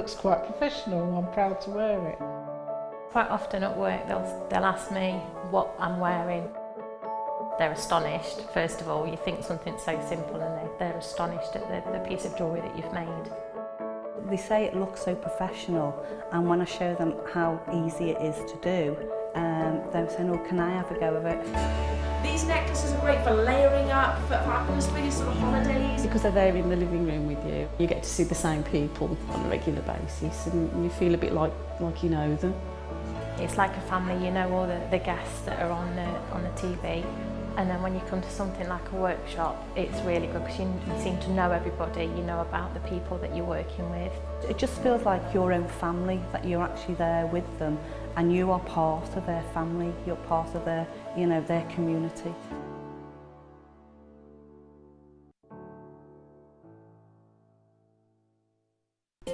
looks quite professional. I'm proud to wear it. Quite often at work they'll ask me what I'm wearing. They're astonished. First of all, you think something so simple and they're astonished at the piece of jewellery that you've made. They say it looks so professional, and when I show them how easy it is to do, they're saying, oh, can I have a go of it? These necklaces are great for layering up, for atmosphere, sort of holidays. Because they're there in the living room with you, you get to see the same people on a regular basis and you feel a bit like you know them. It's like a family, you know all the guests that are on the TV. And then when you come to something like a workshop, it's really good because you seem to know everybody, you know about the people that you're working with. It just feels like your own family, that you're actually there with them and you are part of their family, you're part of their, you know, their community.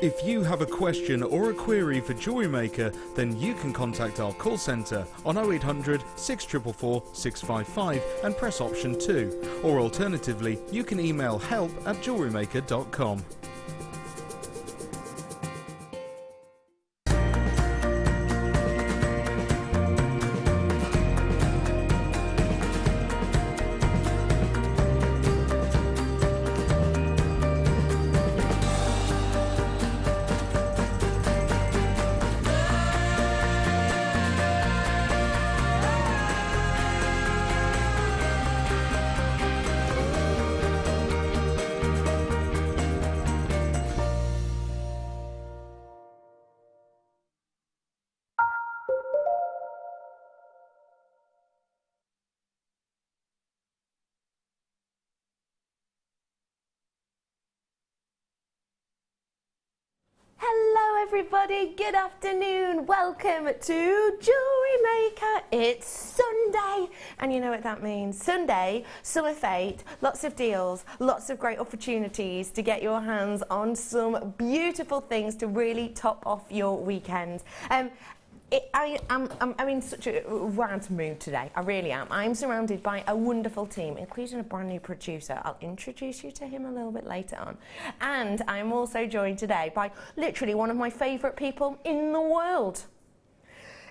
If you have a question or a query for Jewellery Maker, then you can contact our call centre on 0800 644 655 and press option 2. Or alternatively, you can email help@jewellerymaker.com. Hello everybody, good afternoon, welcome to Jewellery Maker. It's Sunday, and you know what that means. Sunday, summer fete, lots of deals, lots of great opportunities to get your hands on some beautiful things to really top off your weekend. I'm in such a rad mood today, I really am. I'm surrounded by a wonderful team, including a brand new producer. I'll introduce you to him a little bit later on. And I'm also joined today by literally one of my favourite people in the world.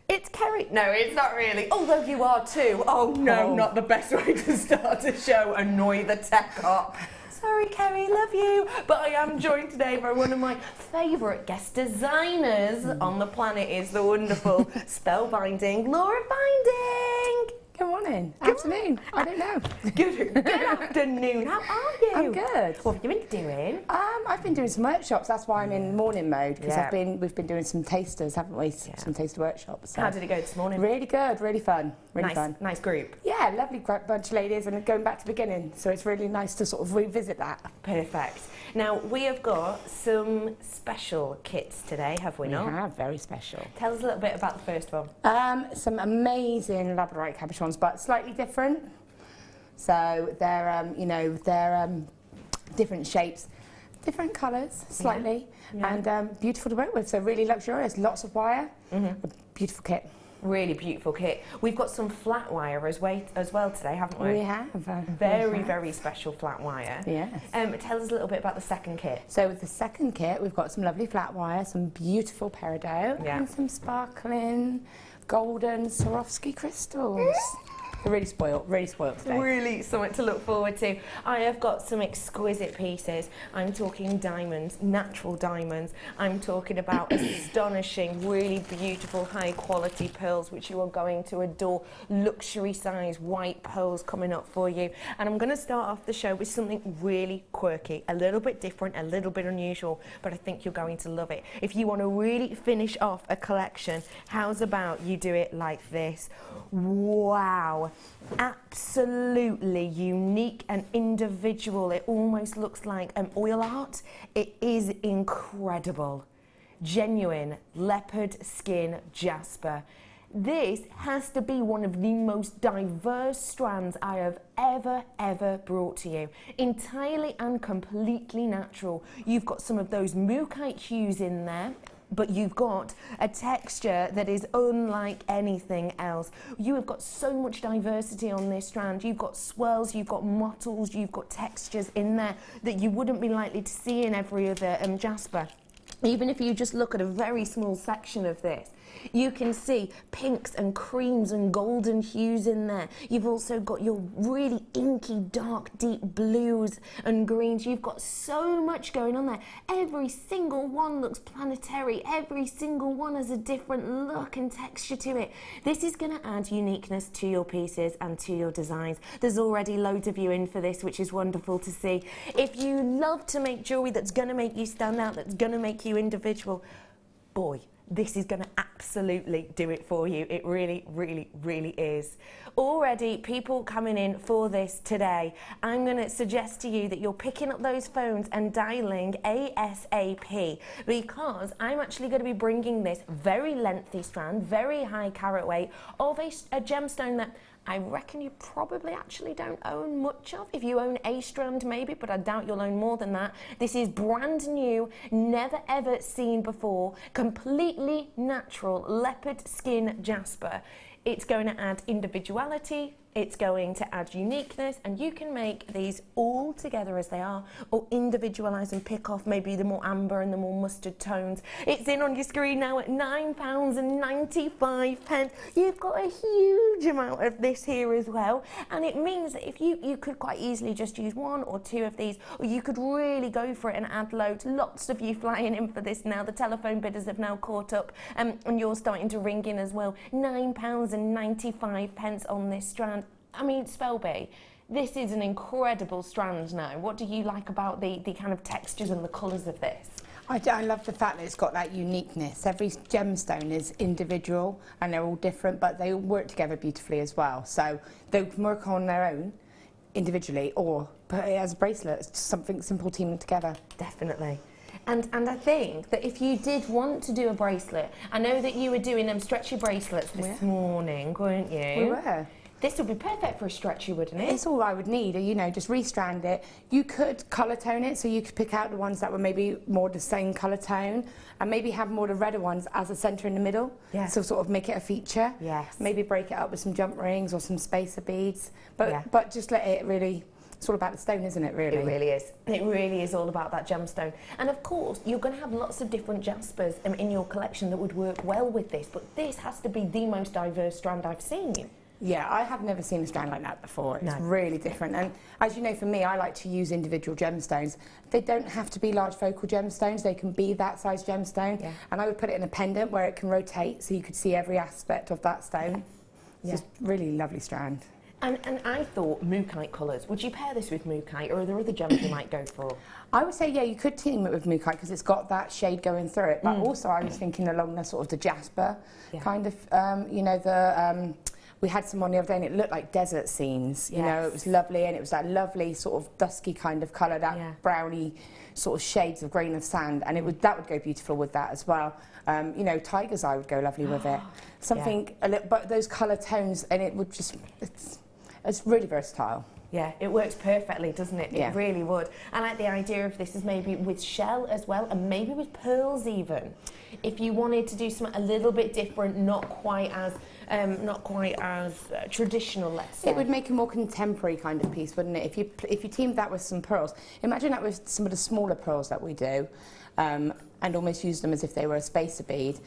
It's Kerry. No, it's not really. Although you are too. Oh no, not the best way to start a show. Annoy the tech op. Sorry, Kerry, love you. But I am joined today by one of my favourite guest designers on the planet, is the wonderful, spellbinding Laura Binding. Good morning. Afternoon. I don't know. Good afternoon. How are you? I'm good. What have you been doing? I've been doing some workshops. That's why I'm in morning mode, because Yeah. we've been doing some tasters, haven't we? Yeah. Some taster workshops. So. How did it go this morning? Really good. Really fun. Really fun. Nice group. Yeah, lovely bunch of ladies, and going back to the beginning. So it's really nice to sort of revisit that. Perfect. Now, we have got some special kits today, have we not? We have, very special. Tell us a little bit about the first one. Some amazing labradorite cabochons, but slightly different. So they're, you know, they're different shapes, different colours, slightly, and beautiful to work with. So really luxurious, lots of wire, a beautiful kit. Really beautiful kit. We've got some flat wire as well today, haven't we? We have. Very special flat wire. Yes. Tell us a little bit about the second kit. So with the second kit, we've got some lovely flat wire, some beautiful peridot, and some sparkling golden Swarovski crystals. They're really spoiled today. Really something to look forward to. I have got some exquisite pieces. I'm talking diamonds, natural diamonds. I'm talking about astonishing, really beautiful, high quality pearls, which you are going to adore. Luxury size white pearls coming up for you. And I'm going to start off the show with something really quirky, a little bit different, a little bit unusual, but I think you're going to love it. If you want to really finish off a collection, how's about you do it like this? Wow. Absolutely unique and individual. It almost looks like oil art. It is incredible. Genuine leopard skin jasper. This has to be one of the most diverse strands I have ever brought to you. Entirely and completely natural. You've got some of those mookaite hues in there, but you've got a texture that is unlike anything else. You have got so much diversity on this strand. You've got swirls, you've got mottles, you've got textures in there that you wouldn't be likely to see in every other jasper. Even if you just look at a very small section of this, you can see pinks and creams and golden hues in there. You've also got your really inky, dark, deep blues and greens. You've got so much going on there. Every single one looks planetary. Every single one has a different look and texture to it. This is going to add uniqueness to your pieces and to your designs. There's already loads of you in for this, which is wonderful to see. If you love to make jewellery that's going to make you stand out, that's going to make you individual, boy, this is going to absolutely do it for you. It really, really, really is. Already people coming in for this today. I'm going to suggest to you that you're picking up those phones and dialing ASAP, because I'm actually going to be bringing this very lengthy strand, very high carat weight of a gemstone that I reckon you probably actually don't own much of. If you own a strand maybe, but I doubt you'll own more than that. This is brand new, never ever seen before, completely natural leopard skin jasper. It's going to add individuality, it's going to add uniqueness, and you can make these all together as they are, or individualise and pick off maybe the more amber and the more mustard tones. It's in on your screen now at £9.95. You've got a huge amount of this here as well, and it means that if you could quite easily just use one or two of these, or you could really go for it and add loads. Lots of you flying in for this now. The telephone bidders have now caught up, and you're starting to ring in as well. £9.95 on this strand. I mean, Spelby, this is an incredible strand now. What do you like about the kind of textures and the colours of this? I love the fact that it's got that uniqueness. Every gemstone is individual and they're all different, but they all work together beautifully as well. So they can work on their own individually, or put it as a bracelet. It's just something simple teaming together. Definitely. And I think that if you did want to do a bracelet, I know that you were doing them stretchy bracelets this morning, weren't you? We were. This would be perfect for a stretchy, wouldn't it? It's all I would need, you know, just restrand it. You could colour tone it, so you could pick out the ones that were maybe more the same colour tone, and maybe have more the redder ones as a centre in the middle. Yeah. So sort of make it a feature. Yes. Maybe break it up with some jump rings or some spacer beads. But just let it really... It's all about the stone, isn't it, really? It really is. It really is all about that gemstone. And of course, you're going to have lots of different jaspers in your collection that would work well with this, but this has to be the most diverse strand I've seen. Yeah, I have never seen a strand like that before. It's really different. And as you know, for me, I like to use individual gemstones. They don't have to be large focal gemstones. They can be that size gemstone. Yeah. And I would put it in a pendant where it can rotate, so you could see every aspect of that stone. It's just really lovely strand. And I thought mookaite colours. Would you pair this with mookaite, or are there other gems you might go for? I would say, yeah, you could team it with mookaite because it's got that shade going through it. But also, I was thinking along the sort of the jasper kind of, you know, the... we had some on the other day and it looked like desert scenes, you know, it was lovely, and it was that lovely sort of dusky kind of colour, that browny sort of shades of grain of sand, and that would go beautiful with that as well. You know, tiger's eye would go lovely with it. Something, a little, but those colour tones, and it would just, it's really versatile. Yeah, it works perfectly, doesn't it? It really would. I like the idea of this as maybe with shell as well, and maybe with pearls even. If you wanted to do something a little bit different, not quite as traditional, let's say. It would make a more contemporary kind of piece, wouldn't it? If you teamed that with some pearls. Imagine that with some of the smaller pearls that we do, and almost use them as if they were a spacer bead.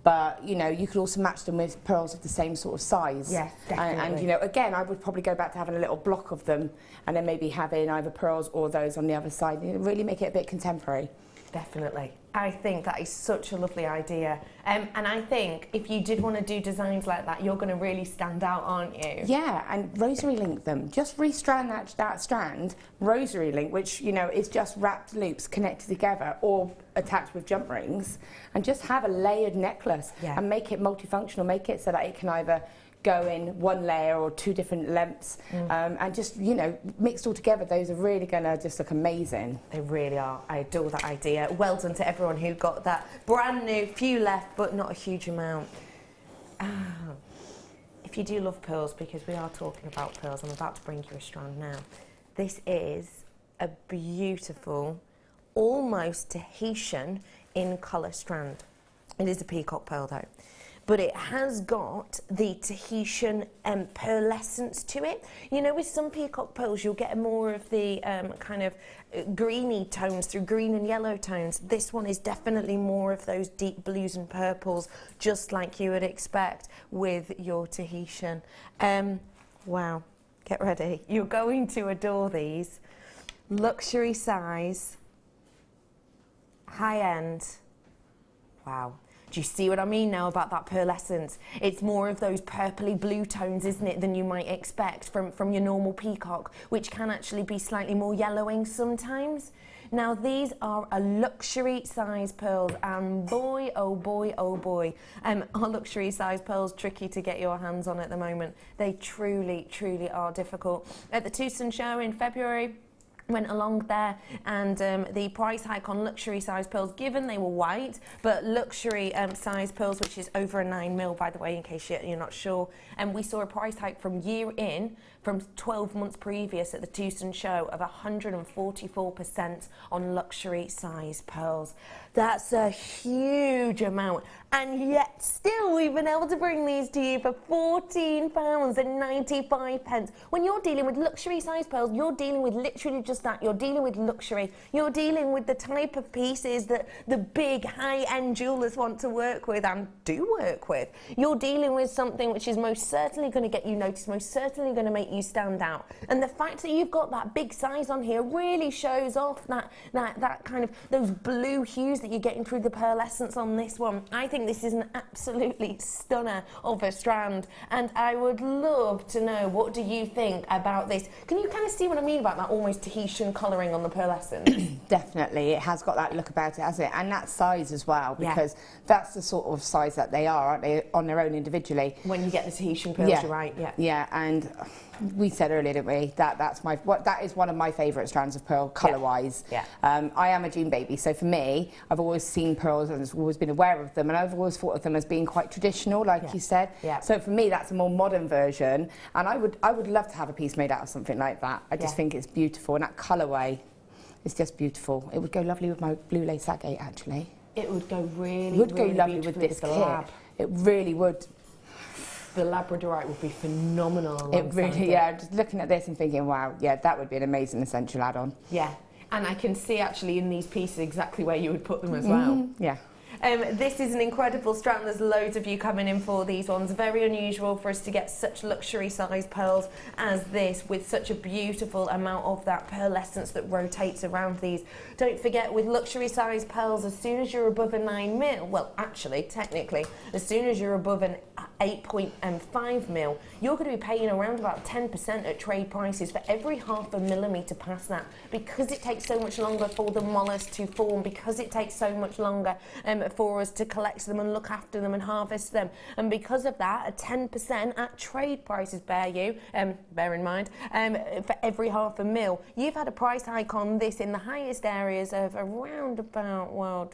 But, you know, you could also match them with pearls of the same sort of size. Yes, definitely. And, you know, again, I would probably go back to having a little block of them and then maybe having either pearls or those on the other side. And really make it a bit contemporary. Definitely. I think that is such a lovely idea. And I think if you did want to do designs like that, you're going to really stand out, aren't you? Yeah, and rosary link them. Just restrand that strand, rosary link, which, you know, is just wrapped loops connected together or attached with jump rings, and just have a layered necklace and make it multifunctional, make it so that it can either go in one layer or two different lengths, and just, you know, mixed all together, those are really going to just look amazing. They really are. I adore that idea. Well done to everyone who got that. Brand new, few left, but not a huge amount. If you do love pearls, because we are talking about pearls, I'm about to bring you a strand now. This is a beautiful, almost Tahitian in colour strand. It is a peacock pearl though. but it has got the Tahitian pearlescence to it. You know, with some peacock pearls, you'll get more of the kind of greeny tones through green and yellow tones. This one is definitely more of those deep blues and purples, just like you would expect with your Tahitian. Wow, get ready. You're going to adore these. Luxury size, high end. Wow. Do you see what I mean now about that pearlescence? It's more of those purpley blue tones, isn't it, than you might expect from your normal peacock, which can actually be slightly more yellowing sometimes. Now, these are a luxury size pearls, and boy, oh boy, oh boy, are luxury size pearls tricky to get your hands on at the moment. They truly, truly are difficult. At the Tucson show in February, went along there, and the price hike on luxury size pearls, given they were white, but luxury size pearls, which is over a 9mm, by the way, in case you're not sure, and we saw a price hike from year in, from 12 months previous at the Tucson show, of 144% on luxury size pearls. That's a huge amount, and yet still we've been able to bring these to you for £14.95. When you're dealing with luxury size pearls, you're dealing with literally just that. You're dealing with luxury. You're dealing with the type of pieces that the big high-end jewellers want to work with and do work with. You're dealing with something which is most certainly going to get you noticed, most certainly going to make you stand out. And the fact that you've got that big size on here really shows off that kind of those blue hues that you're getting through the pearlescence on this one. I think this is an absolutely stunner of a strand, and I would love to know, what do you think about this? Can you kind of see what I mean about that almost Tahitian colouring on the pearlescence? Definitely, it has got that look about it, hasn't it? And that size as well, because that's the sort of size that they are, aren't they, on their own individually. When you get the Tahitian pearls, you're right. Yeah, and we said earlier, didn't we, that that is one of my favourite strands of pearl, colour-wise. I am a June baby, so for me, I've always seen pearls and I've always been aware of them, and I've always thought of them as being quite traditional, like you said. So for me, that's a more modern version, and I would love to have a piece made out of something like that. I just think it's beautiful, and that colourway is just beautiful. It would go lovely with my blue lace agate, actually. It would go really, lovely with this kit. It really would. The Labradorite would be phenomenal. It really, just looking at this and thinking, wow, yeah, that would be an amazing essential add-on. Yeah, and I can see actually in these pieces exactly where you would put them as well. Yeah. This is an incredible strand. There's loads of you coming in for these ones. Very unusual for us to get such luxury size pearls as this, with such a beautiful amount of that pearlescence that rotates around these. Don't forget, with luxury size pearls, as soon as you're above a 9mm, well, actually, technically, as soon as you're above an 8.5mm, you're going to be paying around about 10% at trade prices for every 0.5 millimetre past that, because it takes so much longer for the mollusc to form, because it takes so much longer for us to collect them and look after them and harvest them, and because of that, a 10% at trade prices, bear in mind, for every 0.5 mil. You've had a price hike on this in the highest areas of around about, well,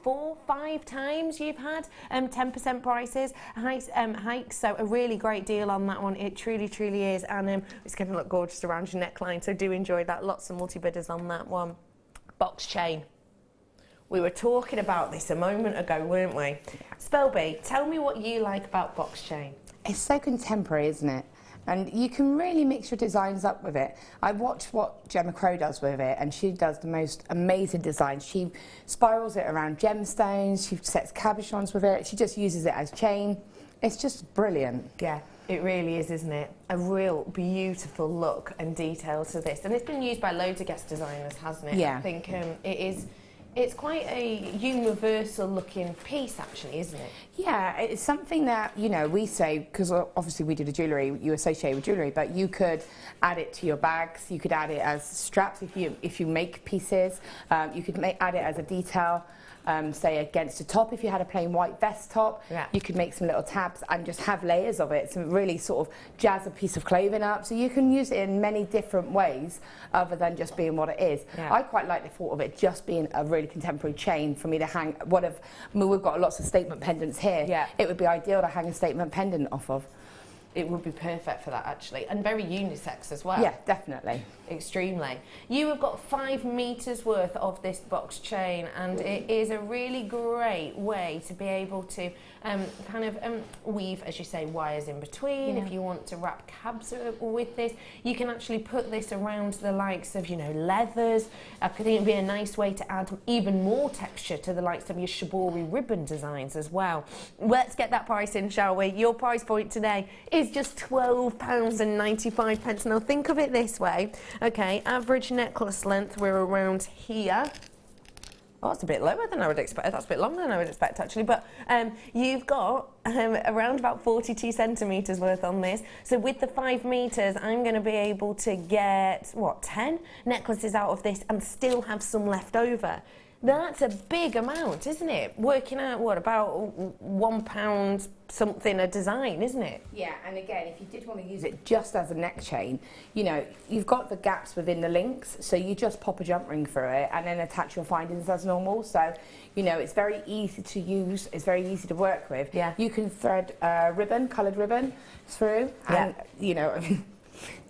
4-5 times you've had 10% prices hikes, so a really great deal on that one. It truly, truly is, and it's going to look gorgeous around your neckline, so do enjoy that. Lots of multi-bidders on that one. Box chain. We were talking about this a moment ago, weren't we? Spelby, tell me what you like about box chain. It's so contemporary, isn't it? And you can really mix your designs up with it. I watched what Gemma Crow does with it, and she does the most amazing designs. She spirals it around gemstones, she sets cabochons with it, she just uses it as chain. It's just brilliant. Yeah, it really is, isn't it? A real beautiful look and detail to this. And it's been used by loads of guest designers, hasn't it? Yeah. I think it's quite a universal looking piece, actually, isn't it? Yeah, it's something that, you know, we say, because obviously we do the jewellery, you associate with jewellery, but you could add it to your bags, you could add it as straps if you make pieces, you could add it as a detail. Say against a top, if you had a plain white vest top, you could make some little tabs and just have layers of it to really sort of jazz a piece of clothing up. So you can use it in many different ways other than just being what it is. I quite like the thought of it just being a really contemporary chain for me to hang. We've got lots of statement pendants here. It would be ideal to hang a statement pendant off of. it would be perfect for that actually, and very unisex as well. Yeah, definitely. Extremely. You have got 5 meters worth of this box chain, and it is a really great way to be able to weave, as you say, wires in between. If you want to wrap cabs with this, you can actually put this around the likes of, you know, leathers. I think it'd be a nice way to add even more texture to the likes of your shibori ribbon designs as well. Let's get that price in, shall we? Your price point today is just £12.95. Now think of it this way. Okay, average necklace length, we're around here. Oh, it's a bit lower than I would expect. That's a bit longer than I would expect, actually. But you've got around about 42 centimetres worth on this. So with the 5 metres, I'm going to be able to get, what, 10 necklaces out of this and still have some left over. That's a big amount, isn't it? Working out, what, about £1 something a design, isn't it? Yeah, and again, if you did want to use it just as a neck chain, you know, you've got the gaps within the links, so you just pop a jump ring through it and then attach your findings as normal. So, you know, it's very easy to use, it's very easy to work with. Yeah. You can thread ribbon, coloured ribbon through, and, you know,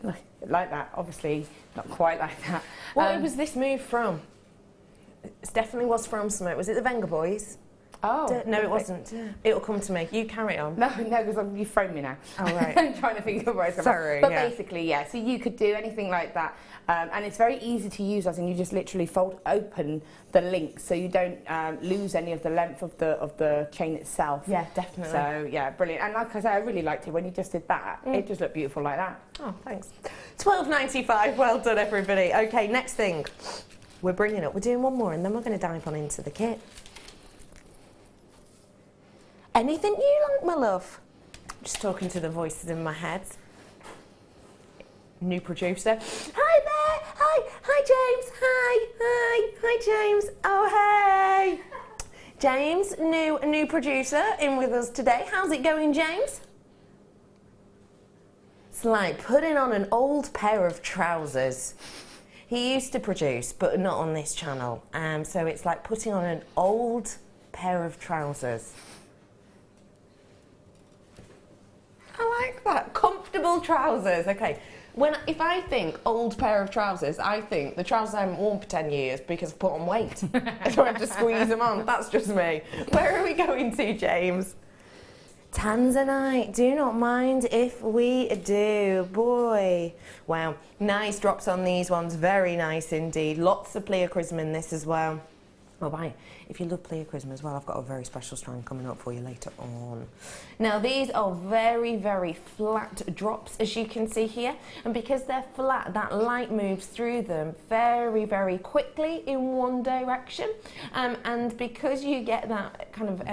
like that, obviously, not quite like that. What was this move from? It definitely was from somewhere. Was it the Venga Boys? Oh. No, it wasn't. It'll come to me. You carry on. No, because you've thrown me now. Oh, right. I'm trying to think of where it's from. Sorry, But yeah. basically, yeah, so you could do anything like that. And it's very easy to use, as in you just literally fold open the links so you don't lose any of the length of the chain itself. Yeah, definitely. So, yeah, brilliant. And like I said, I really liked it when you just did that. It just looked beautiful like that. Oh, thanks. £12.95. Well done, everybody. Okay, next thing. We're bringing up. We're doing one more, and then we're going to dive on into the kit. Anything you like, my love? Just talking to the voices in my head. New producer. Hi there. Hi, James. Hi, James. Oh, hey. James, new producer in with us today. How's it going, James? It's like putting on an old pair of trousers. He used to produce, but not on this channel. So it's like putting on an old pair of trousers. I like that. Comfortable trousers. Okay. If I think old pair of trousers, I think the trousers I haven't worn for 10 years because I've put on weight. So I have to squeeze them on. That's just me. Where are we going to, James? Tanzanite, do not mind if we do. Boy, wow, nice drops on these ones, very nice indeed. Lots of pleochrysm in this as well. Oh, bye. If you love pleochrysm as well, I've got a very special strand coming up for you later on. Now, these are very, very flat drops, as you can see here. And because they're flat, that light moves through them very, very quickly in one direction. And because you get that kind of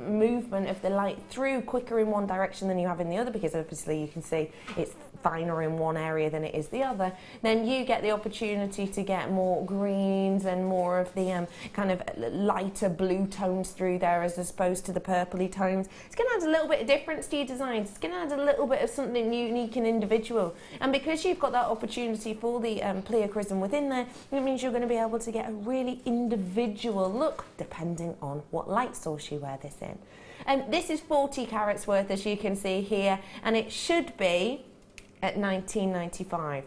movement of the light through quicker in one direction than you have in the other, because obviously you can see it's finer in one area than it is the other, then you get the opportunity to get more greens and more of the kind of lighter blue tones through there as opposed to the purpley tones. It's going to add a little bit of difference to your designs. It's going to add a little bit of something unique and individual. And because you've got that opportunity for the pleochrysm within there, it means you're going to be able to get a really individual look depending on what light source you wear this in. And this is 40 carats worth, as you can see here, and it should be at $19.95.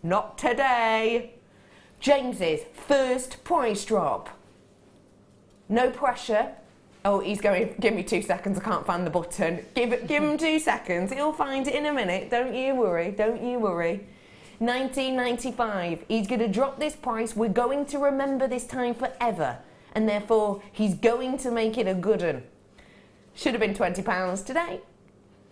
Not today. James's first price drop. No pressure. Oh, he's going, give me 2 seconds, I can't find the button. Give him 2 seconds, he'll find it in a minute. Don't you worry, don't you worry. $19.95. He's going to drop this price. We're going to remember this time forever. And therefore, he's going to make it a good one. Should have been £20 today.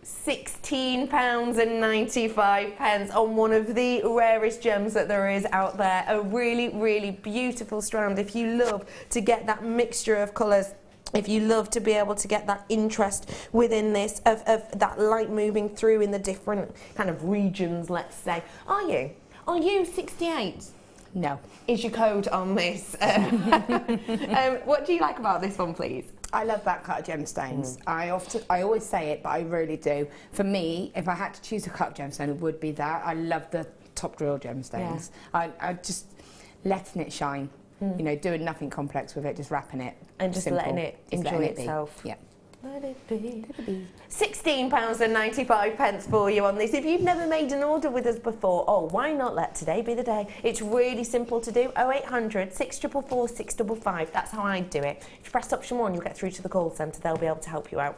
£16.95 on one of the rarest gems that there is out there. A really, really beautiful strand. If you love to get that mixture of colours, if you love to be able to get that interest within this, of that light moving through in the different kind of regions, let's say. Are you 68? No. Is your code on this? What do you like about this one, please? I love that cut of gemstones. I always say it, but I really do. For me, if I had to choose a cut of gemstone, it would be that. I love the top drill gemstones. Yeah. I just letting it shine. You know, doing nothing complex with it, just wrapping it. And just simple. letting it enjoy itself. Yeah. Let it be. Let it be. £16.95 for you on this. If you've never made an order with us before, oh, why not let today be the day? It's really simple to do. 0800 644 655. That's how I do it. If you press option 1, you'll get through to the call centre. They'll be able to help you out.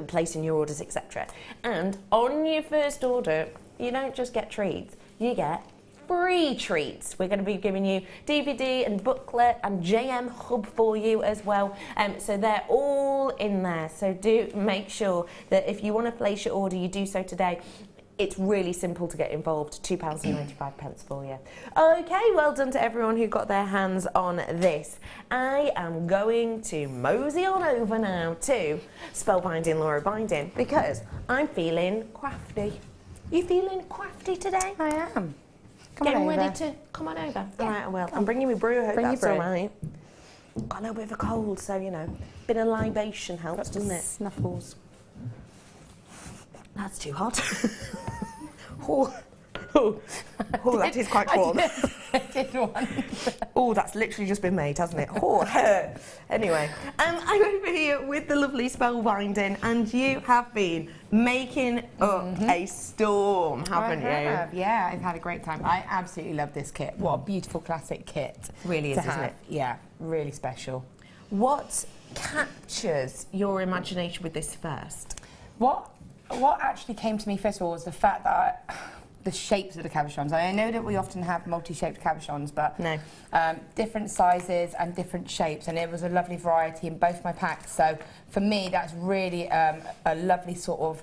Placing your orders, etc. And on your first order, you don't just get treats, you get free treats. We're going to be giving you DVD and booklet and JM Hub for you as well. So they're all in there. So do make sure that if you want to place your order, you do so today. It's really simple to get involved. £2.95 for you. Okay, well done to everyone who got their hands on this. I am going to mosey on over now to Spellbinding Laura Binding because I'm feeling crafty. You feeling crafty today? I am. Getting ready to come on over. Yeah, all right, I will. I'm bringing my brew. I hope that's all right. Got a little bit of a cold, so you know, bit of libation helps, doesn't it? Snuffles. That's too hot. Oh, that is quite warm. I did one. Oh, that's literally just been made, hasn't it? Oh, anyway, I'm over here with the lovely Spellbinding, and you have been making up a storm, haven't you? Yeah, I've had a great time. I absolutely love this kit. What a beautiful classic kit. Really is, isn't it? Yeah, really special. What captures your imagination with this first? What actually came to me first of all was the fact that the shapes of the cabochons. I know that we often have multi-shaped cabochons, but no. Different sizes and different shapes, and it was a lovely variety in both my packs. So for me, that's really a lovely sort of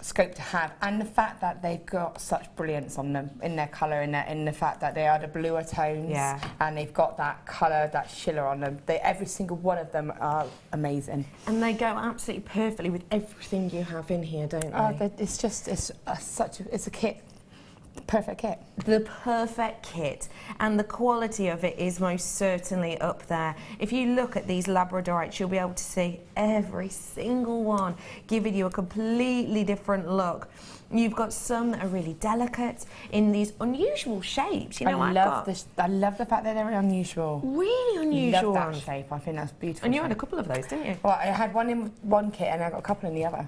scope to have, and the fact that they've got such brilliance on them in their colour, in the fact that they are the bluer tones, and they've got that colour, that shiller on them. Every single one of them are amazing, and they go absolutely perfectly with everything you have in here, don't they? It's just it's a kit. Perfect kit. The perfect kit, and the quality of it is most certainly up there. If you look at these Labradorites, you'll be able to see every single one giving you a completely different look. You've got some that are really delicate in these unusual shapes. You know, I love the fact that they're unusual. Really unusual. Love that shape. I think that's beautiful. And you had a couple of those, didn't you? Well, I had one in one kit and I got a couple in the other.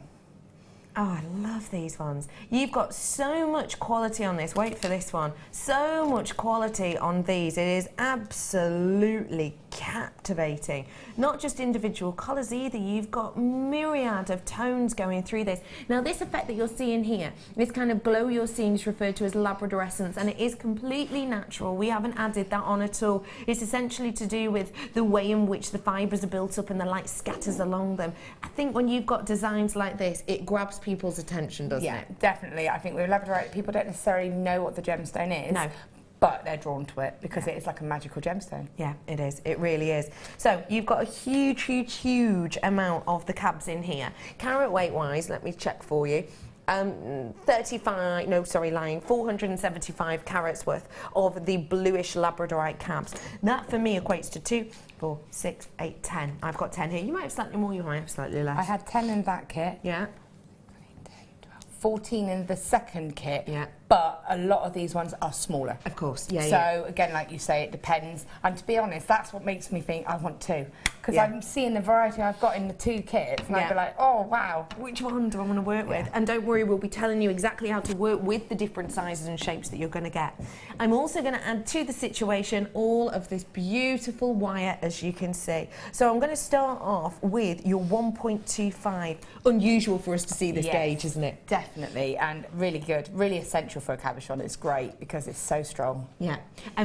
Oh, I love these ones. You've got so much quality on this. Wait for this one. So much quality on these. It is absolutely captivating. Not just individual colours either. You've got myriad of tones going through this. Now, this effect that you're seeing here, this kind of glow you're seeing is referred to as Labradorescence, and it is completely natural. We haven't added that on at all. It's essentially to do with the way in which the fibres are built up and the light scatters along them. I think when you've got designs like this, it grabs people's attention, doesn't it? Yeah, definitely. I think with Labradorite, people don't necessarily know what the gemstone is. No. But they're drawn to it because it is like a magical gemstone. Yeah, it is. It really is. So you've got a huge, huge, huge amount of the cabs in here. Carat weight-wise, let me check for you. 475 carats worth of the bluish Labradorite cabs. That for me equates to 2, 4, 6, 8, 10. I've got 10 here. You might have slightly more, you might have slightly less. I had 10 in that kit. Yeah. 14 in the second kit. Yeah. But a lot of these ones are smaller. Of course, yeah. So again, like you say, it depends. And to be honest, that's what makes me think I want 2. Because I'm seeing the variety I've got in the 2 kits, and I'd be like, oh wow, which one do I want to work with? And don't worry, we'll be telling you exactly how to work with the different sizes and shapes that you're going to get. I'm also going to add to the situation all of this beautiful wire, as you can see. So I'm going to start off with your 1.25. Unusual for us to see this gauge, isn't it? Definitely, and really good, really essential for a cabochon. It's great because it's so strong. Yeah,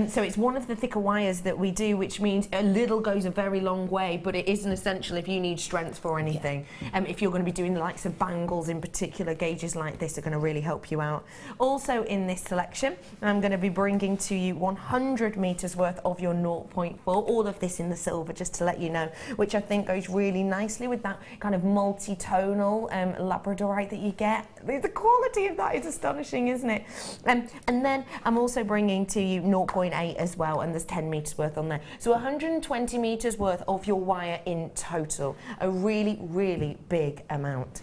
so it's one of the thicker wires that we do, which means a little goes a very long way, but it isn't essential if you need strength for anything. If you're going to be doing the likes of bangles in particular, gauges like this are going to really help you out. Also in this selection, I'm going to be bringing to you 100 metres worth of your 0.4, all of this in the silver, just to let you know, which I think goes really nicely with that kind of multi-tonal Labradorite that you get. The quality of that is astonishing, isn't it? And then I'm also bringing to you 0.8 as well, and there's 10 metres worth on there. So 120 metres worth of your wire in total. A really, really big amount.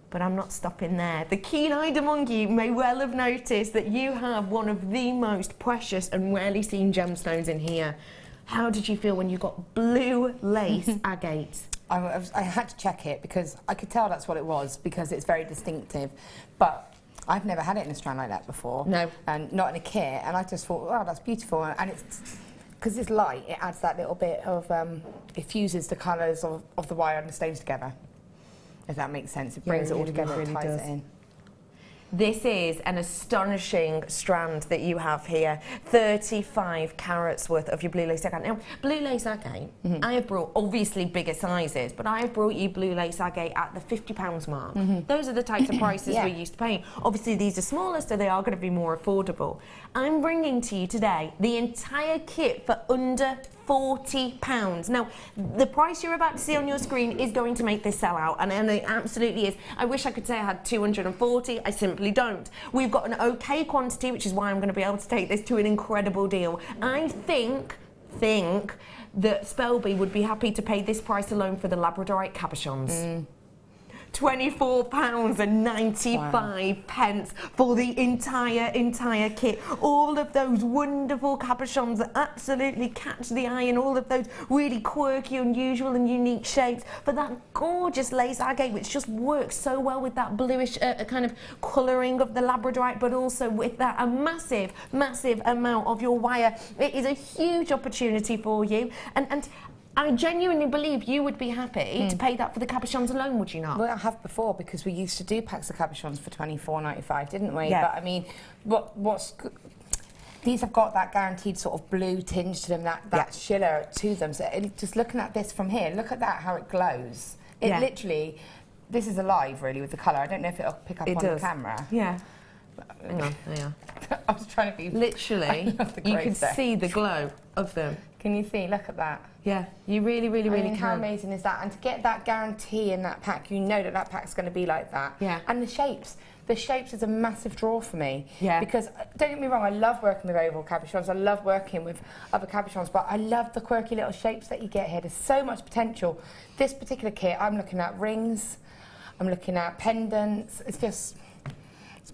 But I'm not stopping there. The keen-eyed among you may well have noticed that you have one of the most precious and rarely seen gemstones in here. How did you feel when you got blue lace agate? I had to check it because I could tell that's what it was because it's very distinctive. But I've never had it in a strand like that before. No. And not in a kit. And I just thought, wow, that's beautiful. And it's, because it's light, it adds that little bit of, it fuses the colours of the wire and the stones together. If that makes sense. It brings it all together, it ties it in. This is an astonishing strand that you have here. 35 carats worth of your blue lace agate. Now, blue lace agate, I have brought obviously bigger sizes, but I have brought you blue lace agate at the £50 mark. Those are the types of prices we're used to paying. Obviously, these are smaller, so they are going to be more affordable. I'm bringing to you today the entire kit for under £40. Now, the price you're about to see on your screen is going to make this sell out, and it absolutely is. I wish I could say I had 240, I simply don't. We've got an okay quantity, which is why I'm going to be able to take this to an incredible deal. I think that Spelby would be happy to pay this price alone for the Labradorite cabochons. £24.95 for the entire kit. All of those wonderful cabochons that absolutely catch the eye, and all of those really quirky, unusual and unique shapes, for that gorgeous lace agate which just works so well with that bluish kind of colouring of the Labradorite, but also with that a massive amount of your wire. It is a huge opportunity for you, and I genuinely believe you would be happy to pay that for the cabochons alone, would you not? Well, I have before, because we used to do packs of cabochons for $24.95, didn't we? Yeah. But I mean, these have got that guaranteed sort of blue tinge to them, that shimmer to them. So just looking at this from here, look at that, how it glows. It literally, this is alive really with the colour. I don't know if it'll pick up on the camera. Yeah. Hang on, there. I was trying to be... Literally, you can see the glow of them. Can you see? Look at that. Yeah, you really can. How amazing is that? And to get that guarantee in that pack, you know that pack's going to be like that. Yeah. And the shapes is a massive draw for me. Yeah. Because, don't get me wrong, I love working with oval cabochons, I love working with other cabochons, but I love the quirky little shapes that you get here. There's so much potential. This particular kit, I'm looking at rings, I'm looking at pendants. It's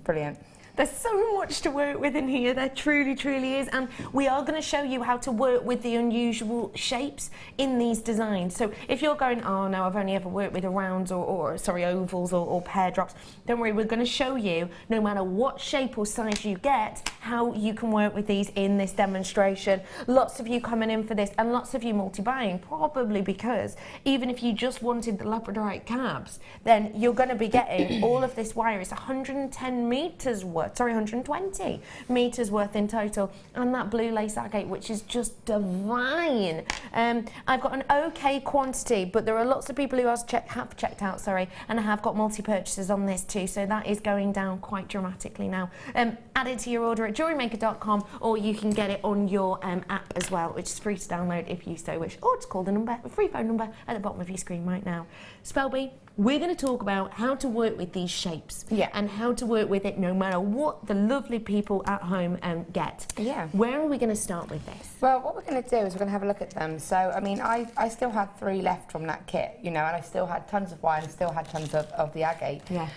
brilliant. There's so much to work with in here, there truly is, and we are going to show you how to work with the unusual shapes in these designs. So if you're going, oh no, I've only ever worked with rounds or ovals or pear drops, don't worry, we're going to show you, no matter what shape or size you get, how you can work with these in this demonstration. Lots of you coming in for this, and lots of you multi-buying, probably because even if you just wanted the Labradorite cabs, then you're going to be getting all of this wire. It's 110 metres worth. 120 metres worth in total, and that blue lace agate, which is just divine. I've got an okay quantity, but there are lots of people who have checked out, and I have got multi-purchases on this too, so that is going down quite dramatically now. Add it to your order at JewelleryMaker.com, or you can get it on your app as well, which is free to download if you so wish, or just call the number, a free phone number at the bottom of your screen right now. Spelby, we're going to talk about how to work with these shapes and how to work with it no matter what the lovely people at home get. Yeah. Where are we going to start with this? Well, what we're going to do is we're going to have a look at them. So, I mean, I still had 3 left from that kit, you know, and I still had tons of wire and still had tons of the agate. Yeah.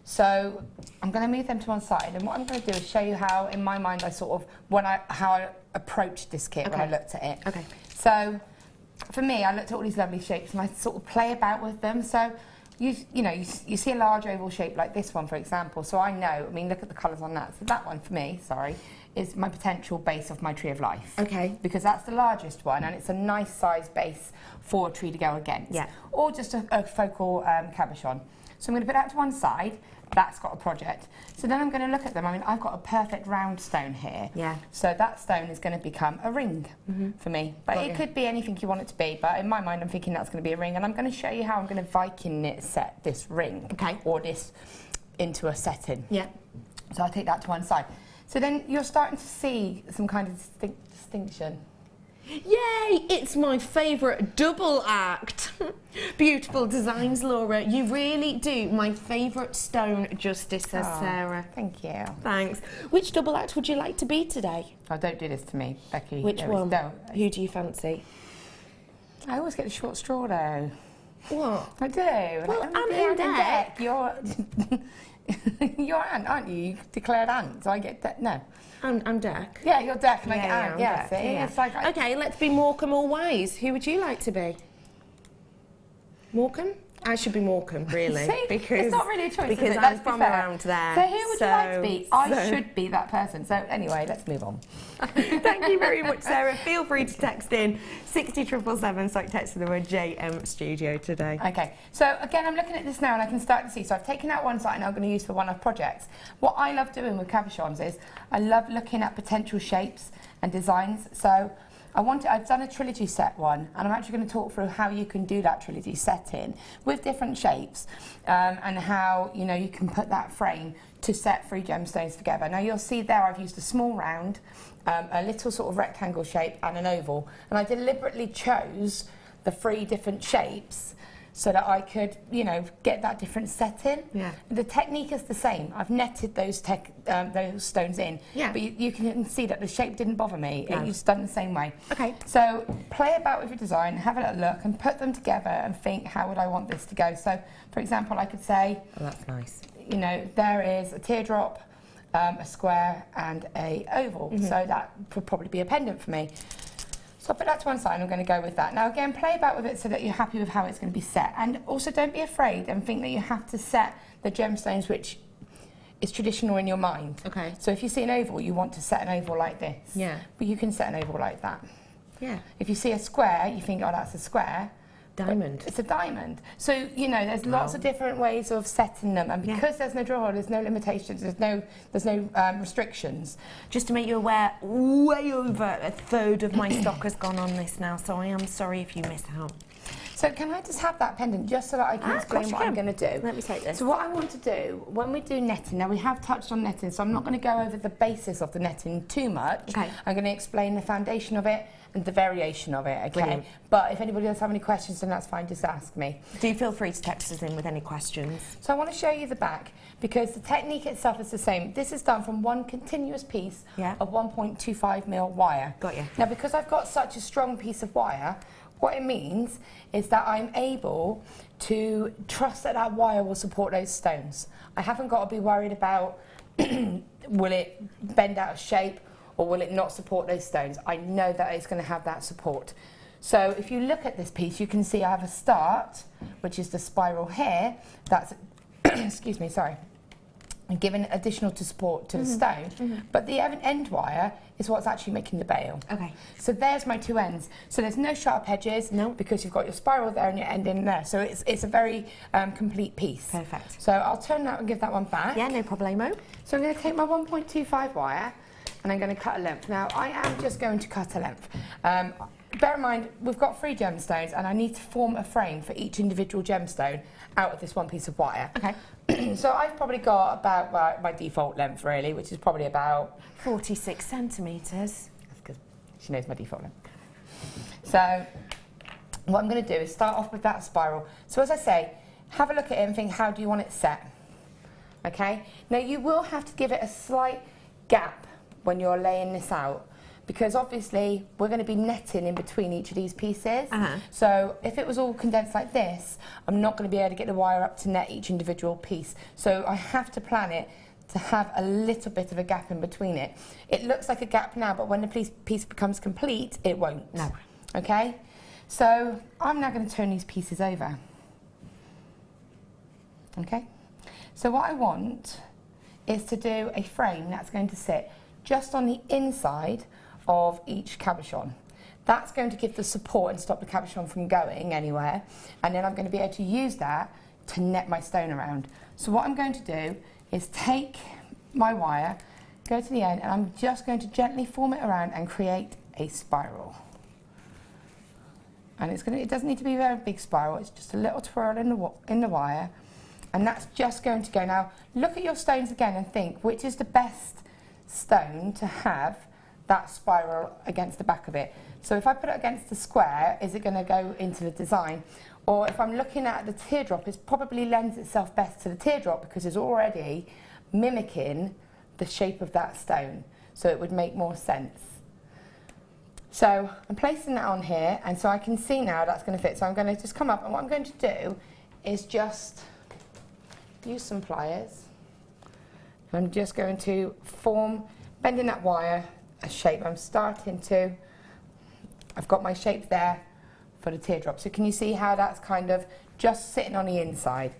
So I'm going to move them to one side, and what I'm going to do is show you how, in my mind, how I approached this kit when I looked at it. Okay. So, for me, I looked at all these lovely shapes and I sort of play about with them. So, you see a large oval shape like this one, for example. So I know, I mean, look at the colours on that. So that one, for me, is my potential base of my tree of life. Okay. Because that's the largest one, and it's a nice size base for a tree to go against. Yeah. Or just a focal cabochon. So I'm going to put that to one side. That's got a project. So then I'm going to look at them. I mean, I've got a perfect round stone here. Yeah. So that stone is going to become a ring for me. But it could be anything you want it to be. But in my mind, I'm thinking that's going to be a ring. And I'm going to show you how I'm going to Viking knit set this ring. Okay. Or this into a setting. Yeah. So I'll take that to one side. So then you're starting to see some kind of distinction. Yay! It's my favourite double act. Beautiful designs, Laura. You really do my favourite stone justice, says Sarah. Thank you. Thanks. Which double act would you like to be today? Oh, don't do this to me, Becky. Which one? No. Who do you fancy? I always get the short straw, though. What? I do. Well, I'm in deck. You're Ant, aren't you? You declared Ant, so I get that. No. I'm Deck. Yeah, you're Deck and I get Ant. I'm Yeah, Deck, see? yeah. It's like Okay, let's be Morecambe all ways. Who would you like to be? Morecambe? I should be Morecambe, really. See? Because it's not really a choice, because is it? I'm Let's be from fair. around there. So who would you like to be? I should be that person. So anyway, let's move on. Thank you very much, Sarah. Feel free to text in 60777, so text the word JM Studio today. Okay, so again, I'm looking at this now and I can start to see. So I've taken out one site and I'm going to use for one-off projects. What I love doing with cabochons is I love looking at potential shapes and designs. So I've done a trilogy set one, and I'm actually going to talk through how you can do that trilogy setting with different shapes, and how you can put that frame to set 3 gemstones together. Now you'll see there I've used a small round, a little sort of rectangle shape, and an oval, and I deliberately chose the 3 different shapes so that I could, get that different setting. Yeah. The technique is the same. I've netted those stones in, yeah. but you can see that the shape didn't bother me. No. It's done the same way. Okay. So play about with your design, have a little look, and put them together and think, how would I want this to go? So, for example, I could say, oh, that's nice. There is a teardrop, a square, and a oval. Mm-hmm. So that would probably be a pendant for me. So I'll put that to one side and I'm going to go with that. Now again, play about with it so that you're happy with how it's going to be set. And also don't be afraid and think that you have to set the gemstones which is traditional in your mind. Okay. So if you see an oval, you want to set an oval like this. Yeah. But you can set an oval like that. Yeah. If you see a square, you think, oh, that's a square. Diamond. It's a diamond. So, there's lots of different ways of setting them. And because there's no draw, there's no limitations, there's no restrictions. Just to make you aware, way over a third of my stock has gone on this now, so I am sorry if you missed out. So can I just have that pendant just so that I can explain what I'm going to do? Let me take this. So what I want to do, when we do netting, now we have touched on netting, so I'm not going to go over the basis of the netting too much. Okay. I'm going to explain the foundation of it and the variation of it, okay? Brilliant. But if anybody does have any questions, then that's fine, just ask me. Do feel free to text us in with any questions. So I want to show you the back, because the technique itself is the same. This is done from one continuous piece of 1.25mm wire. Got you. Now, because I've got such a strong piece of wire, what it means is that I'm able to trust that that wire will support those stones. I haven't got to be worried about will it bend out of shape or will it not support those stones. I know that it's going to have that support. So if you look at this piece, you can see I have a start, which is the spiral here. That's, excuse me, sorry. And giving additional to support to the stone, but the end wire is what's actually making the bail. Okay. So there's my 2 ends. So there's no sharp edges, because you've got your spiral there and your end in there. So it's a very complete piece. Perfect. So I'll turn that and give that one back. Yeah, no problemo. So I'm going to take my 1.25 wire and I'm going to cut a length. Now I am just going to cut a length. Bear in mind, we've got 3 gemstones and I need to form a frame for each individual gemstone out of this one piece of wire. Okay. So I've probably got about my default length really, which is probably about 46 centimetres. That's because she knows my default length. So what I'm going to do is start off with that spiral. So as I say, have a look at it and think, how do you want it set? Okay? Now you will have to give it a slight gap when you're laying this out, because obviously we're going to be netting in between each of these pieces. So if it was all condensed like this, I'm not going to be able to get the wire up to net each individual piece. So I have to plan it to have a little bit of a gap in between it. It looks like a gap now, but when the piece becomes complete, it won't. No. Okay? So I'm now going to turn these pieces over. Okay? So what I want is to do a frame that's going to sit just on the inside of each cabochon. That's going to give the support and stop the cabochon from going anywhere, and then I'm going to be able to use that to net my stone around. So what I'm going to do is take my wire, go to the end, and I'm just going to gently form it around and create a spiral. And it doesn't need to be a very big spiral, it's just a little twirl in the wire, and that's just going to go. Now look at your stones again and think, which is the best stone to have that spiral against the back of it. So if I put it against the square, is it going to go into the design? Or if I'm looking at the teardrop, it probably lends itself best to the teardrop because it's already mimicking the shape of that stone. So it would make more sense. So I'm placing that on here, and so I can see now that's going to fit. So I'm going to just come up, and what I'm going to do is just use some pliers. I'm just going to form, bending that wire, a shape. I've got my shape there for the teardrop. So can you see how that's kind of just sitting on the inside?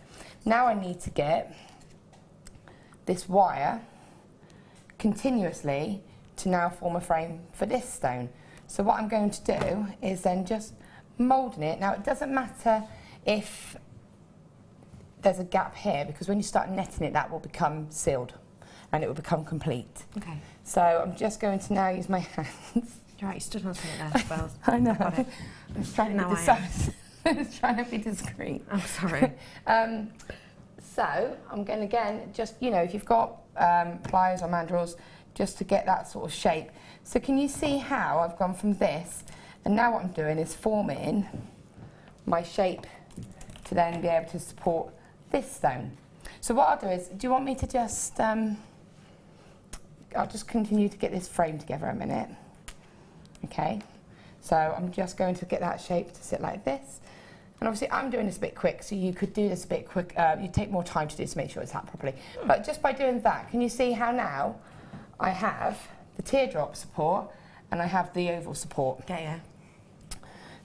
Now I need to get this wire continuously to now form a frame for this stone. So what I'm going to do is then just moulding it. Now it doesn't matter if there's a gap here, because when you start netting it, that will become sealed and it will become complete. Okay. So I'm just going to now use my hands. You're right, you stood on something there, Bells. I know. Got it. I'm just trying to Now be trying to be discreet. I'm sorry. So I'm going to, again, just, you know, if you've got pliers or mandrels, just to get that sort of shape. So can you see how I've gone from this, and now what I'm doing is forming my shape to then be able to support this stone. So what I'll do is, do you want me to just, I'll just continue to get this frame together a minute. Okay, so I'm just going to get that shape to sit like this. And obviously I'm doing this a bit quick, so you could do this a bit quick, you take more time to do this to make sure it's sat properly. But just by doing that, can you see how now I have the teardrop support and I have the oval support? Okay, yeah.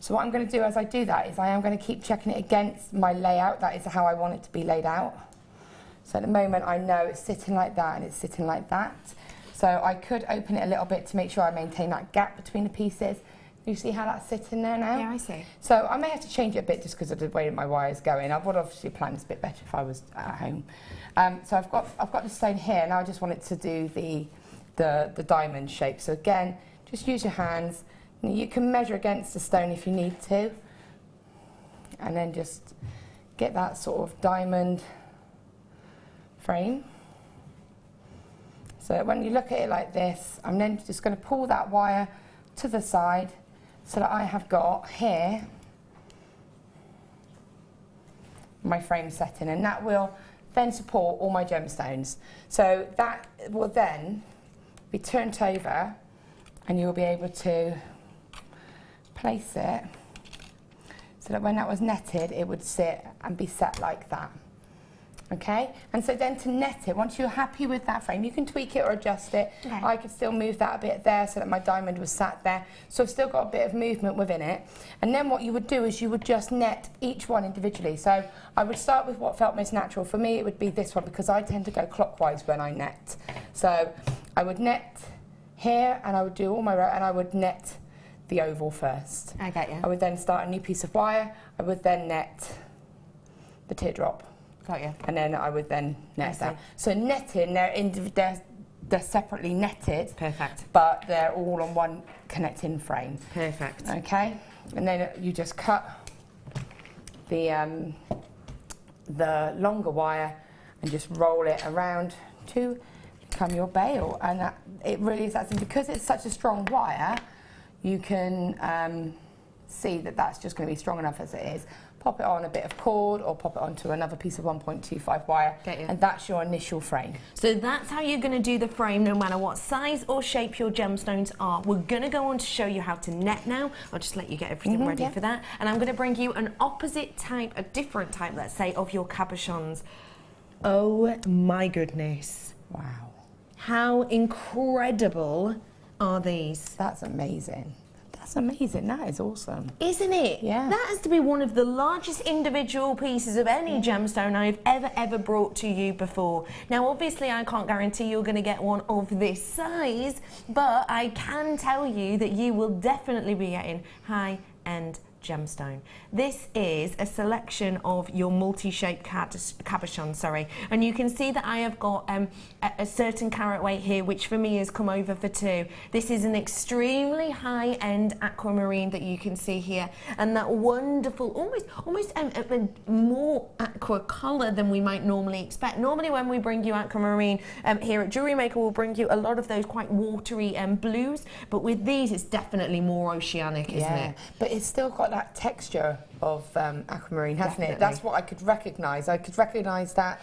So what I'm going to do as I do that is I am going to keep checking it against my layout. That is how I want it to be laid out. So at the moment I know it's sitting like that and it's sitting like that. So I could open it a little bit to make sure I maintain that gap between the pieces. You see how that's sitting there now? Yeah, I see. So I may have to change it a bit just because of the way that my wire is going. I would obviously plan this a bit better if I was at home. So I've got the stone here. Now I just want it to do the diamond shape. So again, just use your hands. You can measure against the stone if you need to, and then just get that sort of diamond frame. So when you look at it like this, I'm then just going to pull that wire to the side so that I have got here my frame setting, and that will then support all my gemstones. So that will then be turned over and you'll be able to place it so that when that was netted, it would sit and be set like that. Okay, and so then to net it, once you're happy with that frame, you can tweak it or adjust it. Okay. I could still move that a bit there so that my diamond was sat there. So I've still got a bit of movement within it. And then what you would do is you would just net each one individually. So I would start with what felt most natural. For me, it would be this one because I tend to go clockwise when I net. So I would net here and I would do all my row and I would net the oval first. I get you. I would then start a new piece of wire. I would then net the teardrop. Got you. And then I would then net see. that. So netting, they're separately netted. Perfect. But they're all on one connecting frame. Perfect. Okay, and then you just cut the longer wire and just roll it around to become your bail. And that, it really is that simple. Because it's such a strong wire, you can see that that's just going to be strong enough as it is. Pop it on a bit of cord or pop it onto another piece of 1.25 wire, and that's your initial frame. So that's how you're going to do the frame no matter what size or shape your gemstones are. We're going to go on to show you how to net now. I'll just let you get everything ready for that. And I'm going to bring you an opposite type, a different type, let's say, of your cabochons. Oh my goodness. Wow. How incredible are these? That's amazing. That's amazing. That is awesome. Isn't it? Yeah. That has to be one of the largest individual pieces of any gemstone I've ever brought to you before. Now, obviously, I can't guarantee you're going to get one of this size, but I can tell you that you will definitely be getting high-end gemstone. This is a selection of your multi-shaped cabochon, and you can see that I have got a certain carat weight here, which for me has come over for 2. This is an extremely high-end aquamarine that you can see here, and that wonderful, almost more aqua colour than we might normally expect. Normally when we bring you aquamarine here at Jewellery Maker, we'll bring you a lot of those quite watery blues, but with these it's definitely more oceanic, isn't it? But it's still got that texture of aquamarine, hasn't Definitely. it? That's what I could recognise. I could recognise that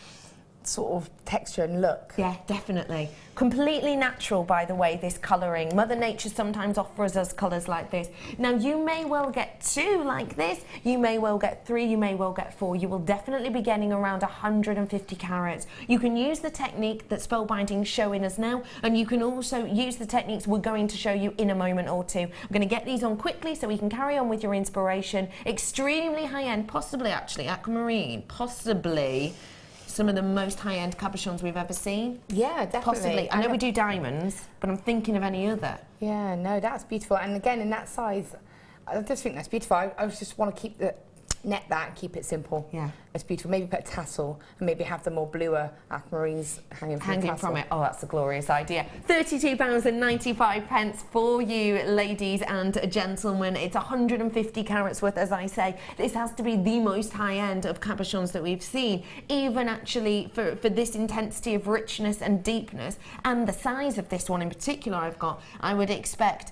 sort of texture and look. Yeah, definitely. Completely natural, by the way, this colouring. Mother Nature sometimes offers us colours like this. Now, you may well get 2 like this, you may well get 3, you may well get 4. You will definitely be getting around 150 carats. You can use the technique that Spellbinding's showing us now, and you can also use the techniques we're going to show you in a moment or two. I'm going to get these on quickly so we can carry on with your inspiration. Extremely high-end, possibly actually aquamarine, possibly some of the most high-end cabochons we've ever seen. Yeah, definitely. Possibly. I know we do diamonds, but I'm thinking of any other. Yeah, no, that's beautiful. And again, in that size, I just think that's beautiful. I just want to keep the net that and keep it simple. Yeah. It's beautiful. Maybe put a tassel and maybe have the more bluer aquamarines hanging from it. Oh, that's a glorious idea. £32.95 for you, ladies and gentlemen. It's 150 carats worth, as I say. This has to be the most high end of cabochons that we've seen, even actually for this intensity of richness and deepness, and the size of this one in particular I would expect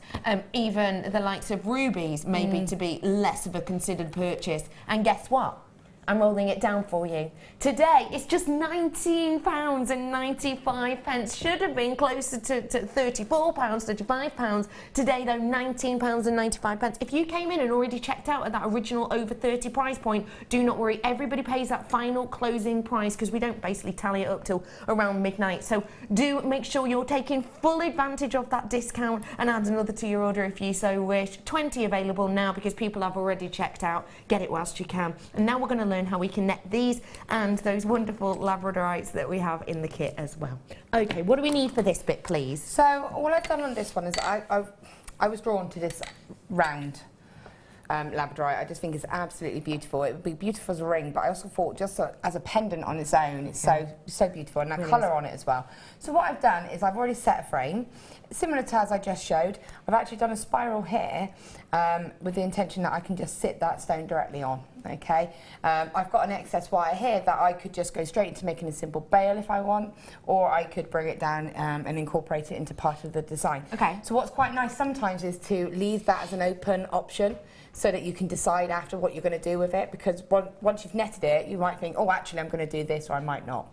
even the likes of rubies maybe to be less of a considered purchase. And guess what? I'm rolling it down for you. Today, it's just £19.95. Should have been closer to £34, £35. Today, though, £19.95. If you came in and already checked out at that original over 30 price point, do not worry. Everybody pays that final closing price because we don't basically tally it up till around midnight. So do make sure you're taking full advantage of that discount and add another to your order if you so wish. 20 available now because people have already checked out. Get it whilst you can. And now we're going to learn how we can net these and those wonderful labradorites that we have in the kit as well. Okay, what do we need for this bit, please? So all I've done on this one is I was drawn to this round labradorite. I just think it's absolutely beautiful. It would be beautiful as a ring, but I also thought just as a pendant on its own, it's so beautiful, and that colour on it as well. So what I've done is I've already set a frame, similar to as I just showed. I've actually done a spiral here with the intention that I can just sit that stone directly on. Okay, I've got an excess wire here that I could just go straight into making a simple bail if I want, or I could bring it down and incorporate it into part of the design. Okay. So what's quite nice sometimes is to leave that as an open option, so that you can decide after what you're going to do with it, because once you've netted it, you might think, oh, actually, I'm going to do this, or I might not.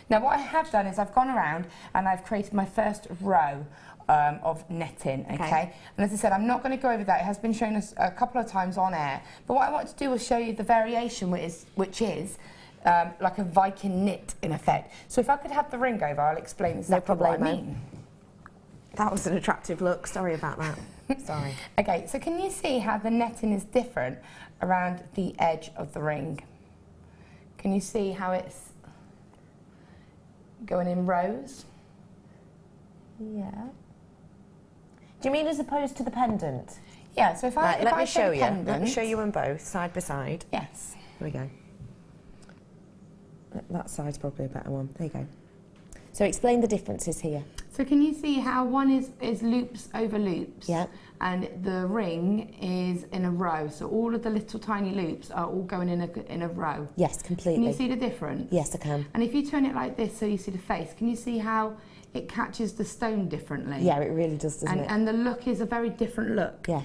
Now, what I have done is I've gone around and I've created my first row of netting, okay? And as I said, I'm not going to go over that. It has been shown us a couple of times on air. But what I want to do is show you the variation, which is like a Viking knit, in effect. So if I could have the ring over, I'll explain exactly what I mean. That was an attractive look. Sorry about that. Sorry. Okay, so can you see how the netting is different around the edge of the ring? Can you see how it's going in rows? Yeah. Do you mean as opposed to the pendant? Yeah, so if I let me show you. Pendant, let me show you them both side by side. Yes. Here we go. That side's probably a better one. There you go. So explain the differences here. So can you see how one is loops over loops? Yeah. And the ring is in a row. So all of the little tiny loops are all going in a row. Yes, completely. Can you see the difference? Yes, I can. And if you turn it like this so you see the face, can you see how it catches the stone differently? Yeah, it really does, doesn't it? And the look is a very different look. Yeah.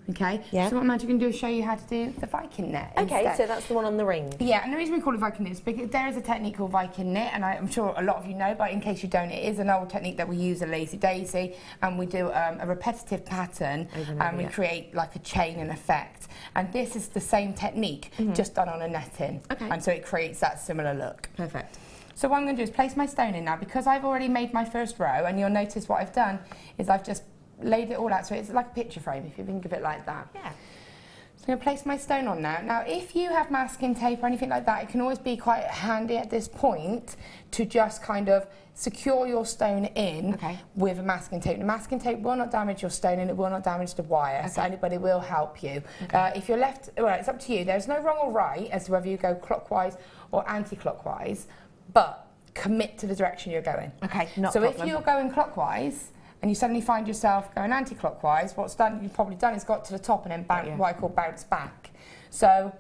Okay, yeah. So what I'm going to do is show you how to do the Viking net. Okay, instead. so that's the one on the ring. Yeah, and the reason we call it Viking knit is because there is a technique called Viking knit, and I'm sure a lot of you know, but in case you don't, it is an old technique that we use a lazy daisy, and we do a repetitive pattern, and we create like a chain and effect. And this is the same technique, just done on a netting. Okay. And so it creates that similar look. Perfect. So what I'm going to do is place my stone in now, because I've already made my first row, and you'll notice what I've done is I've just laid it all out, so it's like a picture frame, if you think of it like that. Yeah. So I'm going to place my stone on now. Now, if you have masking tape or anything like that, it can always be quite handy at this point to just kind of secure your stone in with a masking tape. The masking tape will not damage your stone, and it will not damage the wire, so anybody will help you. If you're left, well, it's up to you. There's no wrong or right as to whether you go clockwise or anti-clockwise, but commit to the direction you're going. Okay, not so problem. If you're going clockwise, and you suddenly find yourself going anti-clockwise, you've probably done is got to the top and then what I call bounce back. So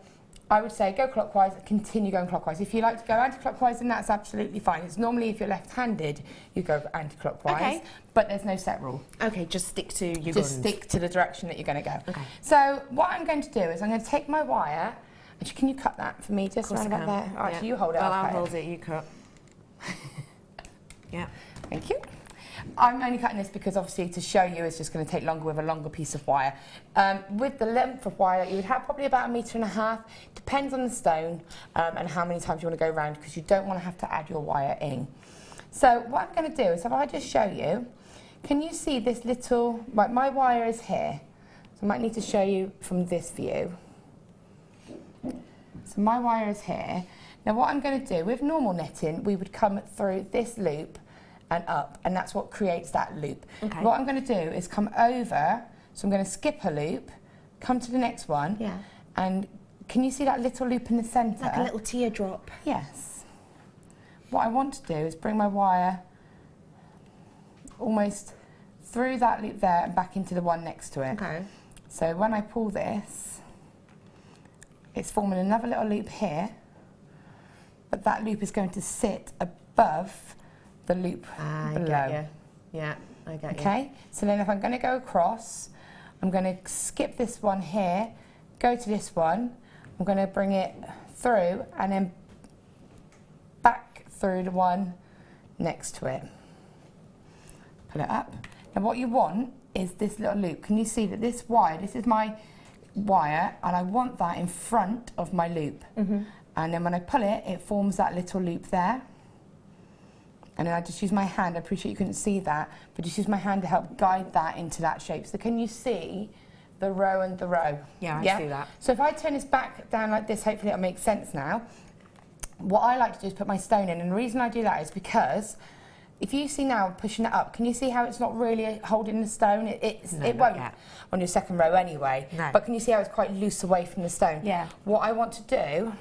I would say go clockwise, continue going clockwise. If you like to go anti-clockwise, then that's absolutely fine. It's normally if you're left-handed, you go anti-clockwise, but there's no set rule. Okay, just stick to your guns. Just stick to the direction that you're going to go. Okay. So what I'm going to do is I'm going to take my wire. Actually, can you cut that for me? Just around about there. Actually, you hold it. Well, I'll hold it. You cut. Yeah. Thank you. I'm only cutting this because obviously to show you it's just going to take longer with a longer piece of wire. With the length of wire, you would have probably about 1.5 meters. Depends on the stone and how many times you want to go around, because you don't want to have to add your wire in. So what I'm going to do is, if I just show you, can you see this little, right, my wire is here. So I might need to show you from this view. So my wire is here. Now what I'm going to do, with normal netting, we would come through this loop and up, and that's what creates that loop. Okay. What I'm going to do is come over, so I'm going to skip a loop, come to the next one, Yeah. and can you see that little loop in the centre? Like a little teardrop. Yes. What I want to do is bring my wire almost through that loop there and back into the one next to it. Okay. So when I pull this, it's forming another little loop here, but that loop is going to sit above the loop below. Get you. Yeah, I get you. Okay, so then if I'm going to go across, I'm going to skip this one here, go to this one, I'm going to bring it through and then back through the one next to it. Pull it up. Now what you want is this little loop. Can you see that this wire, this is my wire, and I want that in front of my loop. Mm-hmm. And then when I pull it, it forms that little loop there. And then I just use my hand, I appreciate you couldn't see that, but just use my hand to help guide that into that shape. So can you see the row and the row? Yeah, I see that. So if I turn this back down like this, hopefully it'll make sense now. What I like to do is put my stone in, and the reason I do that is because if you see now pushing it up, can you see how it's not really holding the stone? It won't on your second row anyway. No. But can you see how it's quite loose away from the stone? Yeah. What I want to do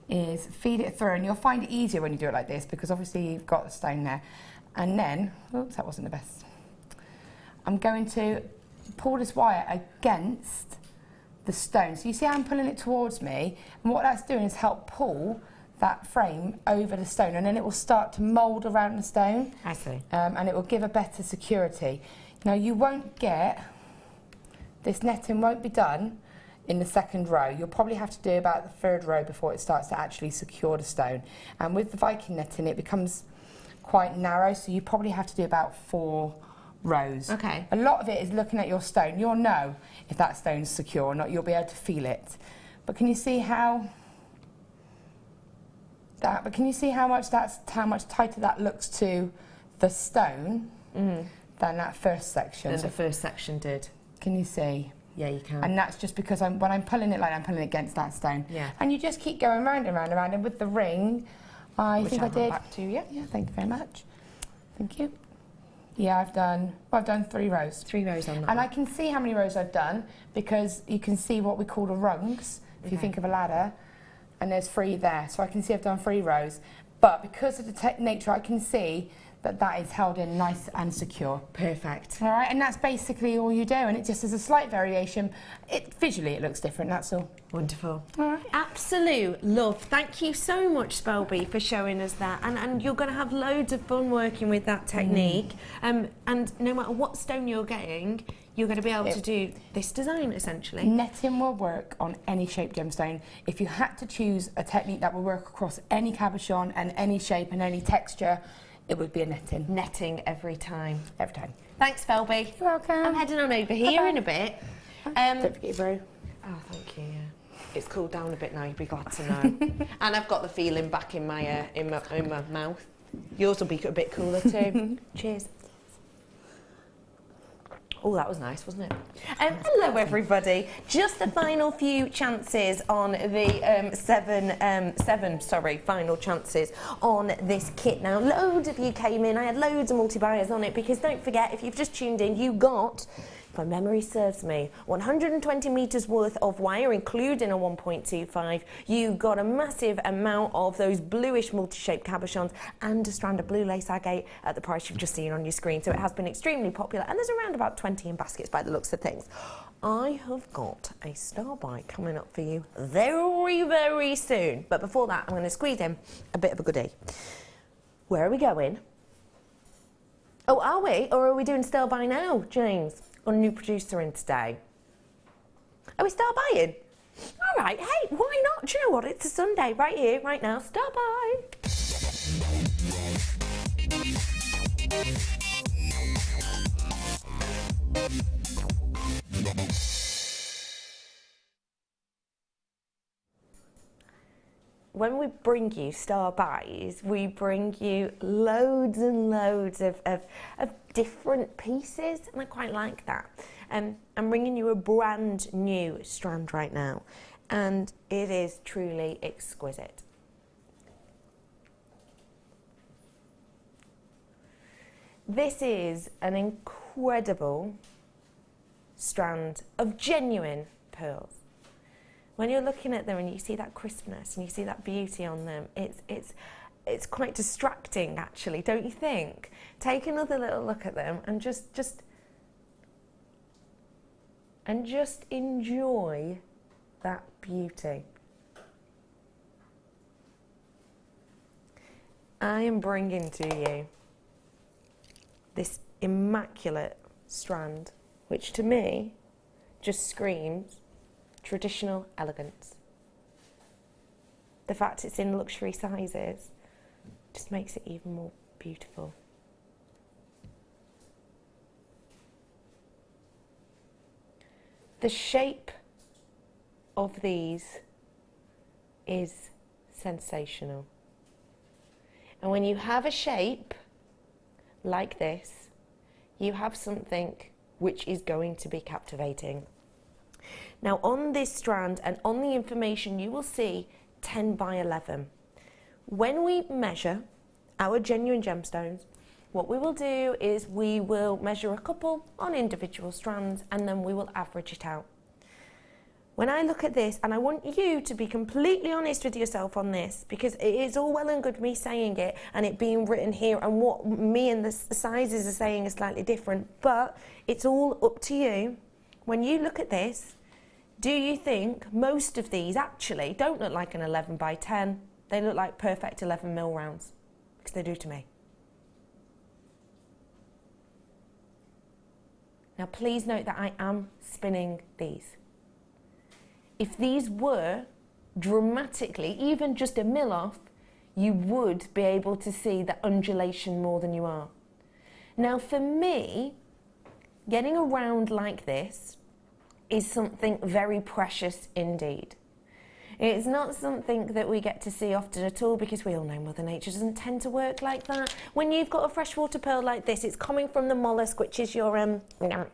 is feed it through, and you'll find it easier when you do it like this because obviously you've got the stone there. And then, oops, that wasn't the best. I'm going to pull this wire against the stone. So you see how I'm pulling it towards me, and what that's doing is help pull that frame over the stone, and then it will start to mould around the stone. I see. And it will give a better security. Now you won't get, this netting won't be done in the second row. You'll probably have to do about the third row before it starts to actually secure the stone. And with the Viking netting, it becomes quite narrow, so you probably have to do about 4 rows. Okay. A lot of it is looking at your stone. You'll know if that stone's secure or not. You'll be able to feel it. But can you see how that? But can you see how much tighter that looks to the stone than that first section? Than the first section did. Can you see? Yeah, you can. And that's just because when I'm pulling it like I'm pulling it against that stone. Yeah. And you just keep going round and round and round. And with the ring, I Which think I'll I hand did. back to you. Yeah, thank you very much. Thank you. Yeah, I've done 3 rows. 3 rows on that. And I can see how many rows I've done because you can see what we call the rungs, if you think of a ladder, and there's 3 there. So I can see I've done 3 rows. But because of the nature, I can see that is held in nice and secure. Perfect. All right, and that's basically all you do, and it just is a slight variation. Visually it looks different, that's all. Wonderful. All right. Absolute love. Thank you so much, Spelby, for showing us that. And you're going to have loads of fun working with that technique. And no matter what stone you're getting, you're going to be able to do this design, essentially. Netting will work on any shaped gemstone. If you had to choose a technique that will work across any cabochon and any shape and any texture, it would be a netting. Netting every time. Every time. Thanks, Spelby. You're welcome. I'm heading on over here in a bit. Don't forget your brew. Oh, thank you. Yeah. It's cooled down a bit now. You'd be glad to know. And I've got the feeling back in my mouth. Yours will be a bit cooler too. Cheers. Oh, that was nice, wasn't it? Hello, everybody. Just the final few chances on the final chances on this kit now. Loads of you came in. I had loads of multi-buyers on it because don't forget, if you've just tuned in, you got, if my memory serves me, 120 metres worth of wire, including a 1.25. You got a massive amount of those bluish multi-shaped cabochons and a strand of blue lace agate at the price you've just seen on your screen. So it has been extremely popular, and there's around about 20 in baskets by the looks of things. I have got a star buy coming up for you very, very soon. But before that, I'm going to squeeze in a bit of a goodie. Where are we going? Oh, are we? Or are we doing star buy now, James? Got a new producer in today. Are we star buying? All right, hey, why not? Do you know what? It's a Sunday right here, right now. Star buy. when we bring you star buys, we bring you loads and loads of different pieces, and I quite like that. I'm bringing you a brand new strand right now, and it is truly exquisite. This is an incredible strand of genuine pearls. When you're looking at them and you see that crispness and you see that beauty on them, it's quite distracting actually, don't you think? Take another little look at them and just enjoy that beauty. I am bringing to you this immaculate strand, which to me just screams traditional elegance. The fact it's in luxury sizes just makes it even more beautiful. The shape of these is sensational. And when you have a shape like this, you have something which is going to be captivating. Now on this strand and on the information you will see 10 by 11. When we measure our genuine gemstones, what we will do is we will measure a couple on individual strands and then we will average it out. When I look at this, and I want you to be completely honest with yourself on this, because it is all well and good me saying it and it being written here, and what me and the sizes are saying is slightly different, but it's all up to you. When you look at this, do you think most of these actually don't look like an 11 by 10? They look like perfect 11mm rounds, because they do to me. Now please note that I am spinning these. If these were dramatically, even just a mil off, you would be able to see the undulation more than you are. Now for me, getting a round like this is something very precious indeed. It's not something that we get to see often at all, because we all know Mother Nature doesn't tend to work like that. When you've got a freshwater pearl like this, it's coming from the mollusk, which is your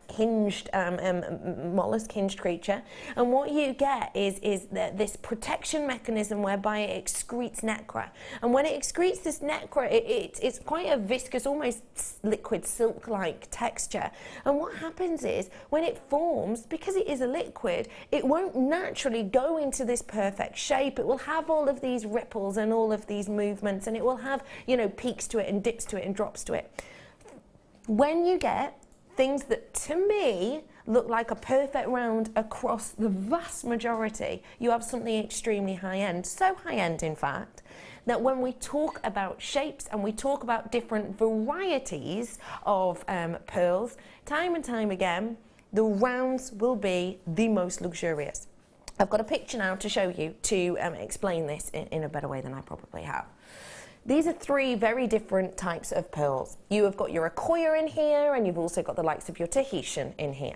hinged mollusk, hinged creature. And what you get is this protection mechanism whereby it excretes nacre. And when it excretes this nacre, it's quite a viscous, almost liquid silk-like texture. And what happens is, when it forms, because it is a liquid, it won't naturally go into this perfect shape. It will have all of these ripples and all of these movements, and it will have, you know, peaks to it and dips to it and drops to it. When you get things that to me look like a perfect round across the vast majority, you have something extremely high end. So high end, in fact, that when we talk about shapes and we talk about different varieties of pearls, time and time again, the rounds will be the most luxurious. I've got a picture now to show you to explain this in a better way than I probably have. These are three very different types of pearls. You have got your Akoya in here, and you've also got the likes of your Tahitian in here.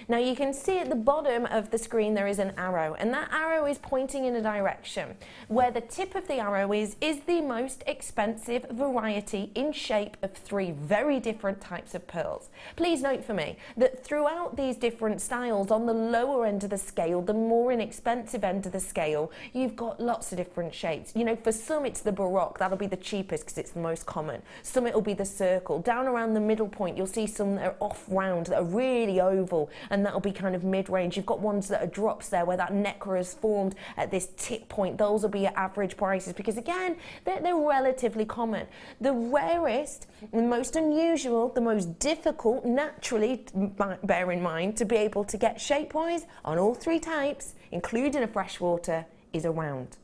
Now you can see at the bottom of the screen there is an arrow, and that arrow is pointing in a direction. Where the tip of the arrow is the most expensive variety in shape of three very different types of pearls. Please note for me that throughout these different styles, on the lower end of the scale, the more inexpensive end of the scale, you've got lots of different shapes. You know, for some it's the Baroque, that'll be the cheapest because it's the most common. Some it'll be the circle. Down around the middle point you'll see some that are off round, that are really oval, and that'll be kind of mid-range. You've got ones that are drops there where that nacre has formed at this tip point. Those will be your average prices because again they're relatively common. The rarest, the most unusual, the most difficult, naturally, bear in mind, to be able to get shape-wise on all three types, including a freshwater, is a round.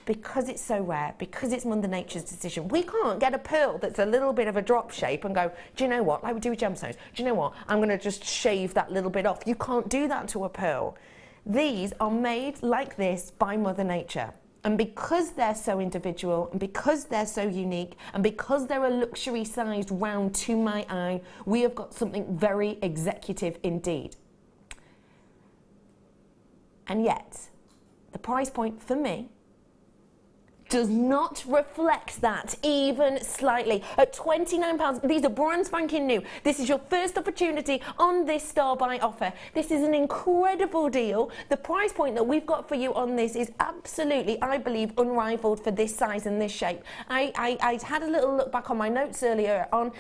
Because it's so rare, because it's Mother Nature's decision, we can't get a pearl that's a little bit of a drop shape and go, do you know what, like we do with gemstones, do you know what, I'm going to just shave that little bit off. You can't do that to a pearl. These are made like this by Mother Nature. And because they're so individual, and because they're so unique, and because they're a luxury sized round to my eye, we have got something very executive indeed. And yet, the price point for me does not reflect that even slightly. At £29, these are brand spanking new. This is your first opportunity on this Star Buy offer. This is an incredible deal. The price point that we've got for you on this is absolutely, I believe, unrivaled for this size and this shape. I had a little look back on my notes earlier on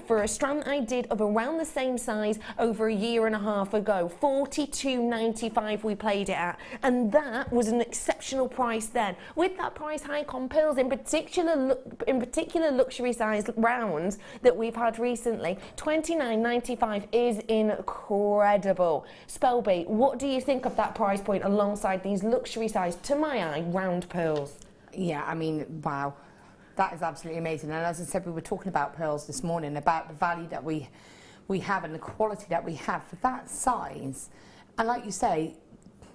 for a strand I did of around the same size over a year and a half ago. $42.95 we played it at, and that was an exceptional price then. With that price hike on pearls, in particular luxury size rounds that we've had recently, $29.95 is incredible. Spelby, what do you think of that price point alongside these luxury size, to my eye, round pearls? Yeah, I mean, wow. That is absolutely amazing. And as I said, we were talking about pearls this morning, about the value that we have and the quality that we have for that size. And like you say,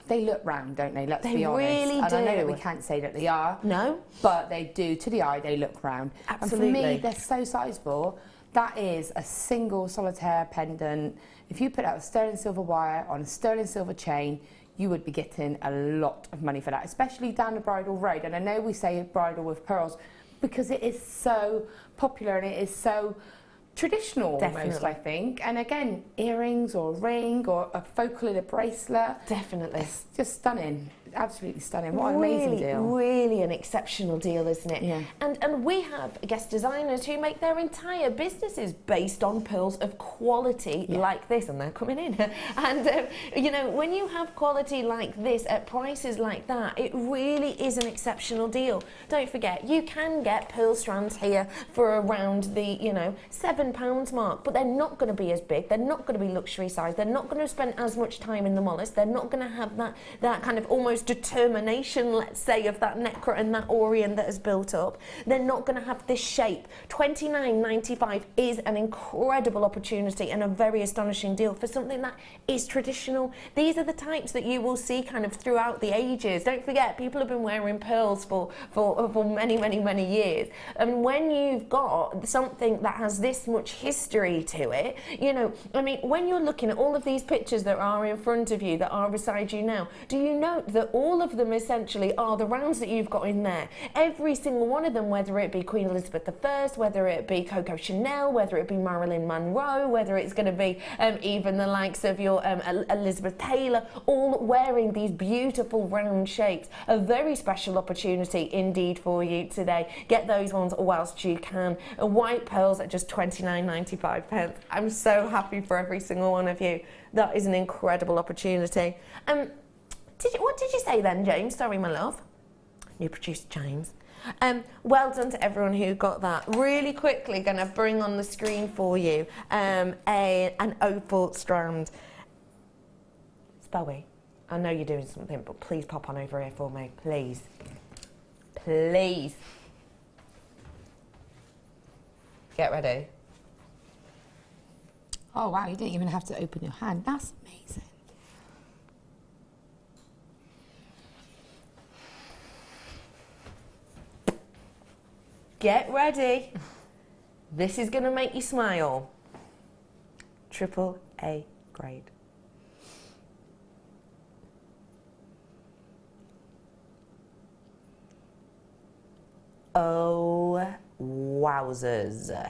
they look round, don't they? Let's be honest. They really do. And I know that we can't say that they are. No. But they do. To the eye, they look round. Absolutely. And for me, they're so sizable. That is a single solitaire pendant. If you put out a sterling silver wire on a sterling silver chain, you would be getting a lot of money for that, especially down the bridal road. And I know we say bridal with pearls because it is so popular and it is so traditional. Definitely. Almost, I think. And again, earrings or a ring or a focal in a bracelet. Definitely. It's just stunning. Absolutely stunning. What an amazing deal. Really an exceptional deal, isn't it? Yeah. And we have guest designers who make their entire businesses based on pearls of quality like this, and they're coming in. And, you know, when you have quality like this at prices like that, it really is an exceptional deal. Don't forget, you can get pearl strands here for around the, you know, £7 mark, but they're not going to be as big, they're not going to be luxury size, they're not going to spend as much time in the mollusk, they're not going to have that kind of almost determination, let's say, of that necra and that orient that has built up. They're not going to have this shape. $29.95 is an incredible opportunity and a very astonishing deal for something that is traditional. These are the types that you will see kind of throughout the ages. Don't forget, people have been wearing pearls for many years. And when you've got something that has this much history to it, you know, I mean, when you're looking at all of these pictures that are in front of you, that are beside you now, do you note that all of them essentially are the rounds that you've got in there? Every single one of them, whether it be Queen Elizabeth I, whether it be Coco Chanel, whether it be Marilyn Monroe, whether it's going to be even the likes of your Elizabeth Taylor, all wearing these beautiful round shapes. A very special opportunity indeed for you today. Get those ones whilst you can. White pearls at just £29.95. I'm so happy for every single one of you. That is an incredible opportunity. What did you say then, James? Sorry, my love. New producer James. Well done to everyone who got that. Really quickly, going to bring on the screen for you an opal strand. Spelby, I know you're doing something, but please pop on over here for me, please. Please. Get ready. Oh, wow, you didn't even have to open your hand. That's amazing. Get ready. This is going to make you smile. AAA grade. Oh, wowzers.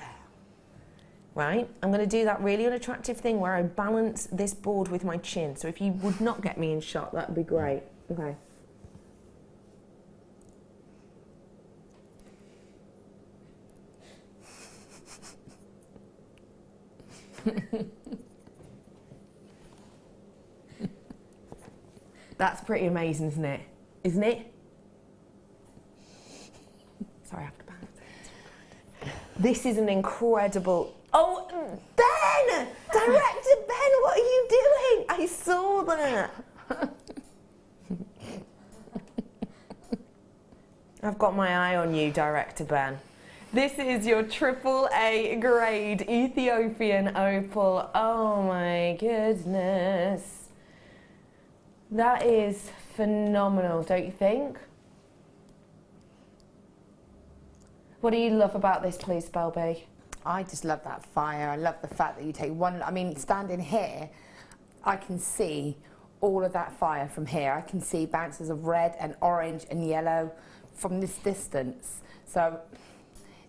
Right, I'm going to do that really unattractive thing where I balance this board with my chin. So if you would not get me in shot, that would be great. Okay. That's pretty amazing, isn't it? Isn't it? Sorry, I have to balance it. This is an incredible... Oh, Ben! Director Ben, what are you doing? I saw that. I've got my eye on you, Director Ben. This is your AAA grade Ethiopian opal. Oh my goodness. That is phenomenal, don't you think? What do you love about this, please, Spelby? I just love that fire. I love the fact that you take one... I mean, standing here, I can see all of that fire from here. I can see bounces of red and orange and yellow from this distance. So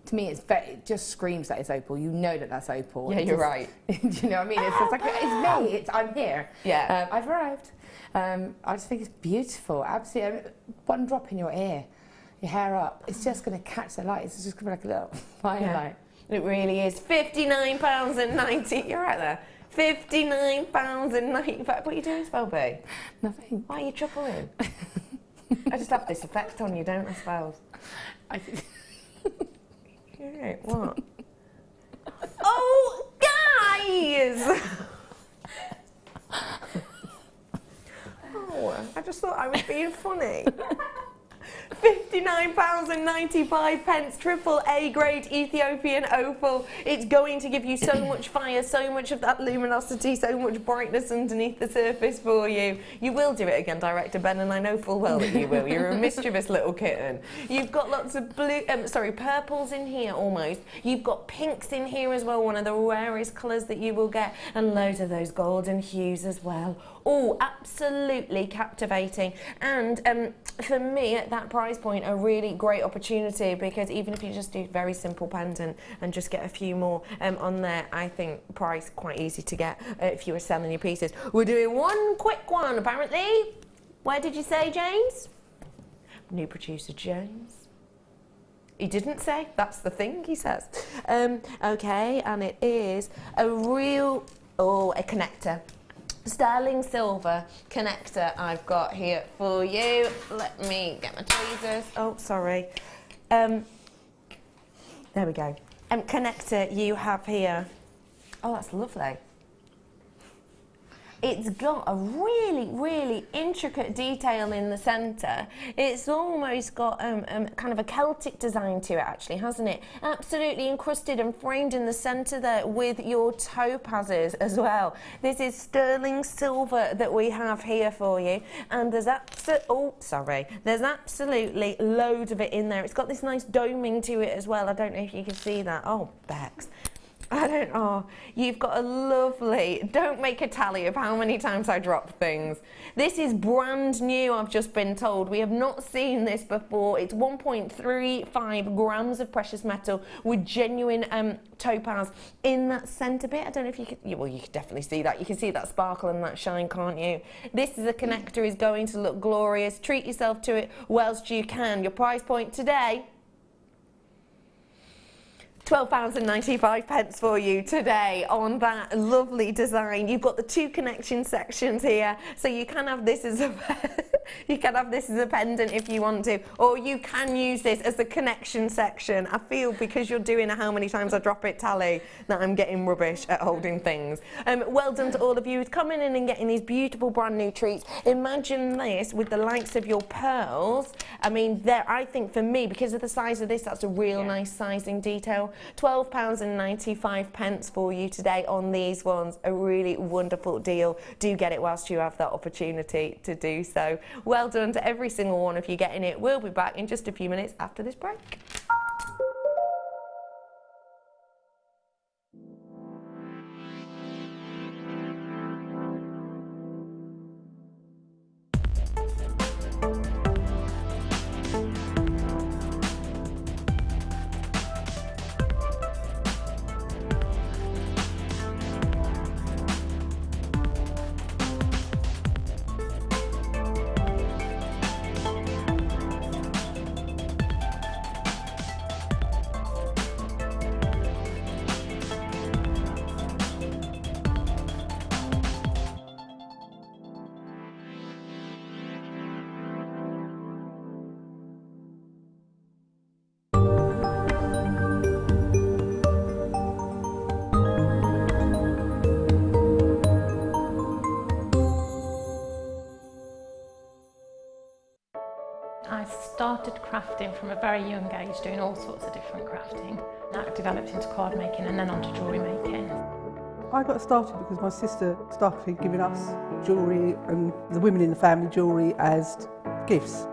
to me, it just screams that it's opal. You know that that's opal. Yeah, you're right. Do you know what I mean? It's just like, it's me. I'm here. Yeah. I've arrived. I just think it's beautiful. Absolutely. I mean, one drop in your ear, your hair up, it's just going to catch the light. It's just going to be like a little firelight. Yeah. It really is. £59.90. You're right there. £59.95. What are you doing, Spelby? Nothing. Why are you chuckling? I just have this effect on you, don't I, Spells? Yeah, what? Oh, guys! Oh, I just thought I was being funny. £59.95, triple A grade Ethiopian opal. It's going to give you so much fire, so much of that luminosity, so much brightness underneath the surface for you. You will do it again, Director Ben, and I know full well that you will. You're a mischievous little kitten. You've got lots of purples in here almost. You've got pinks in here as well, one of the rarest colours that you will get, and loads of those golden hues as well. Oh, absolutely captivating. And for me, at that price point, a really great opportunity, because even if you just do very simple pendant and just get a few more on there, I think price quite easy to get if you were selling your pieces. We're doing one quick one, apparently. Where did you say, James? New producer, James. He didn't say. That's the thing he says. Okay, and it is a real, a connector. Sterling silver connector I've got here for you. Let me get my tweezers. Oh, sorry. There we go. Connector you have here. Oh, that's lovely. It's got a really, really intricate detail in the centre. It's almost got kind of a Celtic design to it, actually, hasn't it? Absolutely encrusted and framed in the centre there with your topazes as well. This is sterling silver that we have here for you, and there's there's absolutely loads of it in there. It's got this nice doming to it as well. I don't know if you can see that. Oh, Bex. I don't know. You've got a lovely, don't make a tally of how many times I drop things. This is brand new, I've just been told. We have not seen this before. It's 1.35 grams of precious metal with genuine topaz in that centre bit. I don't know if you can, well, you can definitely see that. You can see that sparkle and that shine, can't you? This is a connector, is going to look glorious. Treat yourself to it whilst you can. Your price point today, £12.95 for you today on that lovely design. You've got the two connection sections here, so you can have this as a pendant if you want to, or you can use this as a connection section. I feel, because you're doing a how many times I drop it tally, that I'm getting rubbish at holding things. Well done to all of you coming in and getting these beautiful brand new treats. Imagine this with the likes of your pearls. I mean, I think for me, because of the size of this, that's a real nice sizing detail. £12.95 for you today on these ones. A really wonderful deal. Do get it whilst you have that opportunity to do so. Well done to every single one of you getting it. We'll be back in just a few minutes after this break. I started crafting from a very young age, doing all sorts of different crafting. That developed into card making and then onto jewellery making. I got started because my sister started giving us jewellery and the women in the family jewellery as gifts.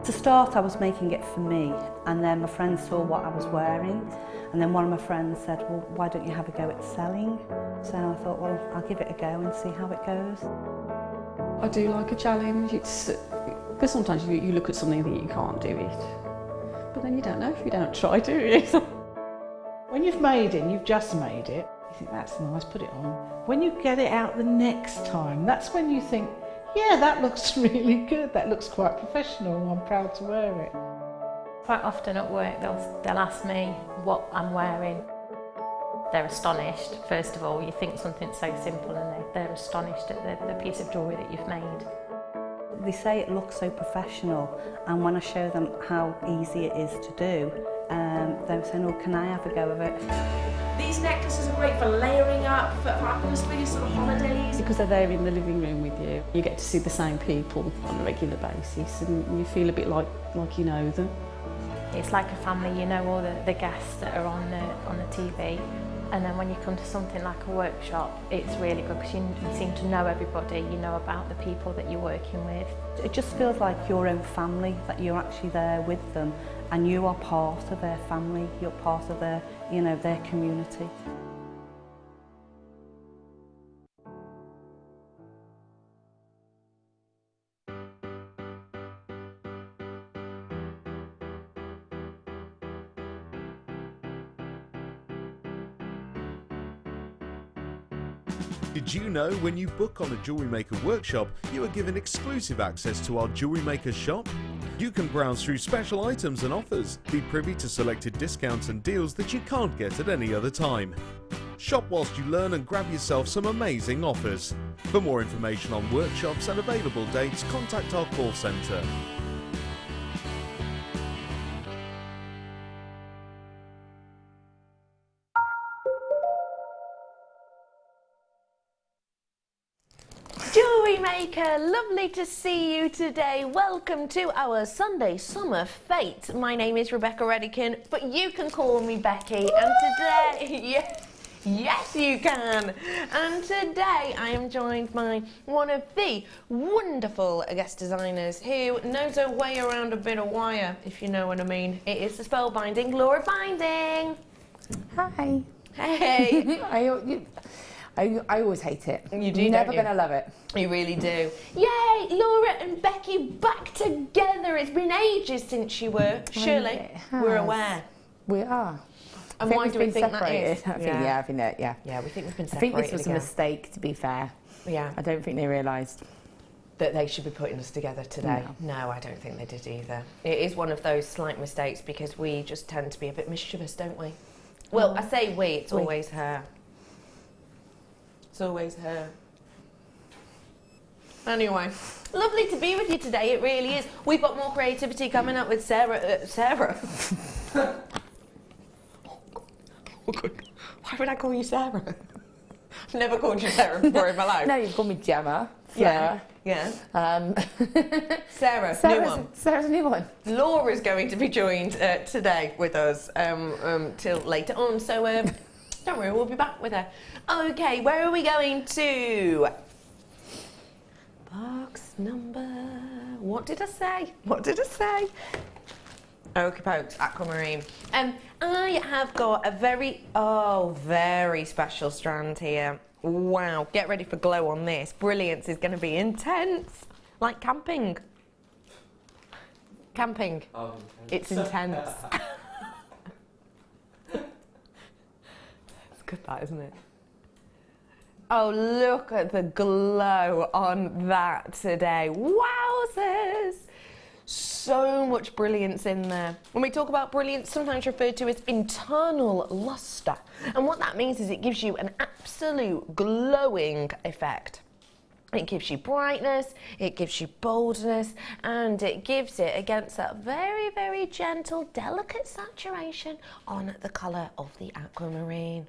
To start, I was making it for me, and then my friends saw what I was wearing, and then one of my friends said, well, why don't you have a go at selling? So I thought, well, I'll give it a go and see how it goes. I do like a challenge. Because sometimes you look at something and think you can't do it. but then you don't know if you don't try, do you? When you've made it, and you've just made it, you think that's nice, put it on. When you get it out the next time, that's when you think, yeah, that looks really good, that looks quite professional, I'm proud to wear it. Quite often at work they'll ask me what I'm wearing. They're astonished, first of all. You think something so simple and they're astonished at the piece of jewellery that you've made. They say it looks so professional, and when I show them how easy it is to do, they're saying, oh, can I have a go of it? These necklaces are great for layering up, for atmosphere, sort of holidays. Because they're there in the living room with you, you get to see the same people on a regular basis and you feel a bit like you know them. It's like a family, you know all the guests that are on the TV. And then when you come to something like a workshop, it's really good because you seem to know everybody, you know about the people that you're working with. It just feels like your own family, that you're actually there with them and you are part of their family, you're part of their, you know, their community. Did you know when you book on a Jewellery Maker workshop, you are given exclusive access to our Jewellery Maker shop? You can browse through special items and offers, be privy to selected discounts and deals that you can't get at any other time. Shop whilst you learn and grab yourself some amazing offers. For more information on workshops and available dates, contact our call centre. Jewellery Maker, lovely to see you today. Welcome to our Sunday Summer Fete. My name is Rebecca Redican, but you can call me Becky. And today, yes you can. And today I am joined by one of the wonderful guest designers who knows her way around a bit of wire, if you know what I mean. It is the spellbinding Laura Binding. Hi. Hey. I always hate it. You do, You're never don't you? going to love it. You really do. Yay, Laura and Becky back together. It's been ages since you were. Surely, It has. we're aware. We are. And I why think do we we've think been that is? separated. I think that, yeah. Yeah, we think we've been I separated think this was again. a mistake, to be fair. Yeah. I don't think they realised. That they should be putting us together today. No, I don't think they did either. It is one of those slight mistakes because we just tend to be a bit mischievous, don't we? Well, I say we, it's always her. It's always her. Anyway, lovely to be with you today, it really is. We've got more creativity coming up with Sarah. Sarah? Oh, good. Why would I call you Sarah? I've never called you Sarah before in my life. No, you've called me Gemma. Yeah. Sarah, new one. Sarah's a new one. Laura's going to be joined today with us till later on, so don't worry, we'll be back with her. Okay, where are we going to? Box number... What did I say? What did I say? Okay, folks, aquamarine. I have got a very special strand here. Wow, get ready for glow on this. Brilliance is going to be intense. Like camping. Camping. Oh, it's intense. It's good that, isn't it? Oh, look at the glow on that today. Wowzers! So much brilliance in there. When we talk about brilliance, sometimes referred to as internal luster. And what that means is it gives you an absolute glowing effect. It gives you brightness, it gives you boldness, and it gives it against that very, very gentle, delicate saturation on the colour of the aquamarine.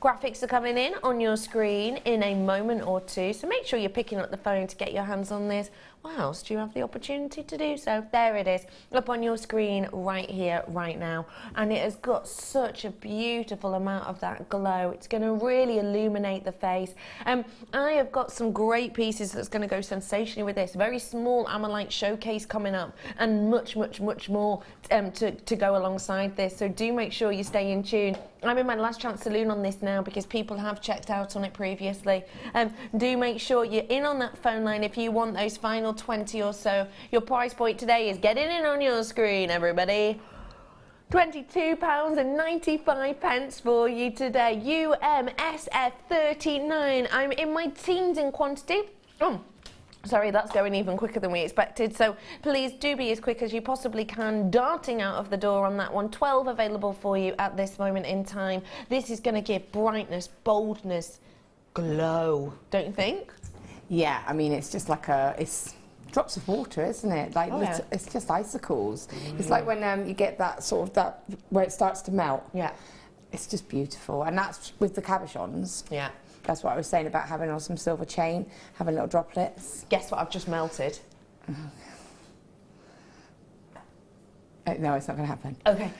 Graphics are coming in on your screen in a moment or two, so make sure you're picking up the phone to get your hands on this whilst you have the opportunity to do so. There it is, up on your screen right here, right now. And it has got such a beautiful amount of that glow. It's going to really illuminate the face. I have got some great pieces that's going to go sensationally with this. Very small Ammonite showcase coming up, and much, much, much more to go alongside this. So do make sure you stay in tune. I'm in my last chance saloon on this now because people have checked out on it previously. Do make sure you're in on that phone line if you want those final 20 or so. Your price point today is getting in on your screen, everybody. £22.95 for you today. UMSF39. I'm in my teens in quantity. Sorry, that's going even quicker than we expected, so please do be as quick as you possibly can, darting out of the door on that one. 12 available for you at this moment in time. This is going to give brightness, boldness, glow, don't you think? Yeah, I mean, it's just like it's drops of water, isn't it? Like, it's just icicles. It's like when you get that sort of, where it starts to melt. Yeah. It's just beautiful, and that's with the cabochons. Yeah. That's what I was saying about having on some silver chain, having little droplets. Guess what I've just melted? No, it's not going to happen. Okay.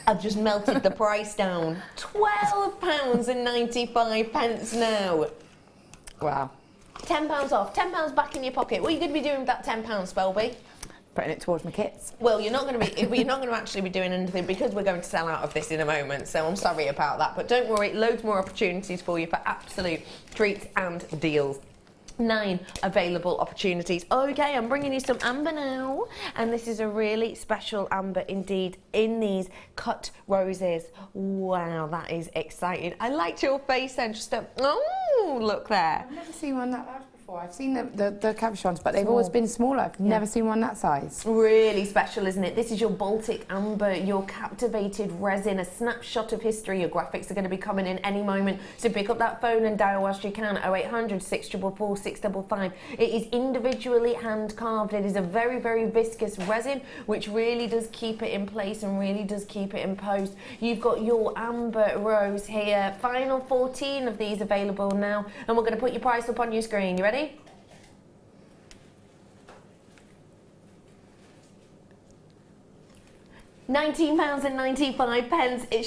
I've just melted the price down. £12.95 now. Wow. £10 off, £10 back in your pocket. What are you going to be doing with that £10, Spelby? Putting it towards my kits. Well, you're not going to actually be doing anything because we're going to sell out of this in a moment, so I'm sorry about that. But don't worry, loads more opportunities for you for absolute treats and deals. 9 available opportunities. Okay, I'm bringing you some amber now, and this is a really special amber indeed in these cut roses. Wow, that is exciting. I liked your face then, oh, look there. I've never seen one that large before. I've seen the cabochons, but they've always been smaller. I've never seen one that size. Really special, isn't it? This is your Baltic amber, your captivated resin, a snapshot of history. Your graphics are going to be coming in any moment, so pick up that phone and dial whilst you can. 0800 644 655. It is individually hand carved. It is a very, very viscous resin, which really does keep it in place and really does keep it in post. You've got your amber rose here. Final 14 of these available now, and we're going to put your price up on your screen. You ready? £19.95. It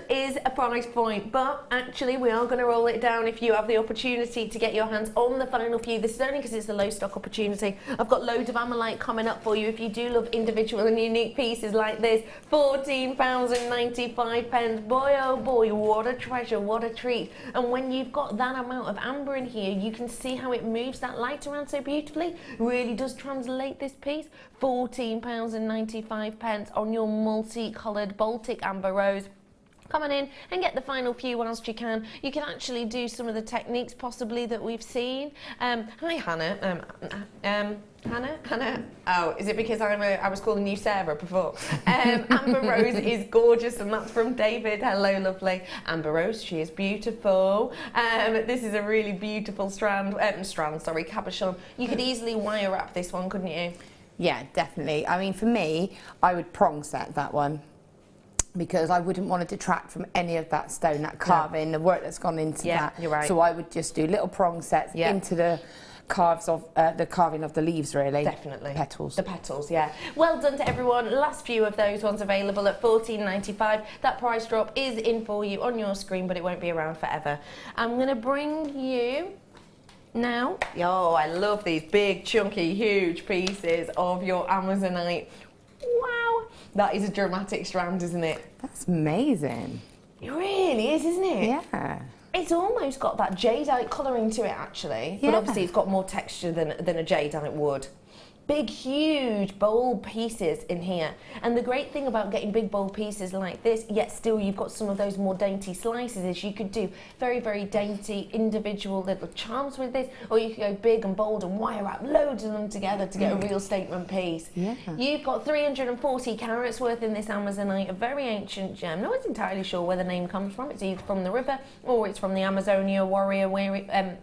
is a price point, but actually we are going to roll it down if you have the opportunity to get your hands on the final few. This is only because it's a low stock opportunity. I've got loads of Ammonite coming up for you if you do love individual and unique pieces like this. £14.95. Boy, oh boy, what a treasure, what a treat. And when you've got that amount of amber in here, you can see how it moves that light around so beautifully. Really does translate this piece. £14.95 on your multi-coloured Baltic amber rose. Come on in and get the final few whilst you can. You can actually do some of the techniques possibly that we've seen. Hi Hannah. Hannah. Oh, is it because I was calling you Sarah before? Amber Rose is gorgeous, and that's from David. Hello, lovely. Amber Rose, she is beautiful. This is a really beautiful cabochon. You could easily wire wrap this one, couldn't you? Yeah, definitely. I mean, for me, I would prong set that one because I wouldn't want to detract from any of that stone, that carving, the work that's gone into that. You're right. So I would just do little prong sets into the carving of the leaves, really. Definitely. Petals. The petals, yeah. Well done to everyone. Last few of those ones available at £14.95. That price drop is in for you on your screen, but it won't be around forever. I'm going to bring you now, oh, I love these big, chunky, huge pieces of your Amazonite. Wow, that is a dramatic strand, isn't it? That's amazing. It really is, isn't it? Yeah. It's almost got that jadeite colouring to it, actually. Yeah. But obviously it's got more texture than a jadeite would. Big, huge, bold pieces in here. And the great thing about getting big, bold pieces like this, yet still you've got some of those more dainty slices, is you could do very, very dainty, individual little charms with this, or you could go big and bold and wire wrap loads of them together to get a real statement piece. Yeah. You've got 340 carats worth in this Amazonite, a very ancient gem. No one's entirely sure where the name comes from. It's either from the river or it's from the Amazonia warrior women.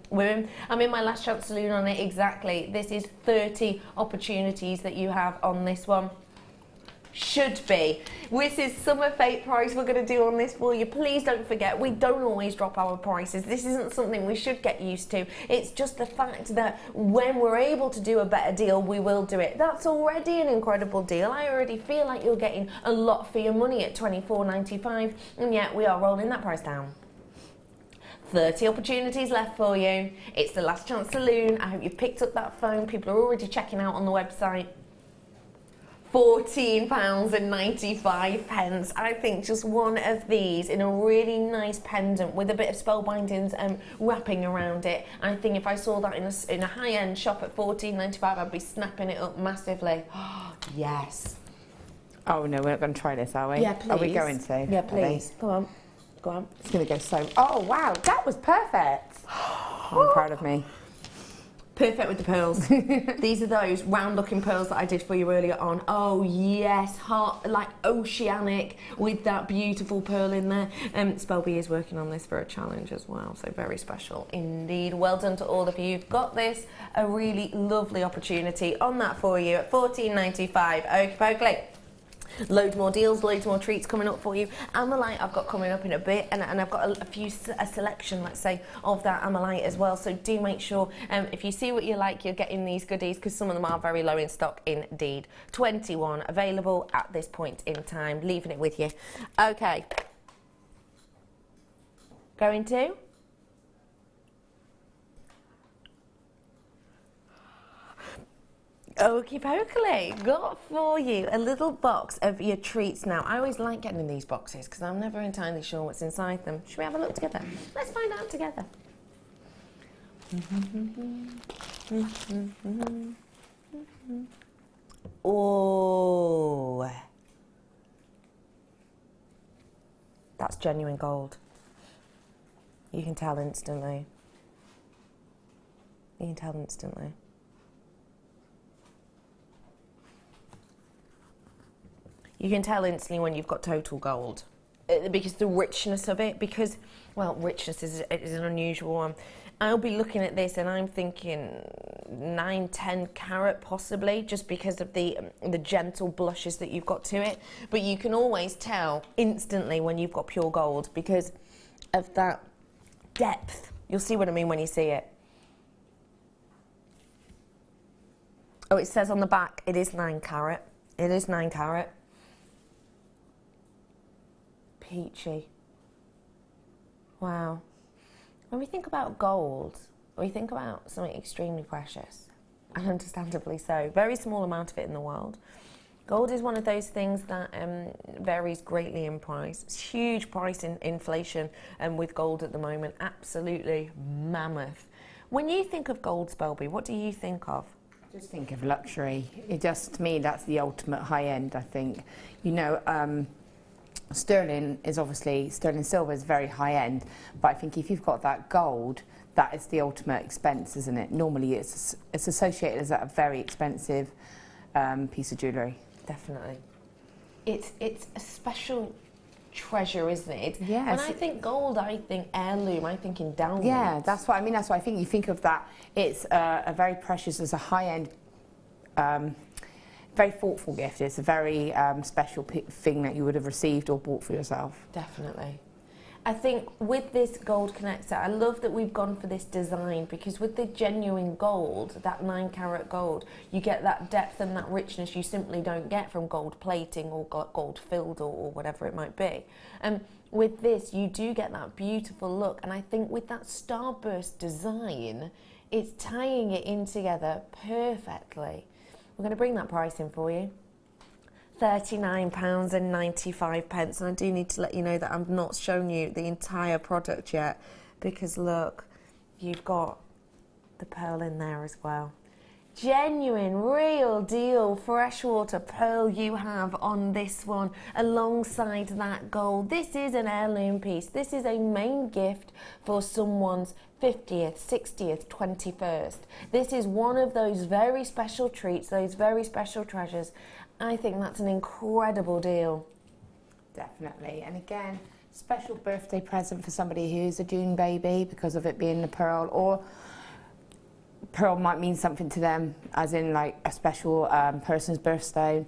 I'm in my last chance saloon on it exactly. This is 30 opportunities that you have on this one. Should be. This is summer fate price we're going to do on this for you. Please don't forget, we don't always drop our prices. This isn't something we should get used to. It's just the fact that when we're able to do a better deal, we will do it. That's already an incredible deal. I already feel like you're getting a lot for your money at £24.95, and yet we are rolling that price down. 30 opportunities left for you. It's the last chance saloon. I hope you've picked up that phone. People are already checking out on the website. £14.95. I think just one of these in a really nice pendant with a bit of spellbindings and wrapping around it. I think if I saw that in a high-end shop at £14.95, I'd be snapping it up massively. Yes. Oh no, we're not going to try this, are we? Yeah, please. Are we going to? Yeah, please. Go on. Go on. It's going to go so... Oh, wow, that was perfect. I'm proud of me. Perfect with the pearls. These are those round-looking pearls that I did for you earlier on. Oh yes, heart, like oceanic with that beautiful pearl in there. Spelby is working on this for a challenge as well, so very special indeed. Well done to all of you. You've got this, a really lovely opportunity on that for you at $14.95. Okie dokie. Loads more deals, loads more treats coming up for you. Amalite I've got coming up in a bit, and I've got a selection, let's say, of that Amalite as well. So do make sure, if you see what you like, you're getting these goodies, because some of them are very low in stock indeed. 21 available at this point in time. Leaving it with you. Okay. Going to? Okie pokely, got for you a little box of your treats now. I always like getting in these boxes because I'm never entirely sure what's inside them. Should we have a look together? Let's find out together. Oh, that's genuine gold. You can tell instantly. You can tell instantly. You can tell instantly when you've got total gold, because the richness of it, because, well, richness is an unusual one. I'll be looking at this and I'm thinking 9, 10 carat possibly, just because of the gentle blushes that you've got to it. But you can always tell instantly when you've got pure gold because of that depth. You'll see what I mean when you see it. Oh, it says on the back, it is 9 carat. It is 9 carat. Peachy. Wow. When we think about gold, we think about something extremely precious, and understandably so. Very small amount of it in the world. Gold is one of those things that varies greatly in price. It's huge price inflation with gold at the moment. Absolutely mammoth. When you think of gold, Spelby, what do you think of? Just think of luxury. It just, to me, that's the ultimate high end, I think. You know, sterling silver is very high end, but I think if you've got that gold, that is the ultimate expense, isn't it? Normally it's associated as a very expensive piece of jewellery. Definitely. It's a special treasure, isn't it? Yes. When I think gold, I think heirloom, I think endowment. Yeah, that's what I mean. That's why I think you think of that. It's a very precious, as a high-end, very thoughtful gift. It's a very special thing that you would have received or bought for yourself. Definitely. I think with this gold connector, I love that we've gone for this design, because with the genuine gold, that 9 carat gold, you get that depth and that richness you simply don't get from gold plating or gold filled or whatever it might be. And with this, you do get that beautiful look. And I think with that starburst design, it's tying it in together perfectly. We're going to bring that price in for you. £39.95, and I do need to let you know that I've not shown you the entire product yet, because look, you've got the pearl in there as well. Genuine, real deal freshwater pearl you have on this one, alongside that gold. This is an heirloom piece. This is a main gift for someone's 50th, 60th, 21st. This is one of those very special treats, those very special treasures. I think that's an incredible deal. Definitely. And again, special birthday present for somebody who's a June baby because of it being the pearl, or pearl might mean something to them, as in like a special person's birthstone.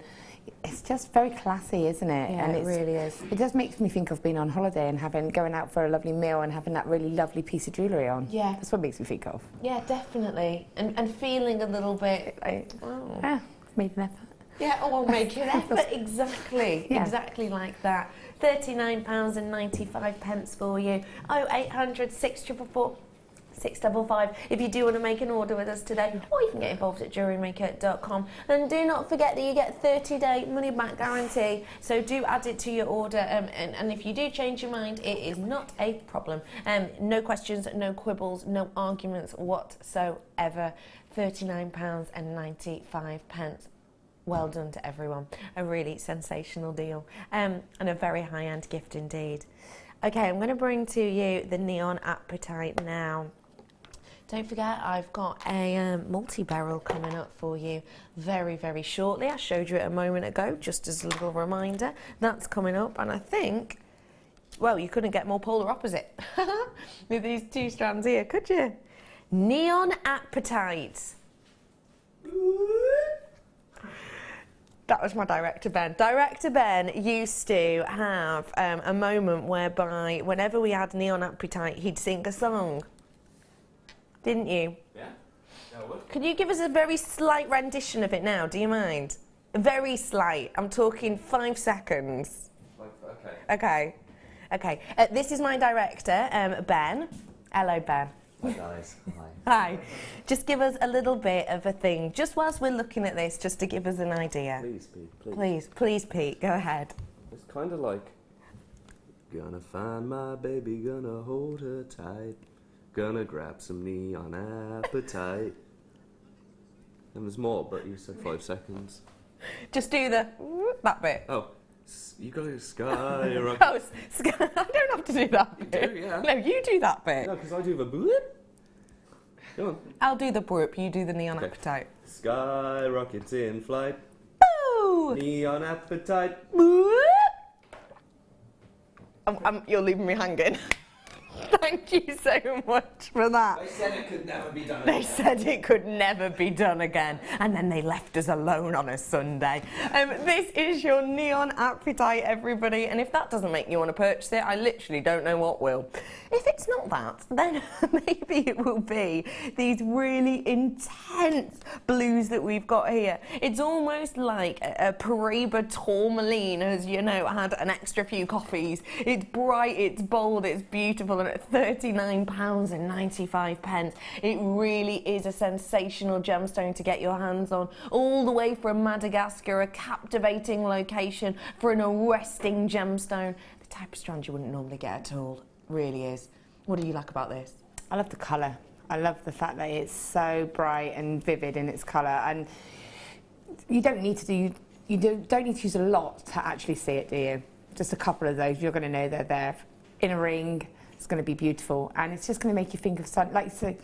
It's just very classy, isn't it? Yeah, and it really is. It just makes me think of being on holiday and going out for a lovely meal and having that really lovely piece of jewellery on. Yeah. That's what it makes me think of. Yeah, definitely. And feeling a little bit like, oh. Yeah, made an effort. Yeah, oh, I'll make an effort. Exactly. Yeah. Exactly like that. £39.95 for you. 0800 644 655 if you do want to make an order with us today, or you can get involved at JewelleryMaker.com. And do not forget that you get 30-day money-back guarantee, so do add it to your order, and if you do change your mind, it is not a problem. No questions, no quibbles, no arguments whatsoever. £39.95. Well done to everyone. A really sensational deal. And a very high-end gift indeed. Okay, I'm going to bring to you the Neon Apatite now. Don't forget, I've got a multi-barrel coming up for you very, very shortly. I showed you it a moment ago, just as a little reminder. That's coming up, and I think, well, you couldn't get more polar opposite with these two strands here, could you? Neon Apatite. That was my director, Ben. Director Ben used to have a moment whereby whenever we had Neon Apatite, he'd sing a song. Didn't you? Yeah, I would. Could you give us a very slight rendition of it now? Do you mind? Very slight. I'm talking 5 seconds. Okay. Okay. This is my director, Ben. Hello, Ben. Hi, guys. Hi. Hi. Just give us a little bit of a thing, just whilst we're looking at this, just to give us an idea. Please, Pete, Please, Pete, go ahead. It's kind of like, gonna find my baby, gonna hold her tight, gonna grab some neon appetite. And there's more, but you said 5 seconds. Just do that bit. Oh, you go skyrocket. Oh, I don't have to do that bit. You do, yeah. No, you do that bit. No, because I do the boop. Come on. I'll do the broop, you do the Neon Appetite. Skyrockets in flight. Boo! Neon appetite. You're leaving me hanging. Thank you so much for that. They said it could never be done They said it could never be done again, and then they left us alone on a Sunday. This is your Neon Appetite, everybody, and if that doesn't make you want to purchase it, I literally don't know what will. If it's not that, then maybe it will be these really intense blues that we've got here. It's almost like a Paraiba tourmaline has, you know, had an extra few coffees. It's bright, it's bold, it's beautiful, and at £39.95, it really is a sensational gemstone to get your hands on. All the way from Madagascar, a captivating location for an arresting gemstone. The type of strand you wouldn't normally get at all. Really is. What do you like about this? I love the colour. I love the fact that it's so bright and vivid in its colour, and you don't need to don't need to use a lot to actually see it, do you? Just a couple of those, you're going to know they're there. In a ring, it's going to be beautiful, and it's just going to make you think of sun, like the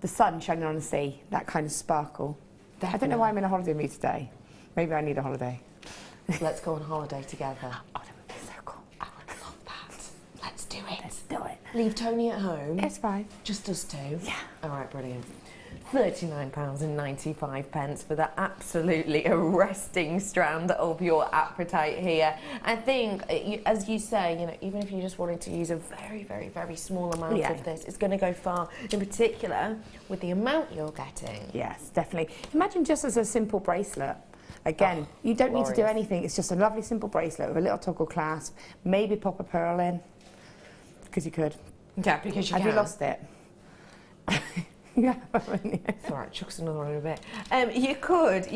sun shining on the sea, that kind of sparkle. Definitely. I don't know why I'm in a holiday mood today. Maybe I need a holiday. Let's go on holiday together. Oh, that would be so cool. I would love that. Let's do it. Let's do it. Leave Tony at home. It's fine. Just us two? Yeah. All right, brilliant. £39.95 for the absolutely arresting strand of your Appetite here. I think, as you say, you know, even if you just wanted to use a very, very, very small amount of this, it's going to go far, in particular with the amount you're getting. Yes, definitely. Imagine just as a simple bracelet. Again, you don't need to do anything. It's just a lovely simple bracelet with a little toggle clasp. Maybe pop a pearl in, because you could. Yeah, because you can. Have you lost it? Yeah. It's all right, chuck us another one in a bit. You could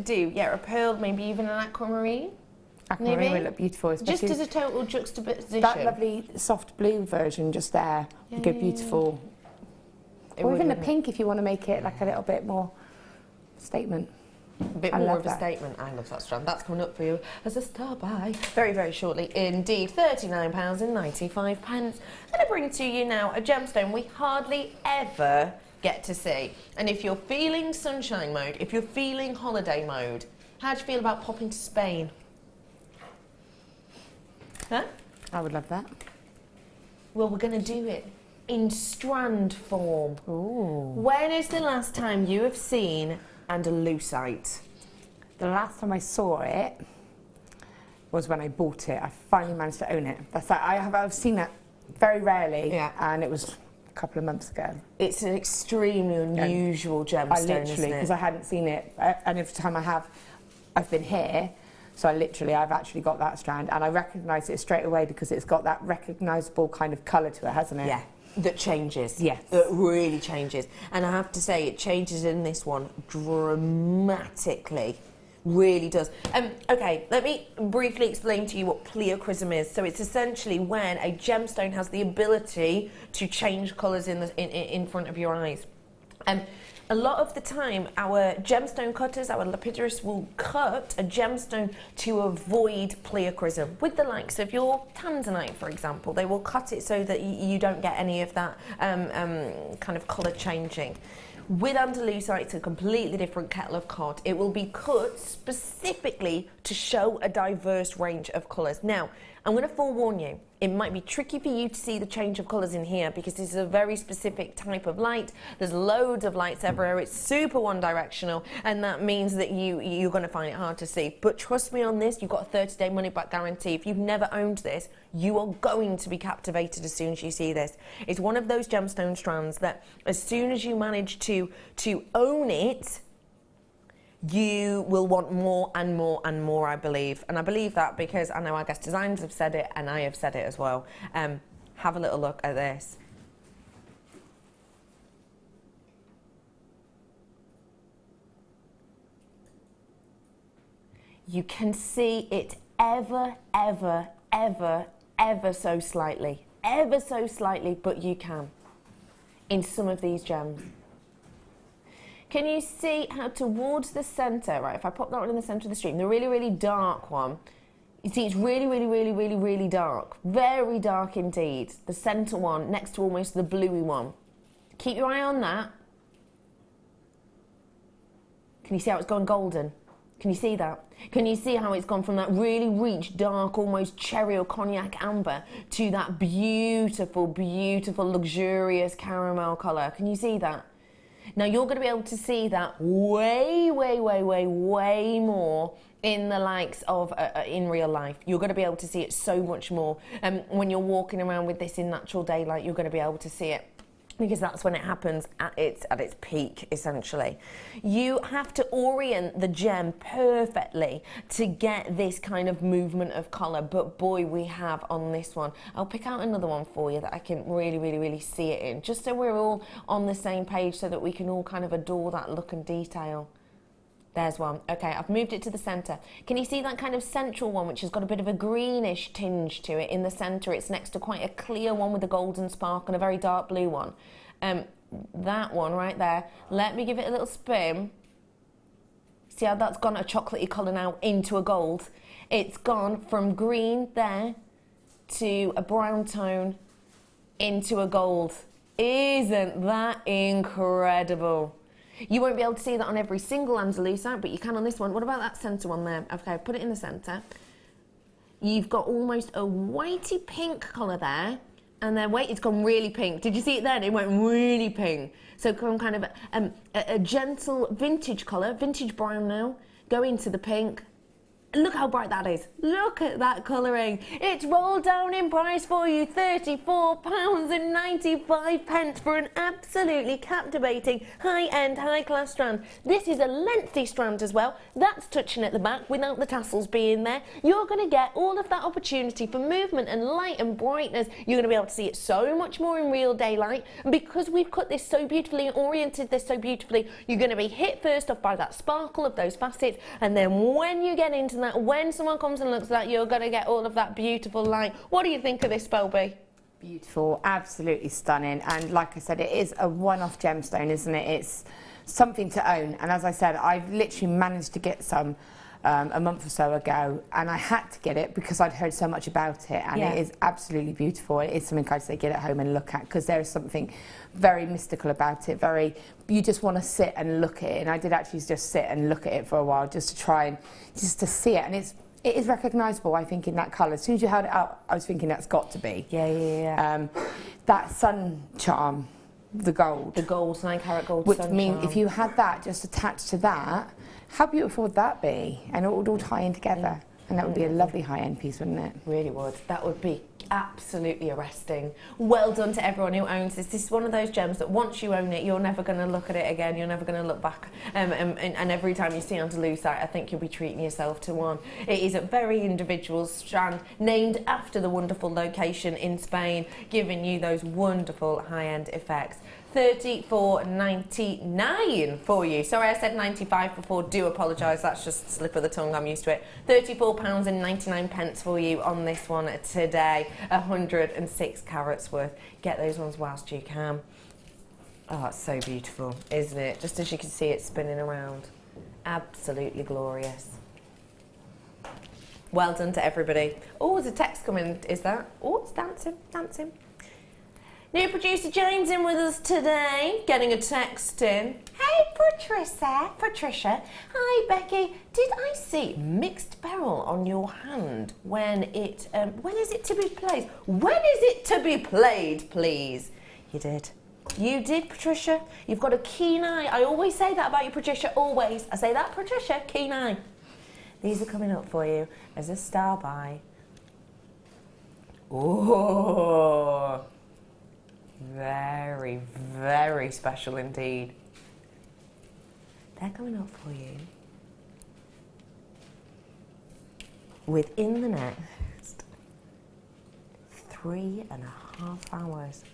do, a pearl, maybe even an aquamarine. Aquamarine will look beautiful. Just as a total juxtaposition. That lovely soft blue version just there would go beautiful. Or even a pink if you want to make it like a little bit more statement. A bit more of a statement. I love that strand. That's coming up for you as a star buy very, very shortly indeed. £39.95. I'm going to bring to you now a gemstone we hardly ever get to see. And if you're feeling sunshine mode, if you're feeling holiday mode, how do you feel about popping to Spain? Huh? I would love that. Well, we're going to do it in strand form. Ooh. When is the last time you have seen Andalusite? The last time I saw it was when I bought it. I finally managed to own it. That's like, I've seen it very rarely, and it was a couple of months ago. It's an extremely unusual gemstone, isn't it? Because I hadn't seen it, and every time I've been here, so I've actually got that strand, and I recognise it straight away because it's got that recognisable kind of colour to it, hasn't it? Yeah. That changes. Yes. That really changes. And I have to say, it changes in this one dramatically. Really does. Okay, let me briefly explain to you what pleochrism is. So it's essentially when a gemstone has the ability to change colours in front of your eyes. A lot of the time, our gemstone cutters, our lapidarists will cut a gemstone to avoid pleochrism. With the likes of your tanzanite, for example, they will cut it so that you don't get any of that kind of colour changing. With andalusite, it's a completely different kettle of cod. It will be cut specifically to show a diverse range of colours. Now, I'm going to forewarn you, it might be tricky for you to see the change of colours in here because this is a very specific type of light. There's loads of lights everywhere. It's super one-directional, and that means that you're going to find it hard to see. But trust me on this, you've got a 30-day money-back guarantee. If you've never owned this, you are going to be captivated as soon as you see this. It's one of those gemstone strands that as soon as you manage to own it, you will want more and more and more, I believe. And I believe that because I know our guest designers have said it and I have said it as well. Have a little look at this. You can see it ever so slightly. Ever so slightly, but you can. In some of these gems. Can you see how towards the centre, right, if I pop that one in the centre of the stream, the really, really dark one, you see it's really dark. Very dark indeed. The centre one next to almost the bluey one. Keep your eye on that. Can you see how it's gone golden? Can you see that? Can you see how it's gone from that really rich, dark, almost cherry or cognac amber to that beautiful, beautiful, luxurious caramel colour? Can you see that? Now you're going to be able to see that way more in the likes of in real life. You're going to be able to see it so much more. When you're walking around with this in natural daylight, you're going to be able to see it. Because that's when it happens at its peak, essentially. You have to orient the gem perfectly to get this kind of movement of colour, but boy, we have on this one. I'll pick out another one for you that I can really see it in, just so we're all on the same page so that we can all kind of adore that look and detail. There's one. Okay, I've moved it to the centre. Can you see that kind of central one, which has got a bit of a greenish tinge to it in the centre? It's next to quite a clear one with a golden spark and a very dark blue one. That one right there. Let me give it a little spin. See how that's gone a chocolatey colour now into a gold? It's gone from green there to a brown tone into a gold. Isn't that incredible? You won't be able to see that on every single andalusite, but you can on this one. What about that centre one there? Okay, put it in the centre. You've got almost a whitey pink colour there, and then wait, it's gone really pink. Did you see it then? It went really pink. So from kind of a gentle vintage colour, vintage brown now, go into the pink. Look how bright that is. Look at that colouring. It's rolled down in price for you, £34.95 for an absolutely captivating, high-end, high-class strand. This is a lengthy strand as well. That's touching at the back without the tassels being there. You're going to get all of that opportunity for movement and light and brightness. You're going to be able to see it so much more in real daylight. And because we've cut this so beautifully and oriented this so beautifully, you're going to be hit first off by that sparkle of those facets, and then when you get into that, when someone comes and looks at that, you're going to get all of that beautiful light. What do you think of this, Spelby? Beautiful, absolutely stunning. And like I said, it is a one-off gemstone, isn't it? It's something to own. And as I said, I've literally managed to get some a month or so ago, and I had to get it because I'd heard so much about it, and it is absolutely beautiful. It is something I'd say get at home and look at, because there is something very mystical about it. You just want to sit and look at it, and I did actually just sit and look at it for a while just to try and just to see it, and it is recognisable, I think, in that colour. As soon as you held it up, I was thinking that's got to be. Yeah. That sun charm, the gold. The gold, 9 carat gold which sun means charm. if you had that just attached to that, how beautiful would that be? And it would all tie in together. And that would be a lovely high-end piece, wouldn't it? Really would. That would be absolutely arresting. Well done to everyone who owns this. This is one of those gems that once you own it, you're never going to look at it again. You're never going to look back. And every time you see andalusite, I think you'll be treating yourself to one. It is a very individual strand named after the wonderful location in Spain, giving you those wonderful high-end effects. $34.99 for you. Sorry, I said 95 before. Do apologise. That's just a slip of the tongue. I'm used to it. £34.99 for you on this one today. 106 carats worth. Get those ones whilst you can. Oh, it's so beautiful, isn't it? Just as you can see it spinning around. Absolutely glorious. Well done to everybody. Oh, there's a text coming, is that? Oh, it's dancing, dancing. New producer James in with us today, getting a text in. Hey Patricia. Hi Becky. Did I see mixed beryl on your hand when is it to be played? When is it to be played, please? You did. You did, Patricia. You've got a keen eye. I always say that about you, Patricia, always. I say that, Patricia, keen eye. These are coming up for you as a star buy. Oh. Very, very special indeed. They're coming up for you within the next 3.5 hours.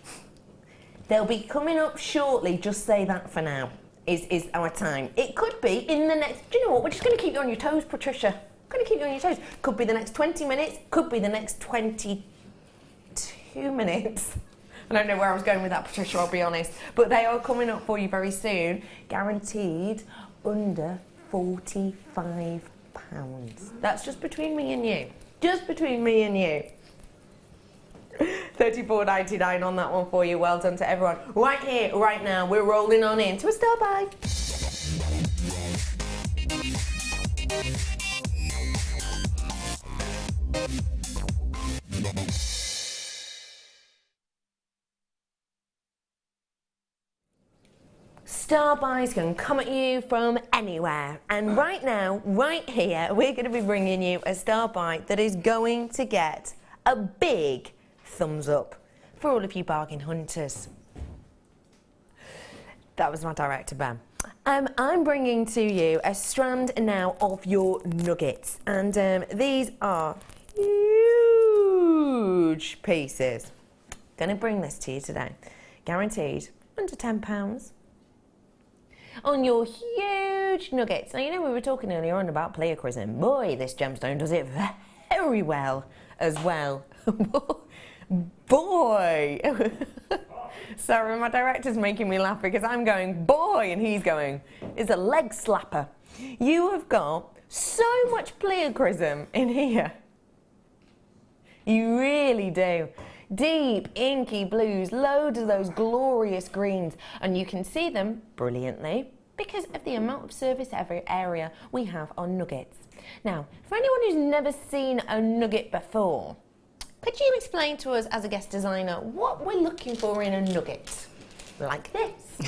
They'll be coming up shortly, just say that for now, is our time. It could be in the next, do you know what, we're just going to keep you on your toes, Patricia. We're going to keep you on your toes. Could be the next 20 minutes, could be the next 22 minutes. I don't know where I was going with that, Patricia, I'll be honest. But they are coming up for you very soon, guaranteed under £45. That's just between me and you. Just between me and you. $34.99 on that one for you. Well done to everyone. Right here, right now, we're rolling on into a star buy. Star buys can come at you from anywhere, and right now, right here, we're going to be bringing you a star buy that is going to get a big thumbs up for all of you bargain hunters. That was my director, Ben. I'm bringing to you a strand now of your nuggets, and these are huge pieces. Going to bring this to you today, guaranteed under £10. On your huge nuggets. Now, you know, we were talking earlier on about pleocrism. Boy, this gemstone does it very well as well. Boy. Sorry, my director's making me laugh because I'm going, boy, and he's going, it's a leg slapper. You have got so much pleocrism in here. You really do. Deep, inky blues, loads of those glorious greens, and you can see them brilliantly because of the amount of surface area we have on nuggets. Now, for anyone who's never seen a nugget before, could you explain to us as a guest designer what we're looking for in a nugget like this?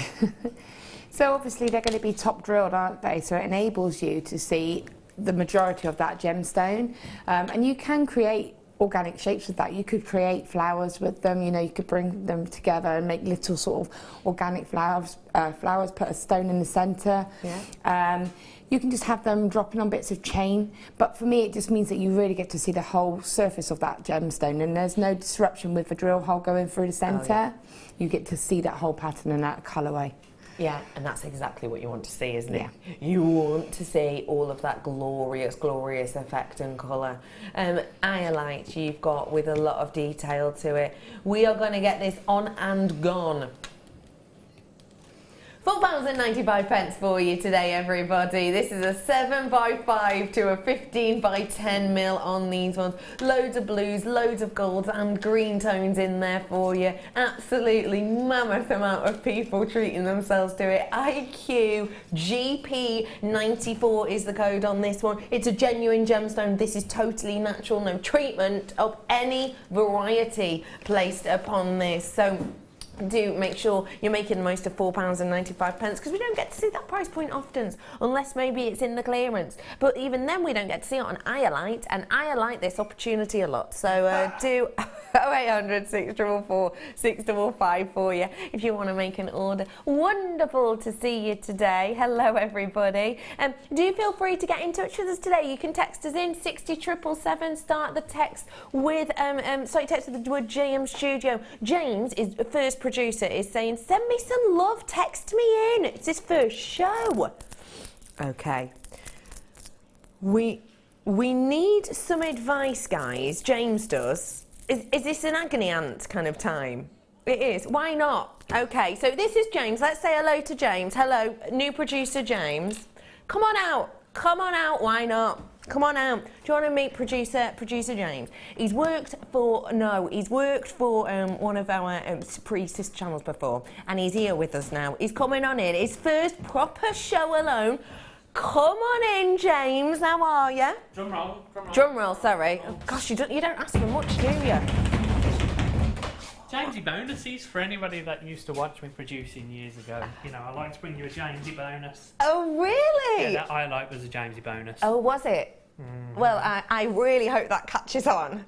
So obviously they're going to be top drilled, aren't they? So it enables you to see the majority of that gemstone, and you can create organic shapes with that. You could create flowers with them, you know, you could bring them together and make little sort of organic flowers, put a stone in the centre. Yeah. You can just have them dropping on bits of chain, but for me it just means that you really get to see the whole surface of that gemstone, and there's no disruption with the drill hole going through the centre. Oh, yeah. You get to see that whole pattern and that colourway. Yeah, and that's exactly what you want to see, isn't it? Yeah. You want to see all of that glorious, glorious effect and colour. Iolite you've got with a lot of detail to it. We are going to get this on and gone. £4.95 for you today, everybody. This is a 7x5 to a 15x10 mil on these ones. Loads of blues, loads of golds and green tones in there for you. Absolutely mammoth amount of people treating themselves to it. IQ GP94 is the code on this one. It's a genuine gemstone. This is totally natural, no treatment of any variety placed upon this. So do make sure you're making the most of £4.95 because we don't get to see that price point often, unless maybe it's in the clearance. But even then, we don't get to see it on Iolite, and I like this opportunity a lot. So do 0800 644 655 for you if you want to make an order. Wonderful to see you today. Hello, everybody. Do feel free to get in touch with us today. You can text us in 60777. Start the text with text with the word JM Studio. James is first producer is saying, send me some love, text me in. It's his first show. Okay. We need some advice, guys. James does. Is this an agony aunt kind of time? It is. Why not? Okay, so this is James. Let's say hello to James. Hello, new producer James. Come on out. Come on out. Why not? Come on out. Do you want to meet producer James? He's worked for one of our pre-sister channels before, and he's here with us now. He's coming on in. His first proper show alone. Come on in, James. How are you? Drum roll. Drum roll, sorry. Oh, gosh, you don't ask for much, do you? Jamesy bonuses for anybody that used to watch me producing years ago. You know, I like to bring you a Jamesy bonus. Oh, really? Yeah, that I like was a Jamesy bonus. Oh, was it? Well, I really hope that catches on.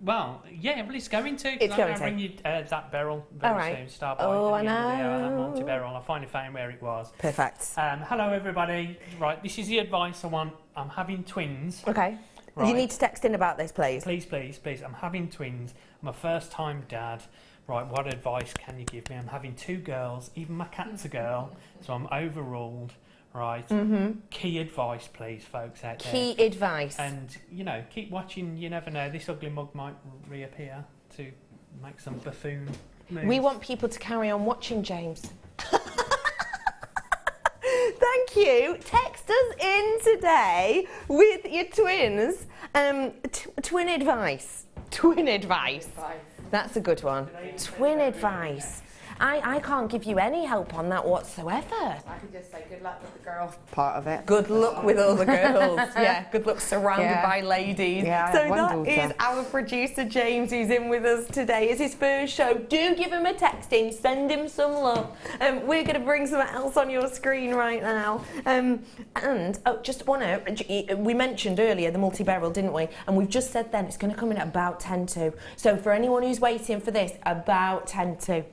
Well, yeah, well, it's going to. It's going to. to. Bring you that barrel very soon. Star by Oh, I that know. multi barrel. I finally found where it was. Perfect. Hello, everybody. Right, this is the advice I want. I'm having twins. Okay. Right. You need to text in about this, please. Please. I'm having twins. I'm a first-time dad. Right, what advice can you give me? I'm having 2 girls. Even my cat's a girl, so I'm overruled. Right. Key advice, please, folks out there. Key advice. And, you know, keep watching. You never know. This ugly mug might reappear to make some buffoon moves. We want people to carry on watching, James. Thank you. Text us in today with your twins. Twin advice. Twin advice. That's a good one. Twin advice. I can't give you any help on that whatsoever. I could just say good luck with the girl part of it. Good luck with all the girls. Yeah, good luck surrounded by ladies. Yeah, so that is our producer James, who's in with us today. It's his first show. Do give him a text in, send him some love. We're going to bring something else on your screen right now. Just want to, we mentioned earlier the multi-barrel, didn't we? And we've just said then it's going to come in at about 10 to. So for anyone who's waiting for this, about 10 to.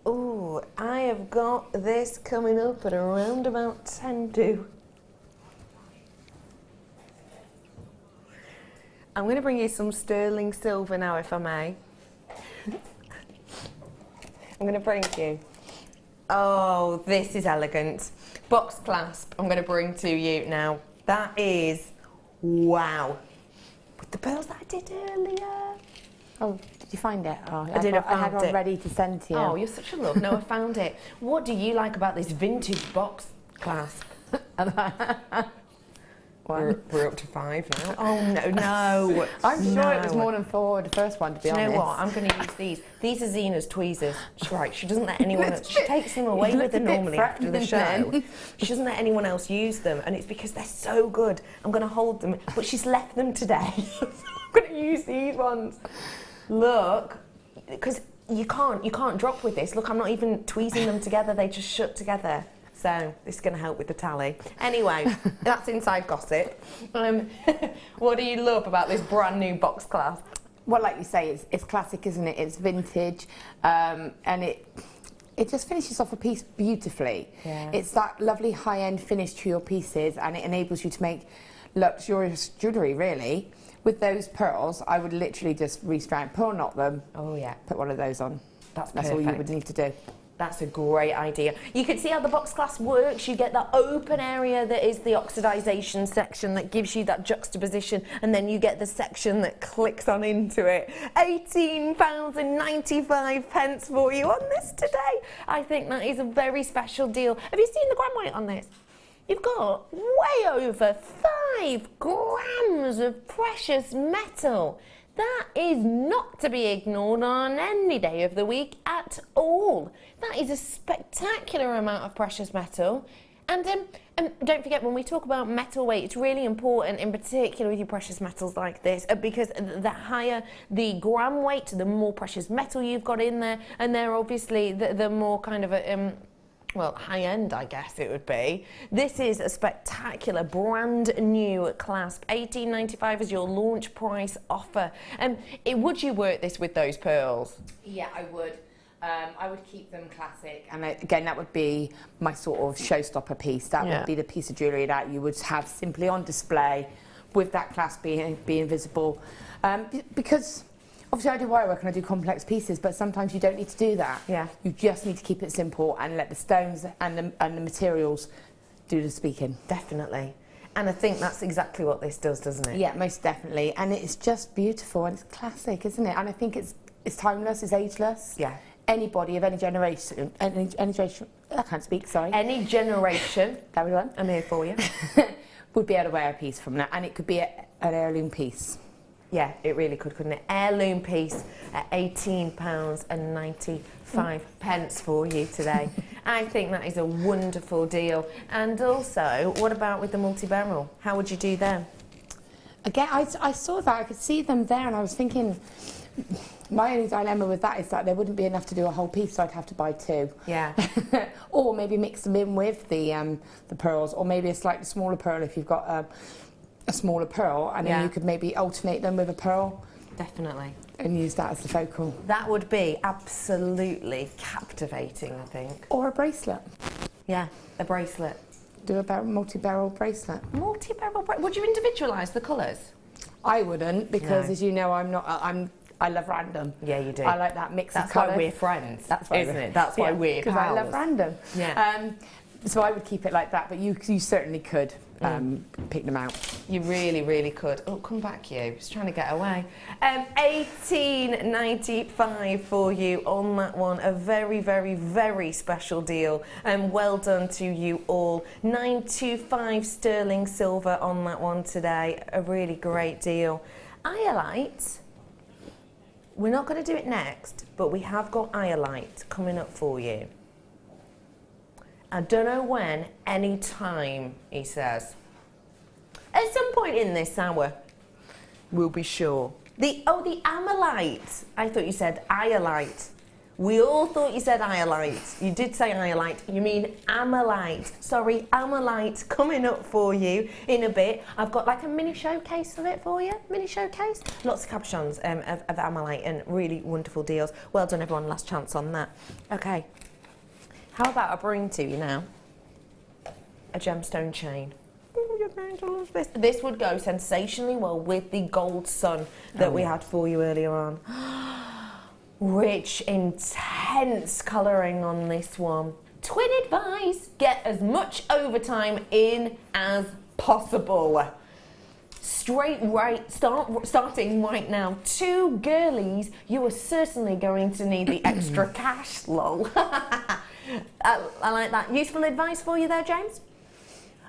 Oh, I have got this coming up at around about 10 to. I'm going to bring you some sterling silver now, if I may. I'm going to bring you. Oh, this is elegant. Box clasp, I'm going to bring to you now. That is, wow. With the pearls that I did earlier. Oh, did you find it? Oh, I did. I had found one it. ready to send to you. Oh, you're such a love. No, I found it. What do you like about this vintage box clasp? We're up to 5 now. Oh, no. I'm sure it was more than 4, the first one, to be honest. You know what? I'm going to use these. These are Zena's tweezers. She's right. She doesn't let anyone else. She takes them away with her normally after the show. She doesn't let anyone else use them, and it's because they're so good. I'm going to hold them, but she's left them today. I'm going to use these ones. Look, because you can't drop with this. Look, I'm not even tweezing them together. They just shut together. So this is going to help with the tally. Anyway, that's inside gossip. What do you love about this brand new box clasp? Well, like you say, it's classic, isn't it? It's vintage, and it just finishes off a piece beautifully. Yeah. It's that lovely high-end finish to your pieces, and it enables you to make luxurious jewellery, really. With those pearls, I would literally just restrand, pearl knot them. Oh, yeah. Put one of those on. That's all you would need to do. That's a great idea. You can see how the box clasp works. You get that open area that is the oxidisation section that gives you that juxtaposition, and then you get the section that clicks on into it. £18.95 for you on this today. I think that is a very special deal. Have you seen the gram weight on this? You've got way over 5 grams of precious metal. That is not to be ignored on any day of the week at all. That is a spectacular amount of precious metal. And don't forget, when we talk about metal weight, it's really important, in particular with your precious metals like this, because the higher the gram weight, the more precious metal you've got in there, and they're obviously the more kind of well, high-end, I guess it would be. This is a spectacular, brand new clasp. $18.95 is your launch price offer. Would you work this with those pearls? Yeah, I would. I would keep them classic. And again, that would be my sort of showstopper piece. That would be the piece of jewellery that you would have simply on display with that clasp being visible. Because obviously I do wire work and I do complex pieces, but sometimes you don't need to do that. Yeah. You just need to keep it simple and let the stones and the materials do the speaking. Definitely. And I think that's exactly what this does, doesn't it? Yeah, most definitely. And it's just beautiful and it's classic, isn't it? And I think it's timeless, it's ageless. Yeah. Anybody of any generation, any generation, I can't speak, sorry. Any generation, Everyone, I'm here for you, would be able to wear a piece from that. And it could be an heirloom piece. Yeah, it really could, couldn't it? Heirloom piece at £18.95 for you today. I think that is a wonderful deal. And also, what about with the multi-barrel? How would you do them? Again, I saw that, I could see them there, and I was thinking, my only dilemma with that is that there wouldn't be enough to do a whole piece, so I'd have to buy 2. Yeah. Or maybe mix them in with the pearls, or maybe a slightly smaller pearl if you've got a smaller pearl, and then you could maybe alternate them with a pearl. Definitely. And use that as the focal. That would be absolutely captivating, I think. Or a bracelet. Yeah, a bracelet. Do a multi-barrel bracelet. Multi-barrel bracelet. Would you individualise the colours? I wouldn't, because No. as you know, I love random. Yeah, you do. I like that mix That's of colours. why we're friends, That's why isn't it? That's why we're pals. Because I love random. Yeah. So I would keep it like that, but you certainly could pick them out. You really, really could. Oh, come back, you. Just trying to get away. £18.95 for you on that one. A very, very, very special deal. Well done to you all. £925 sterling silver on that one today. A really great deal. Iolite. We're not going to do it next, but we have got Iolite coming up for you. I don't know when, any time, he says. At some point in this hour, we'll be sure. The Amalite. I thought you said Iolite. We all thought you said Iolite. You did say Iolite. You mean Amalite. Sorry, Amalite coming up for you in a bit. I've got like a mini showcase of it for you. Mini showcase. Lots of cabochons of Amalite and really wonderful deals. Well done, everyone. Last chance on that. Okay. How about I bring to you now a gemstone chain? You're going to love this. This would go sensationally well with the gold sun that we had for you earlier on. Rich, intense colouring on this one. Twin advice, get as much overtime in as possible. Starting right now. 2 girlies, you are certainly going to need the extra cash, lol. I like that. Useful advice for you there, James?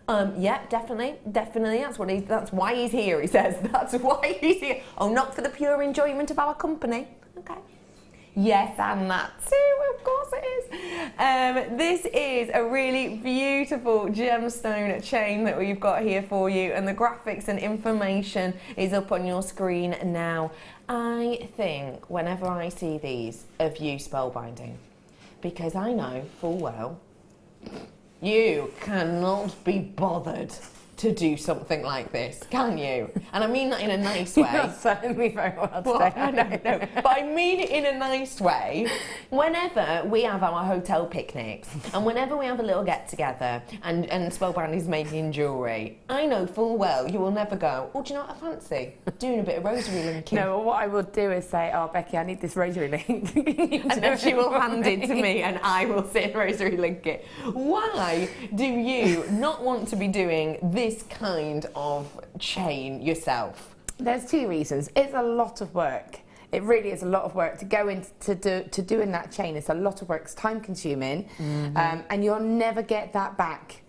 Yeah, definitely. That's why he's here, he says. That's why he's here. Oh, not for the pure enjoyment of our company. Okay. Yes, and that too, of course it is. This is a really beautiful gemstone chain that we've got here for you, and the graphics and information is up on your screen now. I think whenever I see these of you spellbinding, because I know full well you cannot be bothered to do something like this, can you? And I mean that in a nice way. You're not selling me very well today. Well, no. But I mean it in a nice way. Whenever we have our hotel picnics and whenever we have a little get-together and Spellbound is making jewellery, I know full well you will never go, oh, do you know what I fancy? Doing a bit of rosary linking. No, what I will do is say, oh, Becky, I need this rosary link. And then she will hand it to me and I will sit and rosary link it. Why do you not want to be doing this kind of chain yourself? There's 2 reasons. It's a lot of work. It really is a lot of work to go into doing that chain. It's a lot of work. It's time consuming, and you'll never get that back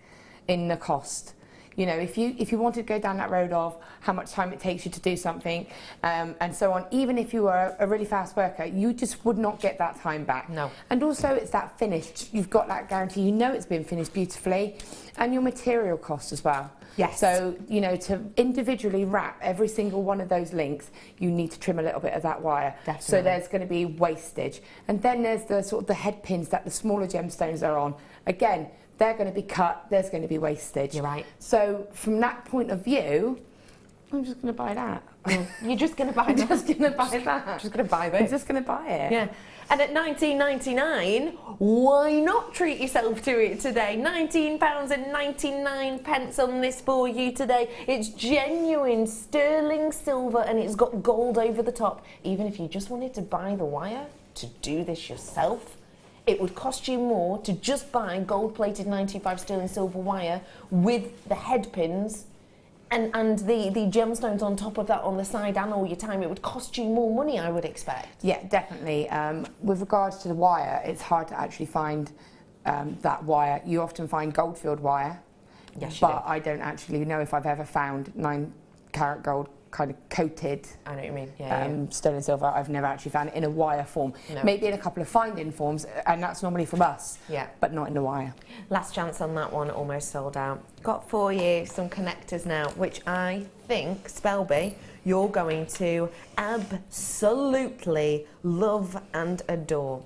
in the cost. You know, if you wanted to go down that road of how much time it takes you to do something, and so on, even if you were a really fast worker, you just would not get that time back. No. And also, it's that finished. You've got that guarantee. You know it's been finished beautifully, and your material cost as well. Yes. So, you know, to individually wrap every single one of those links, you need to trim a little bit of that wire. Definitely. So there's going to be wastage. And then there's the sort of the head pins that the smaller gemstones are on. Again, they're going to be cut, there's going to be wastage. You're right. So from that point of view, I'm just going to buy that. You're just going to buy that? I'm just going to buy that. Just going to buy this? I'm just going to buy it. Yeah. And at £19.99, why not treat yourself to it today? £19.99 on this for you today. It's genuine sterling silver and it's got gold over the top. Even if you just wanted to buy the wire to do this yourself, it would cost you more to just buy gold-plated 95 sterling silver wire with the head pins And the gemstones on top of that on the side and all your time, it would cost you more money, I would expect. Yeah, definitely. With regards to the wire, it's hard to actually find that wire. You often find gold-filled wire, Yes, you but I don't actually know if I've ever found 9-carat gold kind of coated I know what you mean. Yeah, sterling and silver. I've never actually found it in a wire form. No. Maybe in a couple of find-in forms, and that's normally from us, Yeah. but not in the wire. Last chance on that one, almost sold out. Got for you some connectors now, which I think, Spelby, you're going to absolutely love and adore.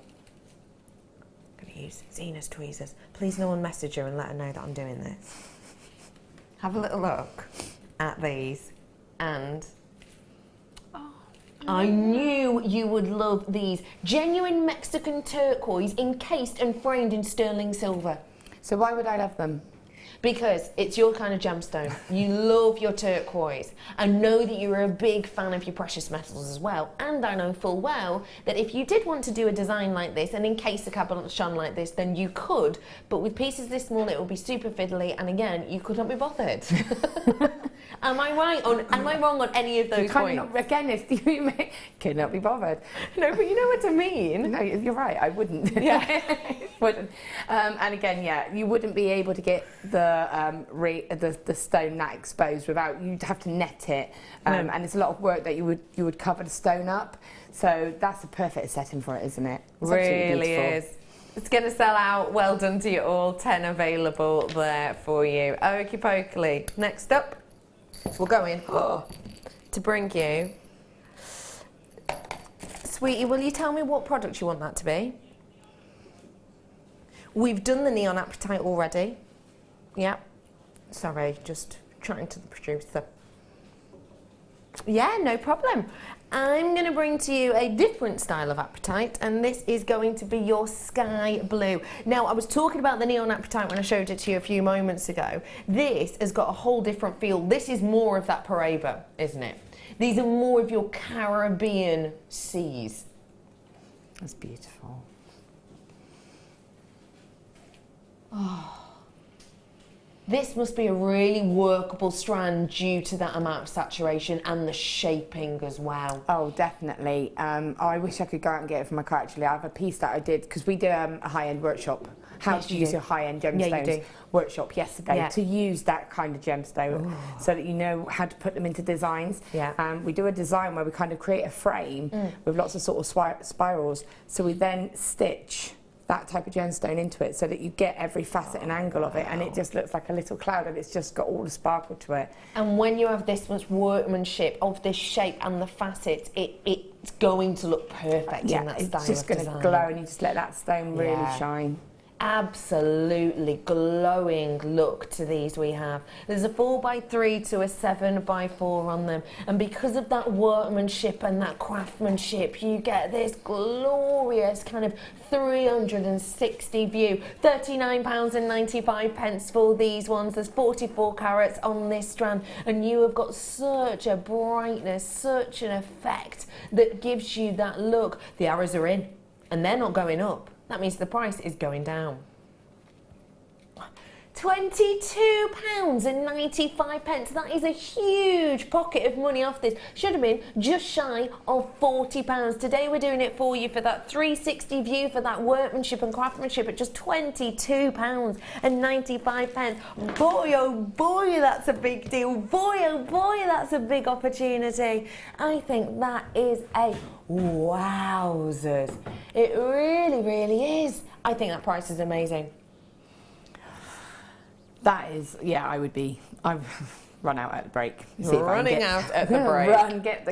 I'm going to use Zena's tweezers. Please no one message her and let her know that I'm doing this. Have a little look at these, and I knew you would love these. Genuine Mexican turquoise encased and framed in sterling silver. So why would I love them? Because it's your kind of gemstone. You love your turquoise. I know that you're a big fan of your precious metals as well. And I know full well that if you did want to do a design like this and encase a cabochon like this, then you could. But with pieces this small, it would be super fiddly. And again, you could not be bothered. Am I right? Am I wrong on any of those points? Again, you could not be bothered. No, but you know what I mean. No, you're right. I wouldn't. Yeah. Wouldn't. And again, yeah, you wouldn't be able to get the stone that exposed without. You'd have to net it, and it's a lot of work that you would cover the stone up. So that's the perfect setting for it, isn't it? It's Really is. It's going to sell out. Well done to you all. 10 available there for you. Okie pokely. Next up, we're going to bring you. Sweetie, will you tell me what product you want that to be? We've done the neon apatite already. Yeah. Sorry, just chatting to the producer. Yeah, no problem. I'm going to bring to you a different style of apatite, and this is going to be your sky blue. Now, I was talking about the neon apatite when I showed it to you a few moments ago. This has got a whole different feel. This is more of that Paraiba, isn't it? These are more of your Caribbean seas. That's beautiful. Oh. This must be a really workable strand due to that amount of saturation and the shaping as well. Oh, definitely. I wish I could go out and get it from my car, actually. I have a piece that I did, because we did a high-end workshop, how to use your high-end gemstones workshop yesterday to use that kind of gemstone so that you know how to put them into designs. We do a design where we kind of create a frame with lots of sort of spirals, so we then stitch that type of gemstone into it so that you get every facet and angle of it, and it just looks like a little cloud, and it's just got all the sparkle to it. And when you have this much workmanship of this shape and the facets, it's going to look perfect in that style of design. It's just going to glow, and you just let that stone really shine. Absolutely glowing look to these we have. There's a 4x3 to a 7x4 on them, and because of that workmanship and that craftsmanship, you get this glorious kind of 360 view. £39.95 for these ones. There's 44 carats on this strand, and you have got such a brightness, such an effect that gives you that look. The arrows are in, and they're not going up. That means the price is going down. £22.95. That is a huge pocket of money off this. Should have been just shy of £40. Today we're doing it for you for that 360 view, for that workmanship and craftsmanship at just £22.95. Boy, oh boy, that's a big deal. Boy, oh boy, that's a big opportunity. I think that is a wowzers. It really, really is. I think that price is amazing. That is, yeah, I've run out at the break. Running out at the break.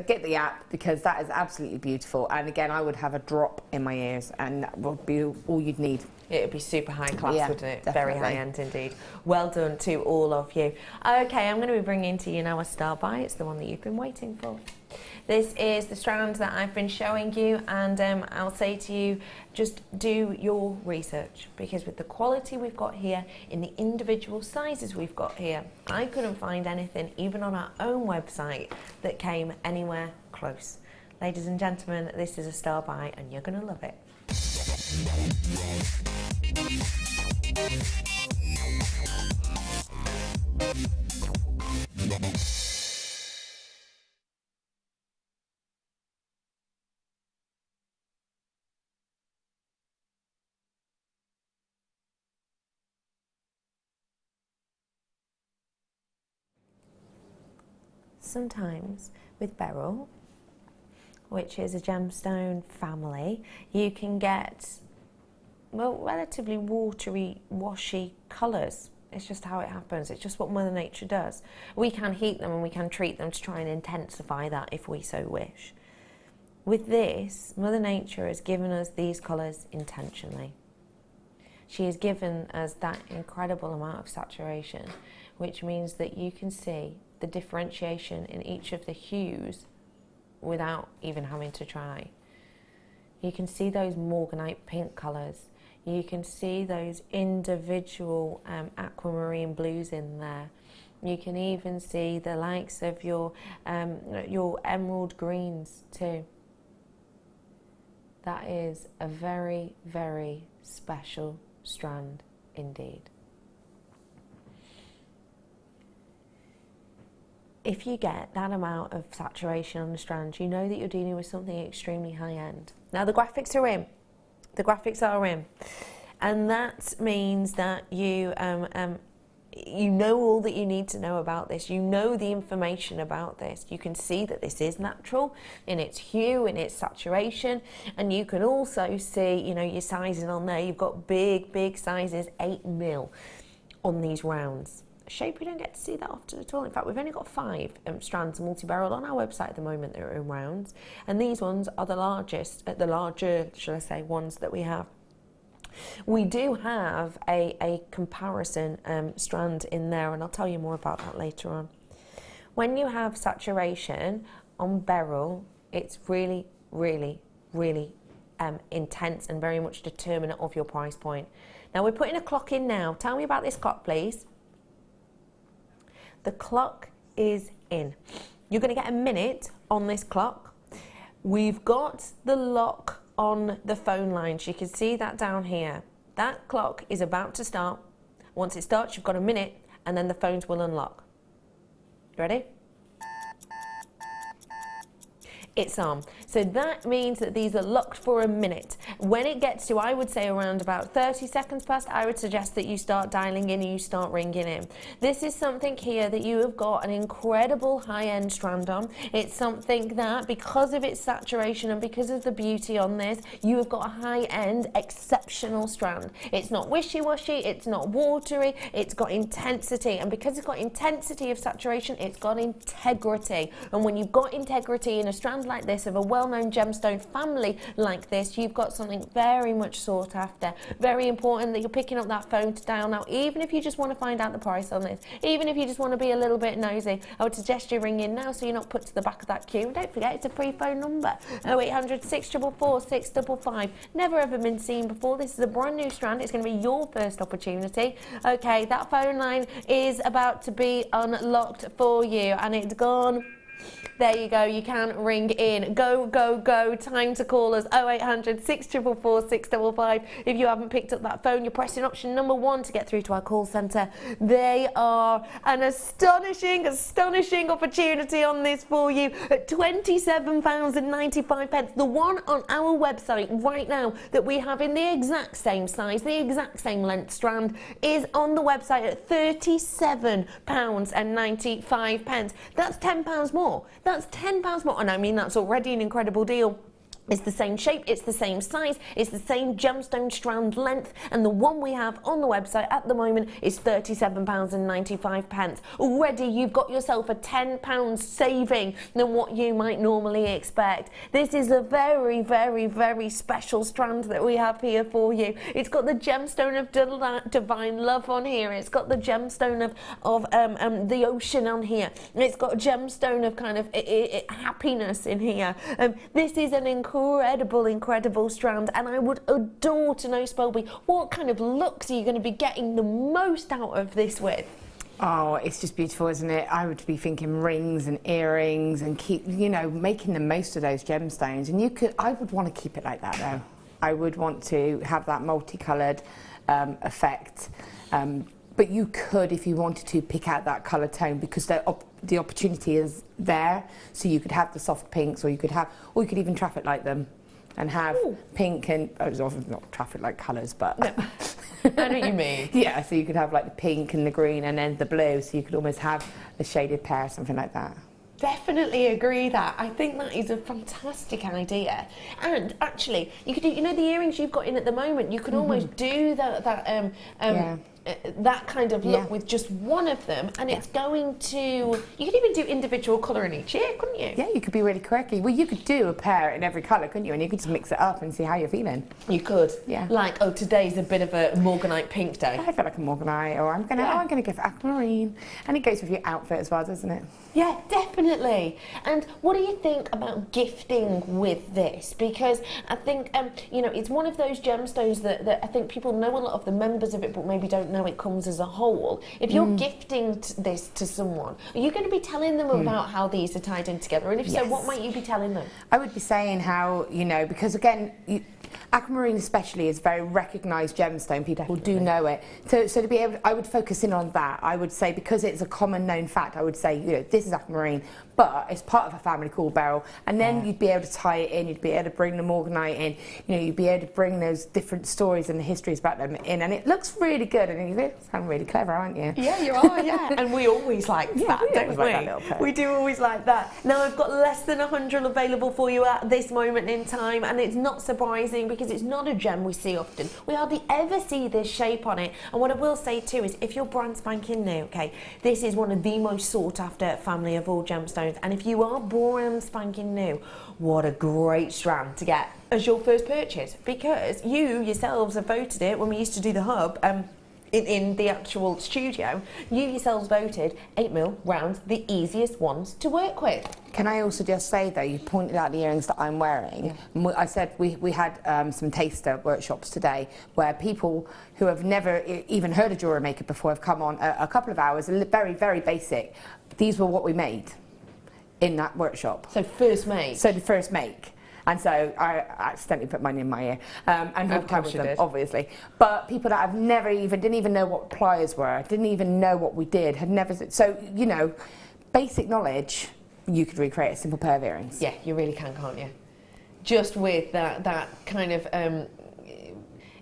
Get the app, because that is absolutely beautiful. And again, I would have a drop in my ears, and that would be all you'd need. It would be super high class, wouldn't it? Definitely. Very high end indeed. Well done to all of you. Okay, I'm going to be bringing to you now a star buy. It's the one that you've been waiting for. This is the strand that I've been showing you, and I'll say to you, just do your research, because with the quality we've got here, in the individual sizes we've got here, I couldn't find anything, even on our own website, that came anywhere close. Ladies and gentlemen, this is a star buy, and you're going to love it. Sometimes with beryl, which is a gemstone family, you can get, well, relatively watery, washy colours. It's just how it happens. It's just what Mother Nature does. We can heat them and we can treat them to try and intensify that if we so wish. With this, Mother Nature has given us these colours intentionally. She has given us that incredible amount of saturation, which means that you can see the differentiation in each of the hues without even having to try. You can see those morganite pink colours. You can see those individual aquamarine blues in there. You can even see the likes of your emerald greens too. That is a very, very special strand indeed. If you get that amount of saturation on the strand, you know that you're dealing with something extremely high-end. Now the graphics are in. The graphics are in. And that means that you know all that you need to know about this. You know the information about this. You can see that this is natural in its hue, in its saturation. And you can also see, you know, your sizing on there. You've got big, big sizes, 8mm on these rounds. Shape, we don't get to see that often at all. In fact, we've only got 5 strands of multi-beryl on our website at the moment that are in rounds, and these ones are the largest, the larger, shall I say, ones that we have. We do have a comparison strand in there, and I'll tell you more about that later on. When you have saturation on beryl, it's really, really, really intense and very much determinant of your price point. Now we're putting a clock in now. Tell me about this clock, please. The clock is in. You're going to get a minute on this clock. We've got the lock on the phone lines. You can see that down here. That clock is about to start. Once it starts, you've got a minute, and then the phones will unlock. Ready? It's on. So that means that these are locked for a minute. When it gets to, I would say, around about 30 seconds past, I would suggest that you start dialing in and you start ringing in. This is something here that you have got an incredible high-end strand on. It's something that, because of its saturation and because of the beauty on this, you have got a high-end, exceptional strand. It's not wishy-washy, it's not watery, it's got intensity. And because it's got intensity of saturation, it's got integrity. And when you've got integrity in a strand like this of a well-known gemstone family like this, you've got something very much sought after. Very important that you're picking up that phone to dial now, even if you just want to find out the price on this, even if you just want to be a little bit nosy. I would suggest you ring in now so you're not put to the back of that queue. And don't forget, it's a free phone number, 0800 644 655. Never ever been seen before. This is a brand new strand. It's going to be your first opportunity. Okay, that phone line is about to be unlocked for you, and it's gone. There you go, you can ring in. Go, go, go. Time to call us, 0800 644 655. If you haven't picked up that phone, you're pressing option number 1 to get through to our call centre. They are an astonishing, astonishing opportunity on this for you at £27.95. The one on our website right now that we have in the exact same size, the exact same length strand, is on the website at £37.95. That's £10 more. That's £10 more, and I mean that's already an incredible deal. It's the same shape, it's the same size, it's the same gemstone strand length, and the one we have on the website at the moment is £37.95. Already you've got yourself a £10 saving than what you might normally expect. This is a very, very, very special strand that we have here for you. It's got the gemstone of divine love on here. It's got the gemstone of the ocean on here. It's got a gemstone of kind of happiness in here. This is an incredible strand, and I would adore to know, Spelby, what kind of looks are you going to be getting the most out of this with? Oh, it's just beautiful, isn't it? I would be thinking rings and earrings and keep, you know, making the most of those gemstones. And I would want to keep it like that though. I would want to have that multicoloured effect. but you could, if you wanted to, pick out that colour tone because the opportunity is there. So you could have the soft pinks, or you could even traffic light them and have pink and, not traffic light colours, but... No. I know what you mean. Yeah, so you could have like the pink and the green and then the blue, so you could almost have a shaded pair, something like that. Definitely agree that. I think that is a fantastic idea. And actually, you could do, you know, the earrings you've got in at the moment, you could almost do that kind of look with just one of them, and it's going to, you could even do individual colour in each ear, couldn't you? Yeah, you could be really quirky. Well, you could do a pair in every colour, couldn't you? And you could just mix it up and see how you're feeling. You could. Yeah. Like, oh, today's a bit of a morganite pink day. I feel like a morganite, or I'm gonna go for aquamarine. And it goes with your outfit as well, doesn't it? Yeah, definitely. And what do you think about gifting with this? Because I think, you know, it's one of those gemstones that I think people know a lot of the members of it, but maybe don't know it comes as a whole. If you're gifting this to someone, are you going to be telling them about how these are tied in together? And if so, what might you be telling them? I would be saying how, you know, because again, aquamarine especially is a very recognised gemstone. People do know it. So to be able, I would focus in on that. I would say, because it's a common known fact, I would say, you know, this is aquamarine, but it's part of a family called beryl. And then you'd be able to tie it in. You'd be able to bring the morganite in. You know, you'd be able to bring those different stories and the histories about them in. And it looks really good. And you sound really clever, aren't you? Yeah, you are. Yeah, and we always like that, don't we? Like that we do always like that. Now I've got less than 100 available for you at this moment in time, and it's not surprising because it's not a gem we see often. We hardly ever see this shape on it. And what I will say too is, if you're brand spanking new, okay, this is one of the most sought after family of all gemstones. And if you are brand spanking new, what a great strand to get as your first purchase, because you yourselves have voted it when we used to do the hub. In the actual studio, you yourselves voted 8mm rounds the easiest ones to work with. Can I also just say though, you pointed out the earrings that I'm wearing. Yeah. I said we had some taster workshops today where people who have never even heard of Jewellery Maker before have come on a couple of hours, very, very basic. These were what we made in that workshop. So first make. So the first make. And so I accidentally put mine in my ear and walked out with them, obviously. But people that didn't even know what pliers were, didn't even know what we did, had never. So, you know, basic knowledge, you could recreate a simple pair of earrings. Yeah, you really can, can't you? Just with that kind of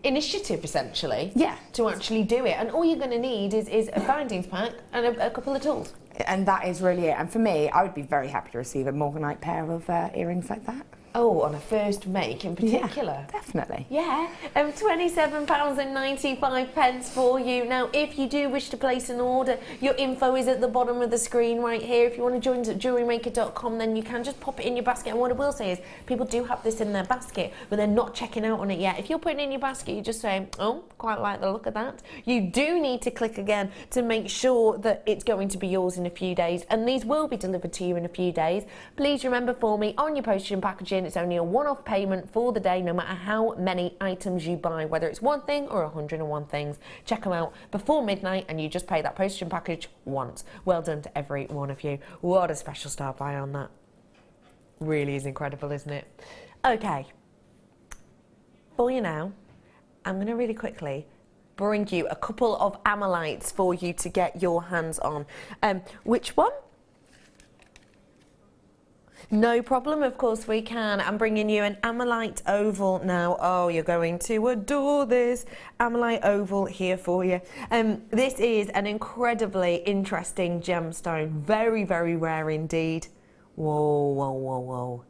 initiative, essentially. Yeah. To actually do it. And all you're going to need is a findings pack and a couple of tools. And that is really it. And for me, I would be very happy to receive a morganite pair of earrings like that. Oh, on a first make in particular? Yeah, definitely. Yeah, £27.95 for you. Now, if you do wish to place an order, your info is at the bottom of the screen right here. If you want to join us at JewelleryMaker.com, then you can just pop it in your basket. And what I will say is, people do have this in their basket, but they're not checking out on it yet. If you're putting it in your basket, you just say, oh, quite like the look of that. You do need to click again to make sure that it's going to be yours in a few days, and these will be delivered to you in a few days. Please remember for me, on your postage and packaging, it's only a one-off payment for the day, no matter how many items you buy, whether it's one thing or 101 things. Check them out before midnight and you just pay that postage and package once. Well done to every one of you. What a special star buy on that. Really is incredible, isn't it? Okay. For you now, I'm going to really quickly bring you a couple of amylites for you to get your hands on. Which one? No problem, of course we can. I'm bringing you an amylite oval now. Oh, you're going to adore this amylite oval here for you. This is an incredibly interesting gemstone. Very, very rare indeed. Whoa, whoa, whoa, whoa.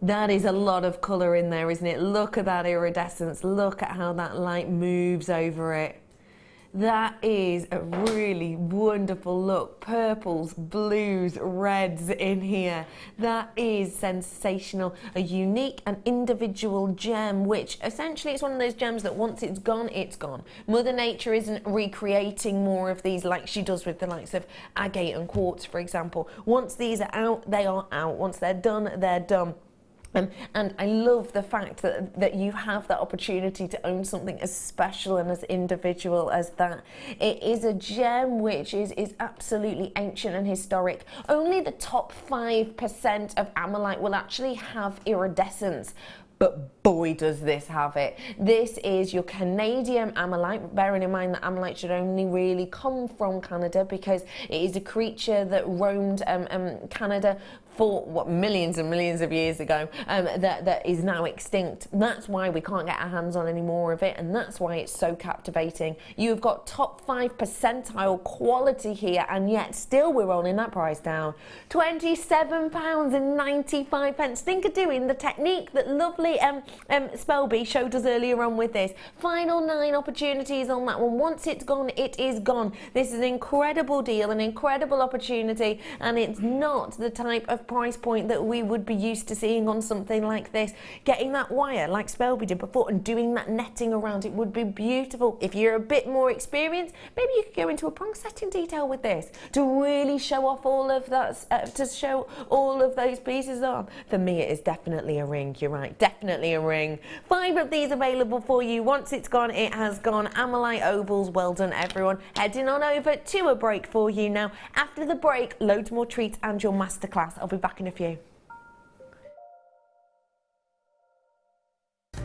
That is a lot of colour in there, isn't it? Look at that iridescence. Look at how that light moves over it. That is a really wonderful look. Purples, blues, reds in here. That is sensational. A unique and individual gem, which essentially it's one of those gems that once it's gone, it's gone. Mother Nature isn't recreating more of these like she does with the likes of agate and quartz, for example. Once these are out, they are out. Once they're done, they're done. And I love the fact that you have that opportunity to own something as special and as individual as that. It is a gem which is absolutely ancient and historic. Only the top 5% of amylite will actually have iridescence. but boy does this have it. This is your Canadian ammolite, bearing in mind that ammolite should only really come from Canada because it is a creature that roamed Canada for what, millions and millions of years ago, that is now extinct. That's why we can't get our hands on any more of it, and that's why it's so captivating. You've got top 5 percentile quality here, and yet still we're rolling that price down. £27.95. Think of doing the technique that lovely Spelby showed us earlier on with this. Final 9 opportunities on that one. Once it's gone, it is gone. This is an incredible deal, an incredible opportunity, and it's not the type of price point that we would be used to seeing on something like this. Getting that wire like Spelby did before and doing that netting around it would be beautiful. If you're a bit more experienced, maybe you could go into a prong setting detail with this to really show off all of that, to show all of those pieces on. For me, it is definitely a ring. You're right, definitely a ring. 5 of these available for you. Once it's gone, it has gone. Ammolite ovals, well done everyone. Heading on over to a break for you now. After the break, loads more treats and your masterclass. I'll be back in a few.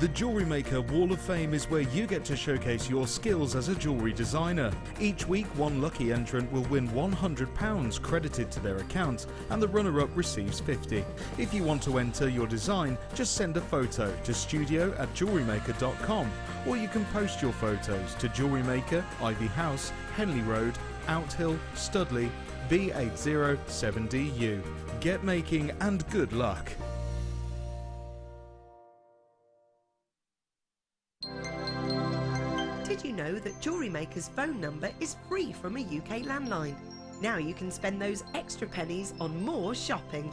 The Jewellery Maker Wall of Fame is where you get to showcase your skills as a jewellery designer. Each week, one lucky entrant will win £100 credited to their account, and the runner-up receives £50. If you want to enter your design, just send a photo to studio@jewellerymaker.com, or you can post your photos to Jewellery Maker, Ivy House, Henley Road, Outhill, Studley, B807DU. Get making and good luck. Did you know that Jewellery Maker's phone number is free from a UK landline? Now you can spend those extra pennies on more shopping.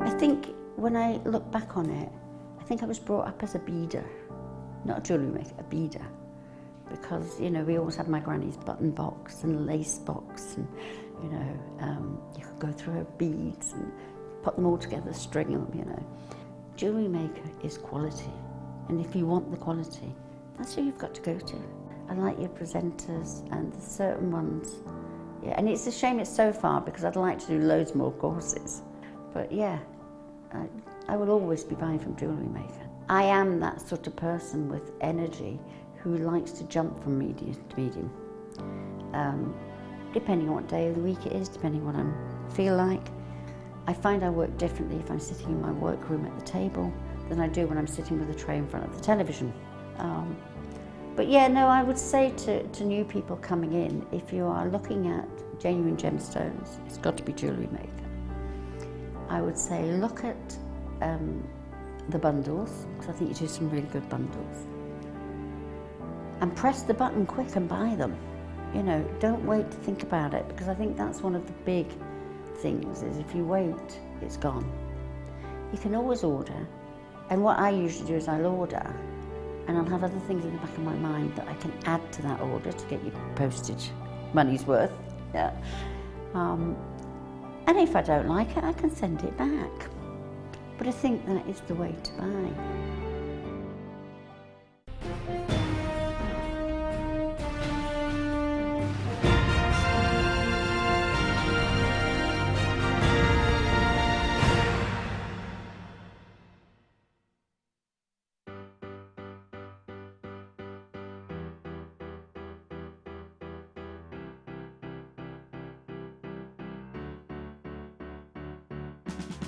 I think when I look back on it, I think I was brought up as a beader, not a jewellery maker, a beader. Because, you know, we always had my granny's button box and lace box, and, you know, you could go through her beads and put them all together, string them, you know. Jewellery Maker is quality, and if you want the quality, that's who you've got to go to. I like your presenters and the certain ones. Yeah, and it's a shame it's so far because I'd like to do loads more courses. But yeah, I will always be buying from Jewellery Maker. I am that sort of person with energy who likes to jump from medium to medium. Depending on what day of the week it is, depending on what I feel like. I find I work differently if I'm sitting in my workroom at the table than I do when I'm sitting with a tray in front of the television. But yeah, no, I would say to new people coming in, if you are looking at genuine gemstones, it's got to be Jewellery Maker. I would say look at the bundles, because I think you do some really good bundles. And press the button quick and buy them. You know, don't wait to think about it, because I think that's one of the big things, is if you wait, it's gone. You can always order, and what I usually do is I'll order, and I'll have other things in the back of my mind that I can add to that order to get you postage money's worth. Yeah. And if I don't like it, I can send it back. But I think that is the way to buy.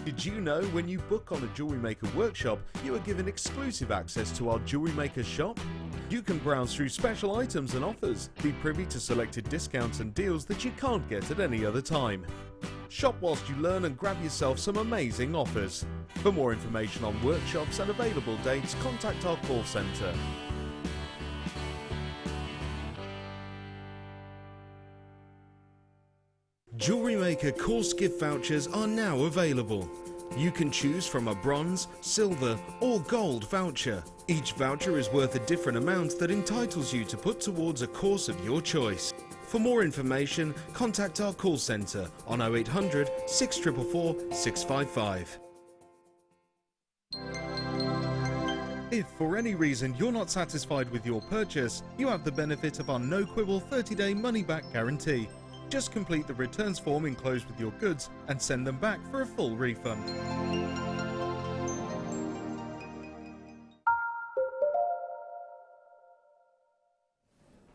Did you know when you book on a Jewellery Maker workshop, you are given exclusive access to our Jewellery Maker shop? You can browse through special items and offers, be privy to selected discounts and deals that you can't get at any other time. Shop whilst you learn and grab yourself some amazing offers. For more information on workshops and available dates, contact our call centre. Jewellery Maker course gift vouchers are now available. You can choose from a bronze, silver or gold voucher. Each voucher is worth a different amount that entitles you to put towards a course of your choice. For more information, contact our call centre on 0800 644 655. If for any reason you're not satisfied with your purchase, you have the benefit of our no quibble 30-day money-back guarantee. Just complete the returns form enclosed with your goods and send them back for a full refund.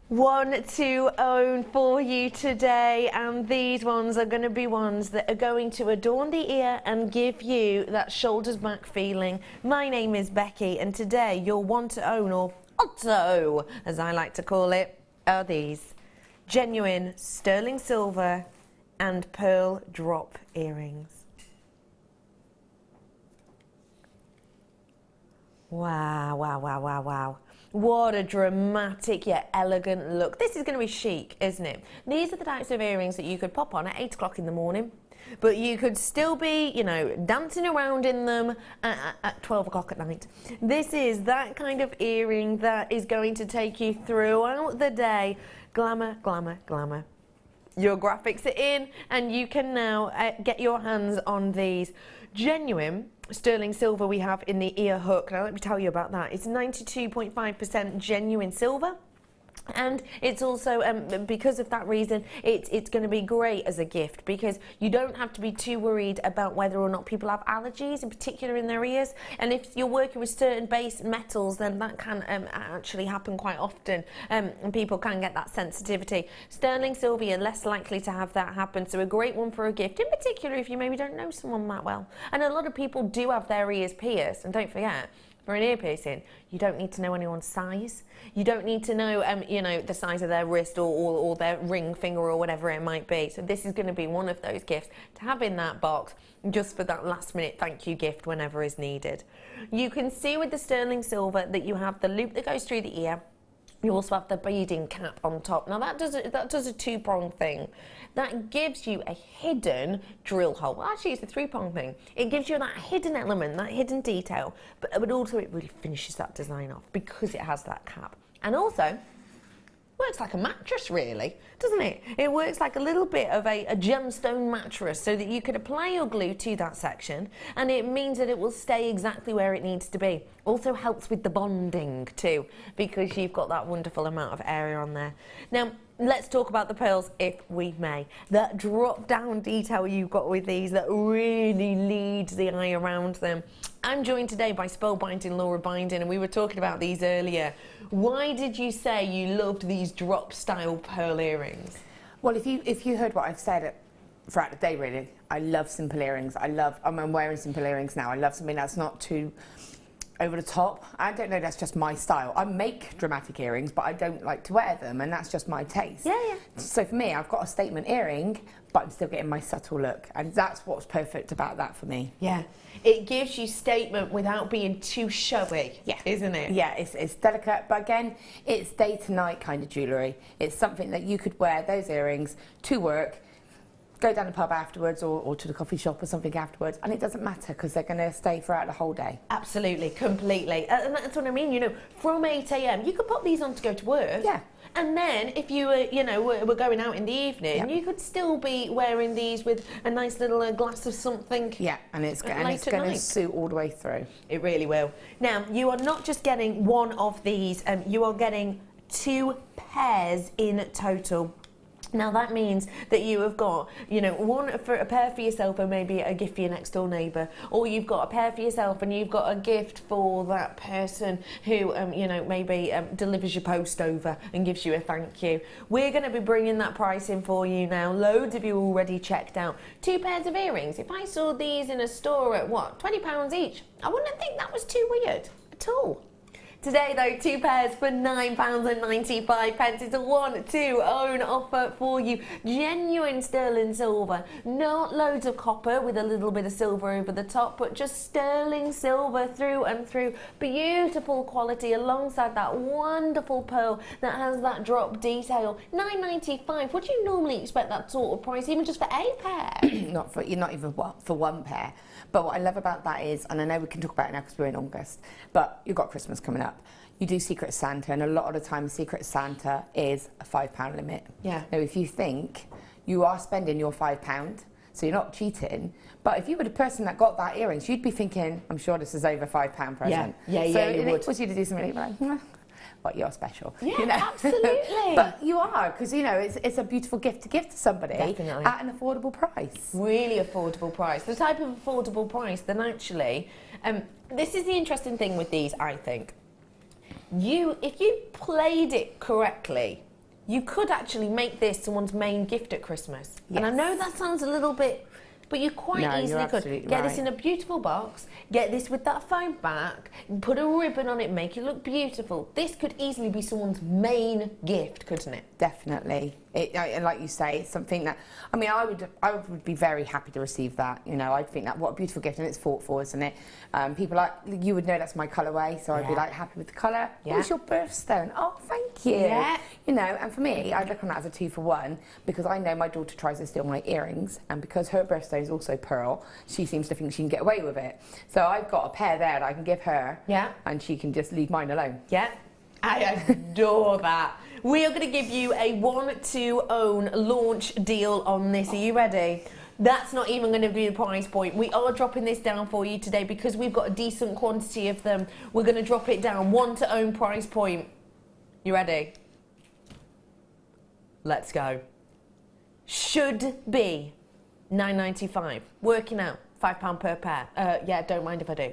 One to own for you today, and these ones are going to be ones that are going to adorn the ear and give you that shoulders back feeling. My name is Becky, and today your one to own, or Otto as I like to call it, are these genuine sterling silver and pearl drop earrings. Wow, wow, wow, wow, wow. What a dramatic yet elegant look. This is going to be chic, isn't it? These are the types of earrings that you could pop on at 8 o'clock in the morning, but you could still be, you know, dancing around in them at 12 o'clock at night. This is that kind of earring that is going to take you throughout the day. Glamour, glamour, glamour. Your graphics are in, and you can now get your hands on these. Genuine sterling silver we have in the ear hook. Now let me tell you about that. It's 92.5% genuine silver. And it's also, because of that reason, it's going to be great as a gift, because you don't have to be too worried about whether or not people have allergies, in particular in their ears. And if you're working with certain base metals, then that can actually happen quite often, and people can get that sensitivity. Sterling silver, you're less likely to have that happen, so a great one for a gift, in particular if you maybe don't know someone that well. And a lot of people do have their ears pierced, and don't forget, for an ear piercing, you don't need to know anyone's size. You don't need to know, you know, the size of their wrist or their ring finger or whatever it might be. So this is going to be one of those gifts to have in that box, just for that last minute thank you gift whenever is needed. You can see with the sterling silver that you have the loop that goes through the ear. You also have the beading cap on top. Now that does a two-pronged thing. That gives you a hidden drill hole. Well, actually, it's a three-pronged thing. It gives you that hidden element, that hidden detail, but also it really finishes that design off because it has that cap. And also, works like a mattress, really, doesn't it? It works like a little bit of a gemstone mattress, so that you could apply your glue to that section, and it means that it will stay exactly where it needs to be. Also helps with the bonding too, because you've got that wonderful amount of area on there. Now, let's talk about the pearls, if we may. That drop-down detail you've got with these that really leads the eye around them. I'm joined today by Spellbinding Laura Binding, and we were talking about these earlier. Why did you say you loved these drop-style pearl earrings? Well, if you heard what I've said throughout the day, really, I love simple earrings. I'm wearing simple earrings now. I love something that's not too over the top. I don't know, that's just my style. I make dramatic earrings, but I don't like to wear them, and that's just my taste. Yeah, yeah. So for me, I've got a statement earring, but I'm still getting my subtle look, and that's what's perfect about that for me. Yeah. It gives you statement without being too showy, yeah, isn't it? Yeah, it's delicate, but again, it's day to night kind of jewellery. It's something that you could wear those earrings to work, go down the pub afterwards or to the coffee shop or something afterwards, and it doesn't matter because they're going to stay throughout the whole day. Absolutely, completely. And that's what I mean, you know, from 8 a.m, you could pop these on to go to work. Yeah. And then if you were, you know, were going out in the evening, yeah, you could still be wearing these with a nice little glass of something. Yeah, and it's going to suit all the way through. It really will. Now, you are not just getting one of these, you are getting 2 pairs in total. Now that means that you have got, you know, a pair for yourself and maybe a gift for your next door neighbour, or you've got a pair for yourself and you've got a gift for that person who, you know, maybe delivers your post over and gives you a thank you. We're going to be bringing that price in for you now. Loads of you already checked out. 2 pairs of earrings. If I saw these in a store at what, £20 each, I wouldn't think that was too weird at all. Today though, 2 pairs for £9.95. It's a one to own offer for you. Genuine sterling silver, not loads of copper with a little bit of silver over the top, but just sterling silver through and through. Beautiful quality alongside that wonderful pearl that has that drop detail. £9.95. Would you normally expect that sort of price, even just for a pair? Not even for 1 pair. But what I love about that is, and I know we can talk about it now because we're in August, but you've got Christmas coming up. You do Secret Santa, and a lot of the time Secret Santa is a £5 limit. Yeah. Now, if you think you are spending your £5, so you're not cheating, but if you were the person that got that earrings, you'd be thinking, I'm sure this is over £5 present. Yeah, so you would. So it was you to do something like, well, you're special. Yeah, you know? absolutely. But you are, because, you know, it's a beautiful gift to give to somebody. Definitely. At an affordable price. Really affordable price. The type of affordable price then actually, this is the interesting thing with these, I think. If you played it correctly, you could actually make this someone's main gift at Christmas. Yes. And I know that sounds a little bit, but you quite easily could. Get this in a beautiful box, get this with that foam back, put a ribbon on it, make it look beautiful. This could easily be someone's main gift, couldn't it? Definitely. And like you say, it's something that, I mean, I would be very happy to receive that. You know, I think that what a beautiful gift, and it's fought for, isn't it? People like, you would know that's my colourway, so I'd be like happy with the colour. Yeah. What's your birthstone? Oh, thank you. Yeah. You know, and for me, I look on that as a 2-for-1 because I know my daughter tries to steal my earrings, and because her birthstone is also pearl, she seems to think she can get away with it. So I've got a pair there that I can give her, and she can just leave mine alone. Yeah. I adore that. We are going to give you a 1-to-own launch deal on this. Are you ready? That's not even going to be the price point. We are dropping this down for you today because we've got a decent quantity of them. We're going to drop it down. 1-to-own price point. You ready? Let's go. Should be £9.95. Working out £5 per pair. Yeah, don't mind if I do.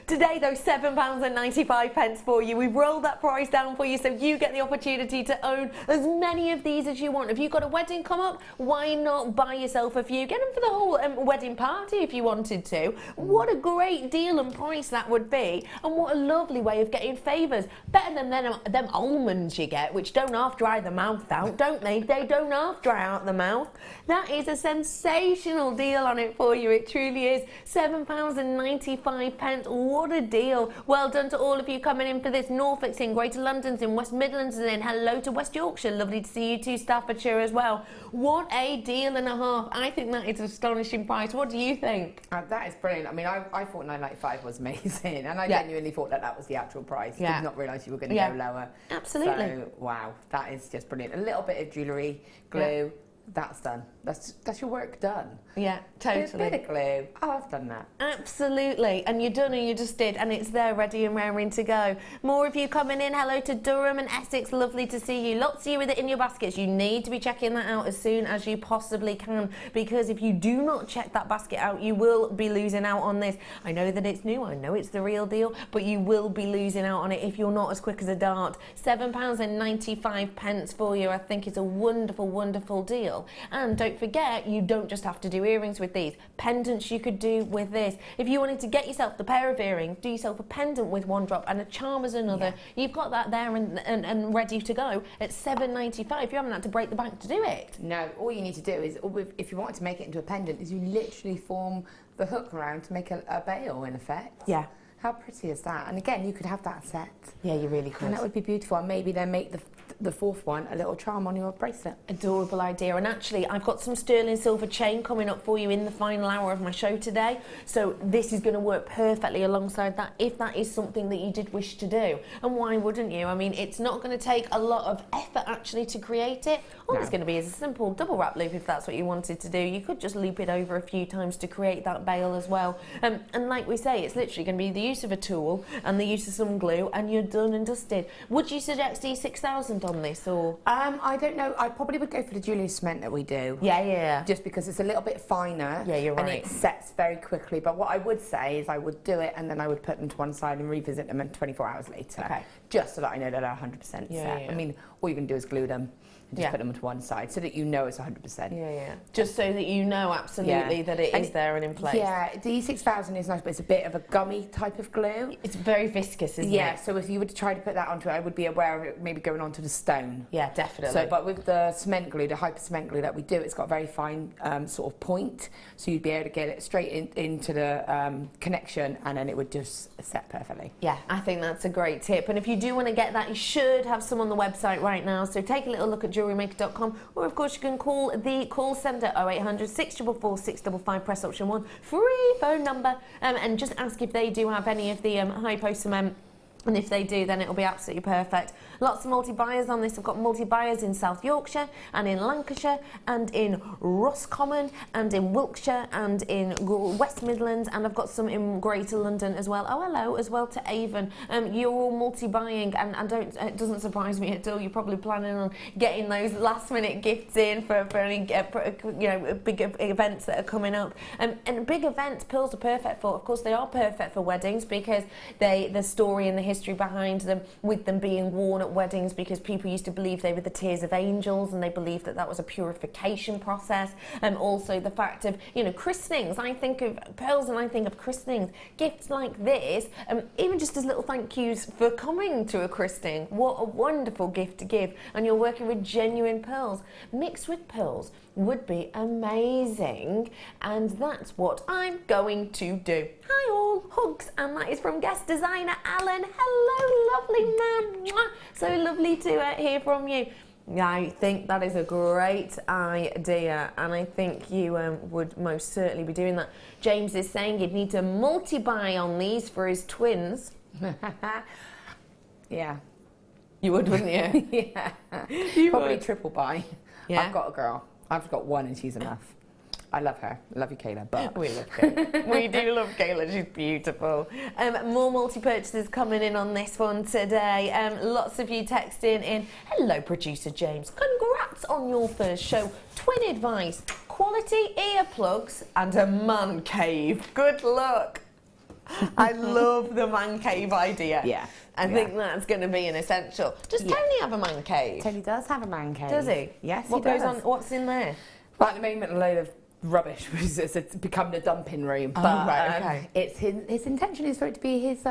Today, though, £7.95 for you. We've rolled that price down for you so you get the opportunity to own as many of these as you want. If you've got a wedding come up, why not buy yourself a few? Get them for the whole wedding party if you wanted to. What a great deal and price that would be. And what a lovely way of getting favours. Better than them almonds you get, which don't half dry the mouth out, don't they? They don't half dry out the mouth. That is a sensational deal on it for you. It truly is. £7.95. What a deal. Well done to all of you coming in for this. Norfolk's in, Greater London's in, West Midlands is in. Hello to West Yorkshire. Lovely to see you too, Staffordshire as well. What a deal and a half. I think that is an astonishing price. What do you think? That is brilliant. I mean, I thought £9.95 was amazing, and I genuinely thought that was the actual price. Did not realise you were going to go lower. Absolutely. So, wow, that is just brilliant. A little bit of jewellery, glue. That's done. That's your work done. Yeah, totally. A bit of glue. Oh, I've done that. Absolutely. And you're done and you just did, and it's there ready and raring to go. More of you coming in. Hello to Durham and Essex. Lovely to see you. Lots of you with it in your baskets. You need to be checking that out as soon as you possibly can, because if you do not check that basket out, you will be losing out on this. I know that it's new. I know it's the real deal, but you will be losing out on it if you're not as quick as a dart. £7.95 for you. I think it's a wonderful, wonderful deal. And don't forget, you don't just have to do earrings with these. Pendants you could do with this. If you wanted to get yourself the pair of earrings, do yourself a pendant with one drop and a charm as another. You've got that there and ready to go at £7.95. You haven't had to break the bank to do it. No, all you need to do is, if you wanted to make it into a pendant, is you literally form the hook around to make a bail, in effect. Yeah. How pretty is that? And again, you could have that set. Yeah, you really could. And that would be beautiful. And maybe then make the fourth one a little charm on your bracelet. Adorable idea. And actually, I've got some sterling silver chain coming up for you in the final hour of my show today. So this is going to work perfectly alongside that if that is something that you did wish to do. And why wouldn't you? I mean, it's not going to take a lot of effort actually to create it. All it's going to be is a simple double wrap loop if that's what you wanted to do. You could just loop it over a few times to create that bail as well. And like we say, it's literally going to be the use of a tool and the use of some glue, and you're done and dusted. Would you suggest E6000 on this, or? I don't know. I probably would go for the jewellery cement that we do. Yeah. Just because it's a little bit finer. Yeah, you're right. And it sets very quickly. But what I would say is I would do it and then I would put them to one side and revisit them 24 hours later. Okay. Just so that I know that they're 100% set. Yeah. I mean, all you can do is glue them. Just put them to one side so that you know it's 100%. Yeah. Just so that you know absolutely that it is there and in place. Yeah, the E6000 is nice, but it's a bit of a gummy type of glue. It's very viscous, isn't it? Yeah, so if you were to try to put that onto it, I would be aware of it maybe going onto the stone. Yeah, definitely. So, but with the cement glue, the hyper cement glue that we do, it's got a very fine sort of point, so you'd be able to get it straight into the connection, and then it would just set perfectly. Yeah, I think that's a great tip. And if you do want to get that, you should have some on the website right now. So take a little look at JewelleryMaker.com, or of course you can call the call centre 0800 644 655, press option 1, free phone number, and just ask if they do have any of the high post cement And if they do, then it'll be absolutely perfect. Lots of multi-buyers on this. I've got multi-buyers in South Yorkshire and in Lancashire and in Roscommon and in Wiltshire and in West Midlands, and I've got some in Greater London as well. Oh, hello, as well to Avon. You're all multi-buying, and it doesn't surprise me at all. You're probably planning on getting those last-minute gifts in for any big events that are coming up. And big events, pearls are perfect for. Of course, they are perfect for weddings because the story and the history behind them, with them being worn at weddings, because people used to believe they were the tears of angels, and they believed that was a purification process. And also the fact of, christenings. I think of pearls and I think of christenings. Gifts like this, even just as little thank yous for coming to a christening. What a wonderful gift to give. And you're working with genuine pearls mixed with pearls would be amazing, and that's what I'm going to do. Hi all, hugs, and that is from guest designer Alan. Hello, lovely man. Mwah. So lovely to hear from you. I think that is a great idea, and I think you would most certainly be doing that. James is saying you'd need to multi-buy on these for his twins. Yeah. You would, wouldn't you? Yeah. You Probably would. triple buy. Yeah. I've got a girl. I've got one and she's enough. I love her. I love you, Kayla. But we love Kayla. We do love Kayla. She's beautiful. More multi-purchases coming in on this one today. Lots of you texting in. Hello, producer James. Congrats on your first show. Twin advice, quality earplugs and a man cave. Good luck. I love the man cave idea. Yeah. I think that's going to be an essential. Does Tony have a man cave? Tony does have a man cave. Does he? Yes, What he goes does. on? What's in there? Well, at the moment, a load of rubbish. It's become the dumping room. Oh, But right, okay. it's his intention is for it to be his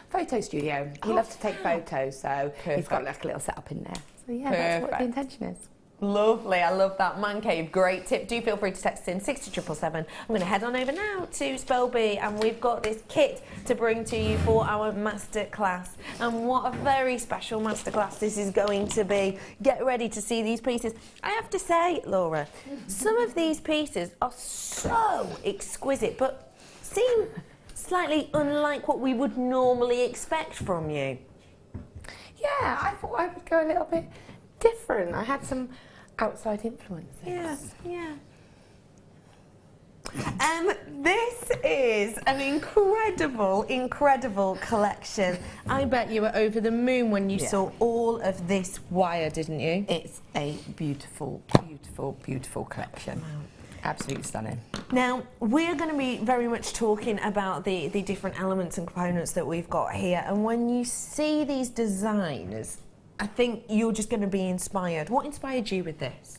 photo studio. He loves to take photos, so he's got like a little setup in there. So yeah, that's what the intention is. Lovely, I love that man cave. Great tip. Do feel free to text in 60777. I'm going to head on over now to Spelby, and we've got this kit to bring to you for our masterclass. And what a very special masterclass this is going to be. Get ready to see these pieces. I have to say, Laura, some of these pieces are so exquisite, but seem slightly unlike what we would normally expect from you. Yeah, I thought I would go a little bit different. I had some outside influences. Yeah. This is an incredible collection. I bet you were over the moon when you saw all of this wire, didn't you? It's a beautiful collection. Wow. Absolutely stunning. Now, we're going to be very much talking about the different elements and components that we've got here, and when you see these designs, I think you're just going to be inspired. What inspired you with this?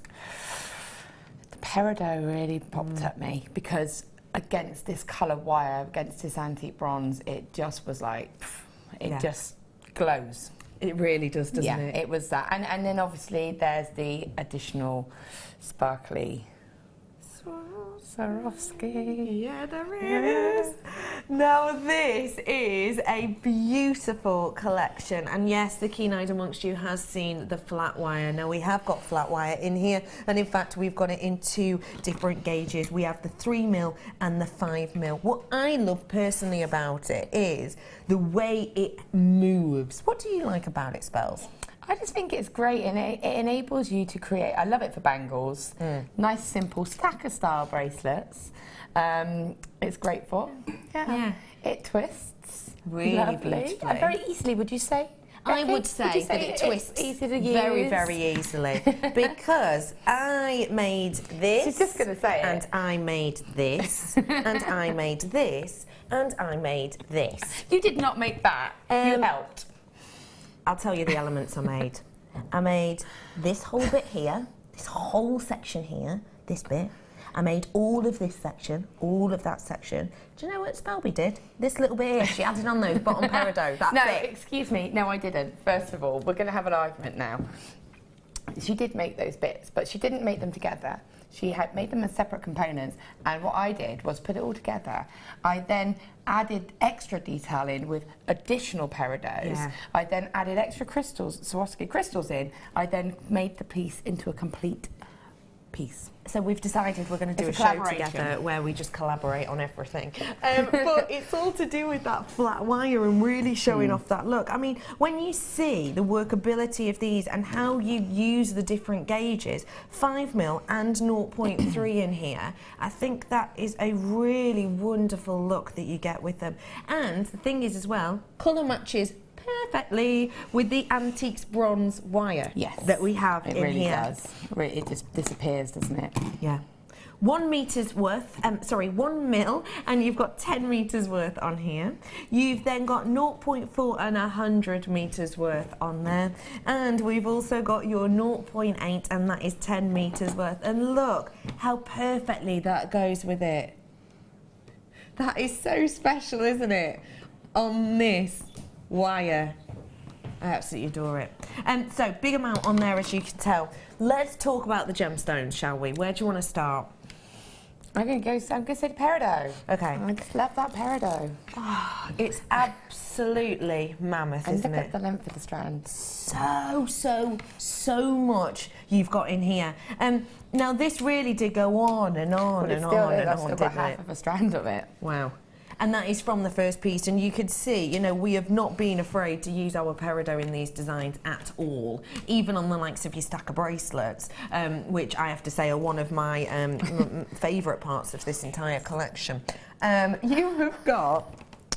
The peridot really popped at me, because against this colour wire, against this antique bronze, it just was like, it just glows. It really does, doesn't it? Yeah, it was that. And then obviously there's the additional sparkly Swarovski. Yeah, there is. Now this is a beautiful collection, and yes, the keen-eyed amongst you has seen the flat wire. Now we have got flat wire in here, and in fact we've got it in two different gauges. We have the 3mm and the 5mm. What I love personally about it is the way it moves. What do you like about it, Spells? I just think it's great, and it enables you to create, I love it for bangles, nice simple stacker style bracelets. It's great for, it twists really beautifully. Very easily, would you say? I would say that it twists easy to use? very easily, because I made this. She's just going to say and I made this, and I made this, and I made this. You did not make that. You helped. I'll tell you the elements I made. I made this whole bit here, this whole section here, this bit. I made all of this section, all of that section. Do you know what Spelby did? This little bit here, she added on those bottom peridot, that's No, it. excuse me, no I didn't. First of all, we're going to have an argument now. She did make those bits, but she didn't make them together. She had made them as separate components, and what I did was put it all together. I then added extra detail in with additional peridots. Yeah. I then added extra crystals, Swarovski crystals in. I then made the piece into a complete piece. So we've decided we're going to do a It's a show collaboration. together where we just collaborate on everything. But it's all to do with that flat wire and really showing off that look. I mean, when you see the workability of these and how you use the different gauges, 5mm and 0.3 in here, I think that is a really wonderful look that you get with them. And the thing is as well, colour matches perfectly with the antiques bronze wire that we have in really here. Does. It just disappears, doesn't it? Yeah. 1 meter's worth, 1 mil, and you've got 10 meters worth on here. You've then got 0.4 and 100 meters worth on there. And we've also got your 0.8, and that is 10 meters worth. And look how perfectly that goes with it. That is so special, isn't it? On this wire. I absolutely adore it. So big amount on there, as you can tell. Let's talk about the gemstones, shall we? Where do you want to start? I'm going to say the peridot. Okay. I just love that peridot. Oh, it's absolutely mammoth, isn't And look it? at the length of the strand. So much you've got in here. Now this really did go on and on and on and on, I've got didn't half it? of a strand of it. Wow. And that is from the first piece, and you could see, you know, we have not been afraid to use our peridot in these designs at all, even on the likes of your stack of bracelets, which I have to say are one of my favourite parts of this entire collection. You have got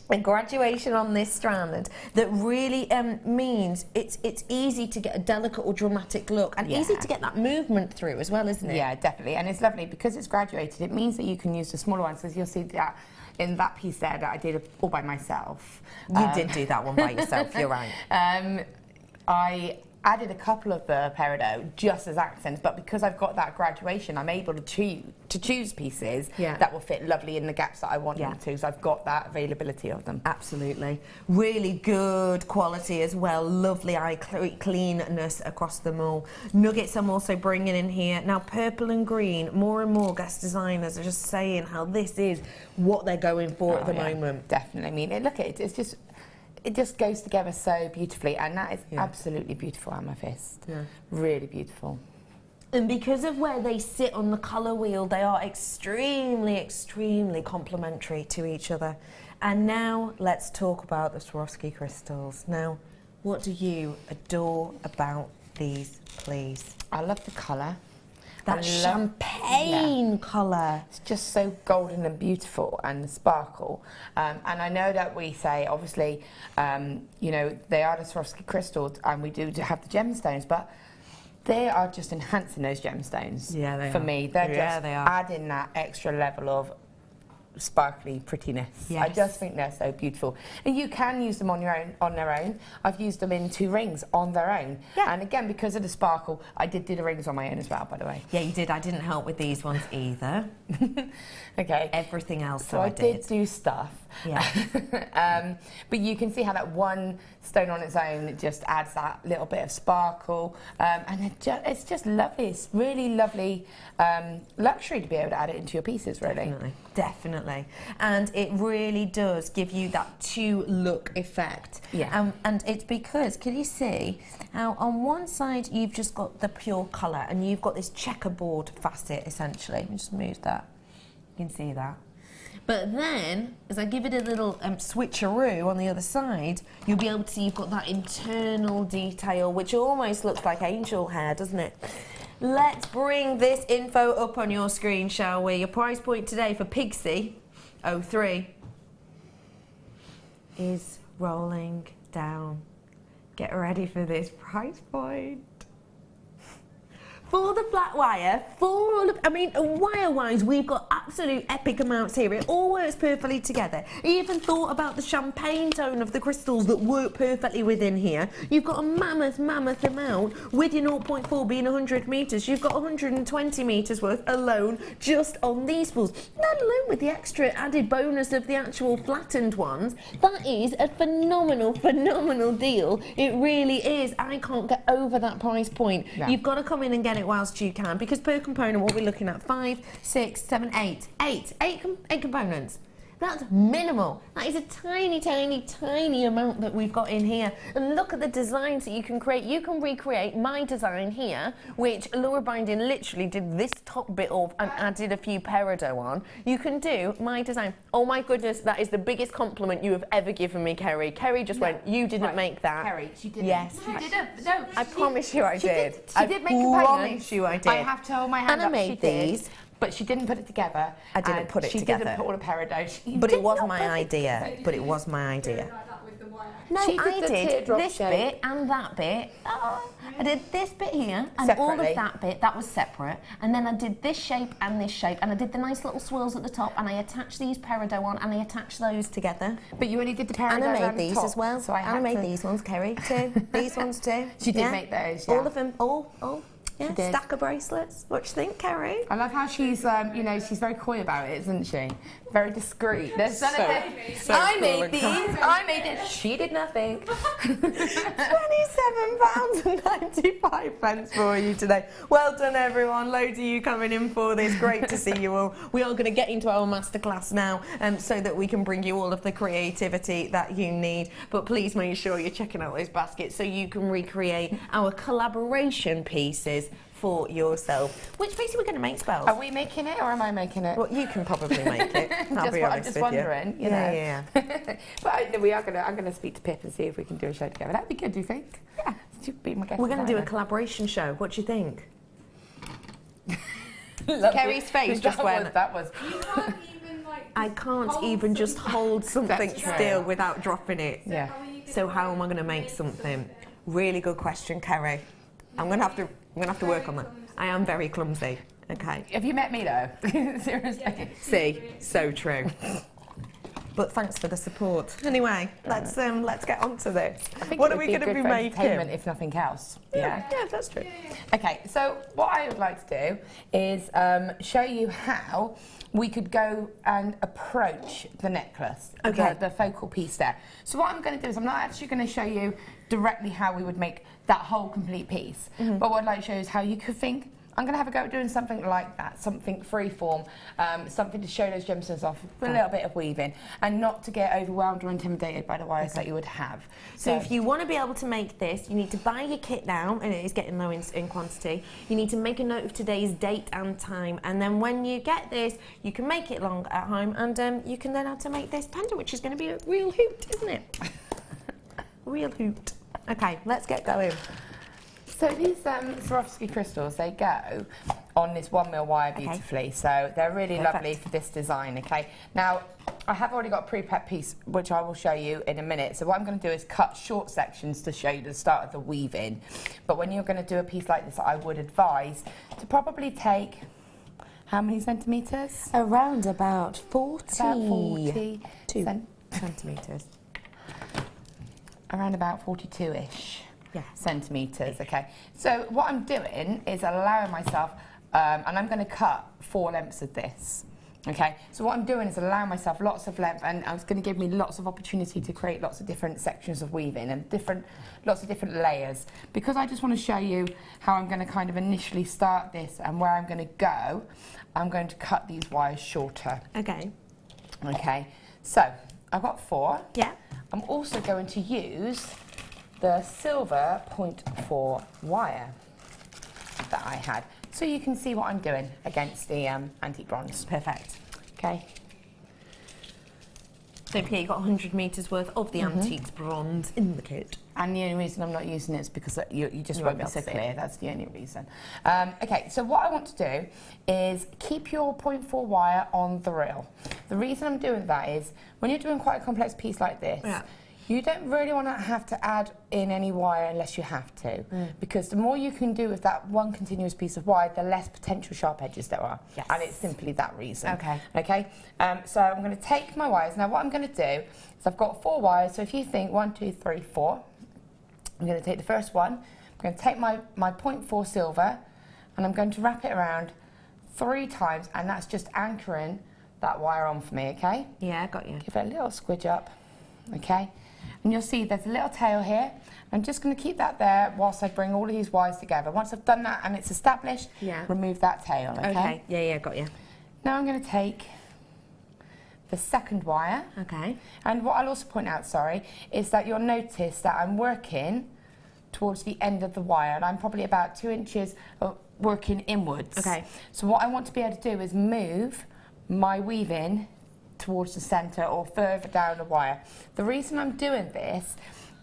a graduation on this strand that really means it's easy to get a delicate or dramatic look, and easy to get that movement through as well, isn't it? Yeah, definitely. And it's lovely because it's graduated. It means that you can use the smaller ones, as you'll see that in that piece there that I did all by myself. You did do that one by yourself, you're right. I added a couple of the peridot just as accents, but because I've got that graduation, I'm able to choose pieces that will fit lovely in the gaps that I want them to, so I've got that availability of them. Absolutely. Really good quality as well, lovely eye cleanness across them all. Nuggets I'm also bringing in here. Now purple and green, more and more guest designers are just saying how this is what they're going for at the moment. Definitely. I mean, look at it, it just goes together so beautifully, and that is absolutely beautiful amethyst. Yeah. Really beautiful. And because of where they sit on the colour wheel, they are extremely, extremely complementary to each other. And now let's talk about the Swarovski crystals. Now, what do you adore about these, please? I love the colour. That champagne colour. It's just so golden and beautiful and sparkle. And I know that we say, obviously, you know, they are the Swarovski crystals and we do have the gemstones, but they are just enhancing those gemstones. Yeah, they are. For me, they're just adding that extra level of sparkly prettiness. Yes. I just think they're so beautiful, and you can use them on their own. I've used them in 2 rings on their own, and again, because of the sparkle, I did do the rings on my own as well, by the way. Yeah, you did. I didn't help with these ones either. Okay, everything else so I did do stuff. Yeah. But you can see how that one stone on its own just adds that little bit of sparkle, and it's just lovely. It's really lovely luxury to be able to add it into your pieces, really. Definitely. And it really does give you that 2-look effect. Yeah. And it's because, can you see how on one side you've just got the pure colour and you've got this checkerboard facet, essentially. Let me just move that. You can see that. But then, as I give it a little switcheroo on the other side, you'll be able to see you've got that internal detail, which almost looks like angel hair, doesn't it? Let's bring this info up on your screen, shall we? Your price point today for Pixie 03 is rolling down. Get ready for this price point. For the flat wire, wire-wise, we've got absolute epic amounts here. It all works perfectly together. Even thought about the champagne tone of the crystals that work perfectly within here. You've got a mammoth amount, with your 0.4 being 100 metres. You've got 120 metres worth alone just on these spools. Let alone with the extra added bonus of the actual flattened ones. That is a phenomenal deal. It really is. I can't get over that price point. No. You've got to come in and get it whilst you can, because per component what we're looking at 5, 6, 7, 8 components, That's minimal. That is a tiny, tiny, tiny amount that we've got in here. And look at the designs that you can create. You can recreate my design here, which Laura Binding literally did this top bit off and added a few peridot on. You can do my design. Oh my goodness, that is the biggest compliment you have ever given me, Kerry. Kerry just went, you didn't make that. Kerry, she didn't. Yes. She didn't. No, I promise you I did. She did make I a promise you I did. I have to hold my hand And I up. made She did, these. but she didn't put it together. I didn't put it together. She didn't put all the peridot. But it was my idea. But it was my idea. No, She did I the did teardrop this shape. bit and that bit. I did this bit here and all Separately. of that bit, that was separate. And then I did this shape and this shape and I did the nice little swirls at the top and I attached these peridot on and I attached those together. But you only did the peridot And I around made the these top, as well. So I and I had made to- these ones, Kerry, too. These ones too. She did Yeah. make those, All yeah. of them, all. Yeah, She did. stack of bracelets. What do you think, Kerry? I love how she's, you know, she's very coy about it, isn't she? Very discreet. There's none of it. so I cool made and these. I made it. She did nothing. £27.95 for you today. Well done, everyone. Loads of you coming in for this. Great to see you all. We are going to get into our masterclass now, so that we can bring you all of the creativity that you need. But please make sure you're checking out those baskets so you can recreate our collaboration pieces for yourself. Which piece are we going to make, Spells? Are we making it or am I making it? Well, you can probably make it. I'll be honest I'm just with wondering, you know. Yeah. But we are gonna. I'm gonna speak to Pip and see if we can do a show together. That'd be good. Do you think? Yeah. She'd be my guest We're going to do a designer. collaboration show. What do you think? Lovely. Kerry's face just went. That was. I can't even just hold something That's true. still without dropping it. Yeah. So how am I going to make something? Really good question, Kerry. I'm going to have to work on that. I am very clumsy. Okay. Have you met me though? Seriously. See, so true. But thanks for the support. Anyway, let's get on to this. I think What it are would we be going to good be for making? entertainment, if nothing else. Yeah, that's true. Okay, so what I would like to do is show you how we could go and approach the necklace, Okay. the focal piece there. So what I'm going to do is I'm not actually going to show you directly how we would make that whole complete piece, but what I'd like to show you is how you could think. I'm going to have a go at doing something like that, something freeform, something to show those gemstones off with a little bit of weaving and not to get overwhelmed or intimidated by the wires that you would have. So if you want to be able to make this, you need to buy your kit now, and it is getting low in quantity. You need to make a note of today's date and time, and then when you get this, you can make it long at home, and you can learn how to make this pendant, which is going to be a real hoot, isn't it? Real hoot. Okay, let's get going. So these Swarovski crystals, they go on this 1mm wire beautifully. So they're really Perfect. lovely for this design, okay? Now, I have already got a pre-prep piece, which I will show you in a minute. So what I'm going to do is cut short sections to show you the start of the weaving. But when you're going to do a piece like this, I would advise to probably take, how many centimetres? Around about 40. About 40 centimetres. Around about 42-ish. Yeah. Centimetres, okay. So what I'm doing is allowing myself, and I'm going to cut 4 lengths of this, okay. So what I'm doing is allowing myself lots of length, and it's going to give me lots of opportunity to create lots of different sections of weaving and lots of different layers. Because I just want to show you how I'm going to kind of initially start this and where I'm going to go, I'm going to cut these wires shorter. Okay. Okay, so I've got 4. Yeah. I'm also going to use the silver 0.4 wire that I had. So you can see what I'm doing against the antique bronze. Perfect. Okay. Don't forget, you've got 100 metres worth of the antiques bronze in the kit. And the only reason I'm not using it is because you just You won't won't be be so able to see clear. That's the only reason. Okay, so what I want to do is keep your 0.4 wire on the reel. The reason I'm doing that is when you're doing quite a complex piece like this, you don't really want to have to add in any wire unless you have to, because the more you can do with that one continuous piece of wire, the less potential sharp edges there are. Yes. And it's simply that reason. Okay. Okay. So I'm going to take my wires. Now what I'm going to do is I've got 4 wires. So if you think 1, 2, 3, 4, I'm going to take the first one. I'm going to take my 0.4 silver, and I'm going to wrap it around 3 times, and that's just anchoring that wire on for me. Okay. Yeah, got you. Give it a little squidge up. Okay. And you'll see there's a little tail here. I'm just going to keep that there whilst I bring all of these wires together. Once I've done that and it's established, remove that tail, okay? Yeah, got you. Now I'm going to take the second wire. Okay. And what I'll also point out, sorry, is that you'll notice that I'm working towards the end of the wire, and I'm probably about 2 inches working inwards. Okay. So what I want to be able to do is move my weaving towards the centre or further down the wire. The reason I'm doing this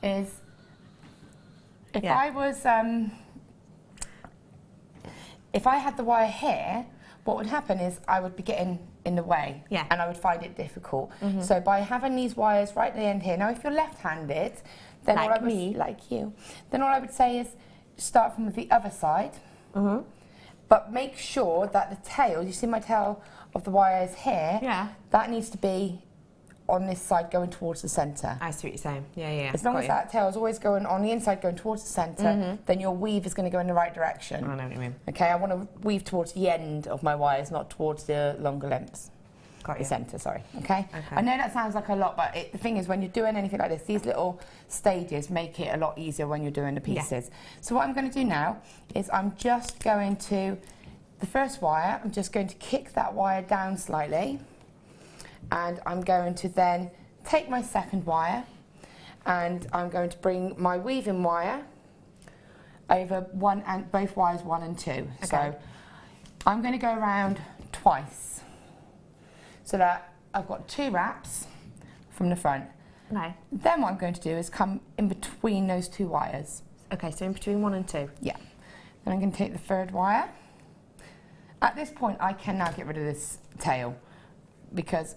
is if I was, if I had the wire here, what would happen is I would be getting in the way, and I would find it difficult. So by having these wires right at the end here, now if you're left-handed, then Like all I would, me. like you, then all I would say is start from the other side, but make sure that the tail, you see my tail of the wire is here, that needs to be on this side going towards the centre. I see what you're saying. Yeah. As long as that tail is always going on the inside going towards the centre, then your weave is going to go in the right direction. I know what you mean. Okay, I want to weave towards the end of my wires, not towards the longer lengths. Got The you. centre, sorry. Okay? I know that sounds like a lot, but the thing is, when you're doing anything like this, these little stages make it a lot easier when you're doing the pieces. So what I'm going to do now is I'm just going to, the first wire, I'm just going to kick that wire down slightly, and I'm going to then take my second wire, and I'm going to bring my weaving wire over both wires 1 and 2. Okay. So I'm going to go around twice, so that I've got 2 wraps from the front. Okay. Then what I'm going to do is come in between those 2 wires. Okay, so in between 1 and 2. Yeah. Then I'm going to take the third wire. At this point, I can now get rid of this tail because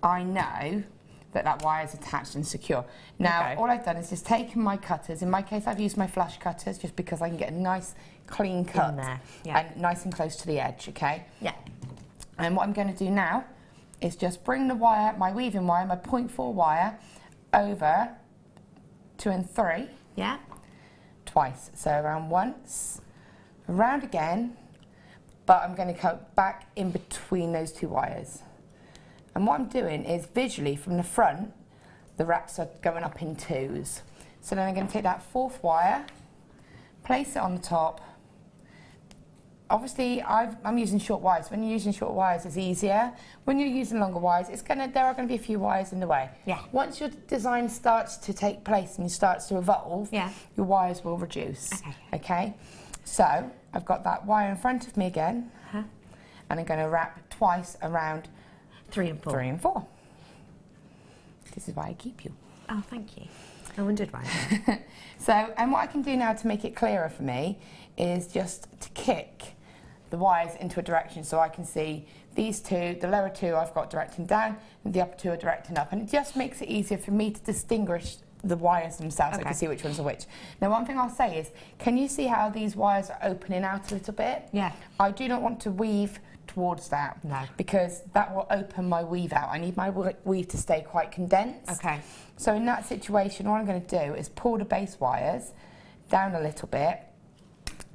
I know that that wire is attached and secure. Now, all I've done is just taken my cutters. In my case, I've used my flush cutters just because I can get a nice, clean cut In there, and nice and close to the edge, okay? Yeah. And what I'm going to do now is just bring the wire, my weaving wire, my 0.4 wire, over 2 and 3. Yeah. Twice. So around once, around again, but I'm going to come back in between those 2 wires. And what I'm doing is visually from the front, the wraps are going up in 2s. So then I'm going to take that 4th wire, place it on the top. Obviously, I'm using short wires. When you're using short wires, it's easier. When you're using longer wires, there are going to be a few wires in the way. Yeah. Once your design starts to take place and starts to evolve, your wires will reduce. Okay. So I've got that wire in front of me again, and I'm going to wrap twice around 3 and 4. 3 and 4. This is why I keep you. Oh, thank you. I wondered why. So, and what I can do now to make it clearer for me is just to kick the wires into a direction so I can see these 2, the lower 2 I've got directing down and the upper 2 are directing up, and it just makes it easier for me to distinguish the wires themselves. I can see which ones are which. Now one thing I'll say is, can you see how these wires are opening out a little bit? Yeah. I do not want to weave towards that, because that will open my weave out. I need my weave to stay quite condensed. Okay. So in that situation, what I'm going to do is pull the base wires down a little bit,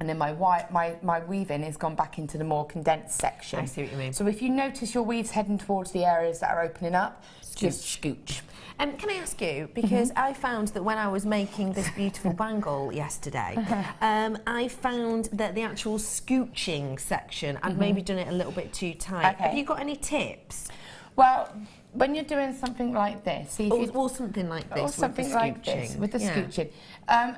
and then my weaving has gone back into the more condensed section. I see what you mean. So if you notice your weave's heading towards the areas that are opening up, just scooch. Can I ask you, because I found that when I was making this beautiful bangle yesterday, I found that the actual scooching section, I'd maybe done it a little bit too tight. Have you got any tips? Well, when you're doing something like this, or something like this, or something like this with the scooching,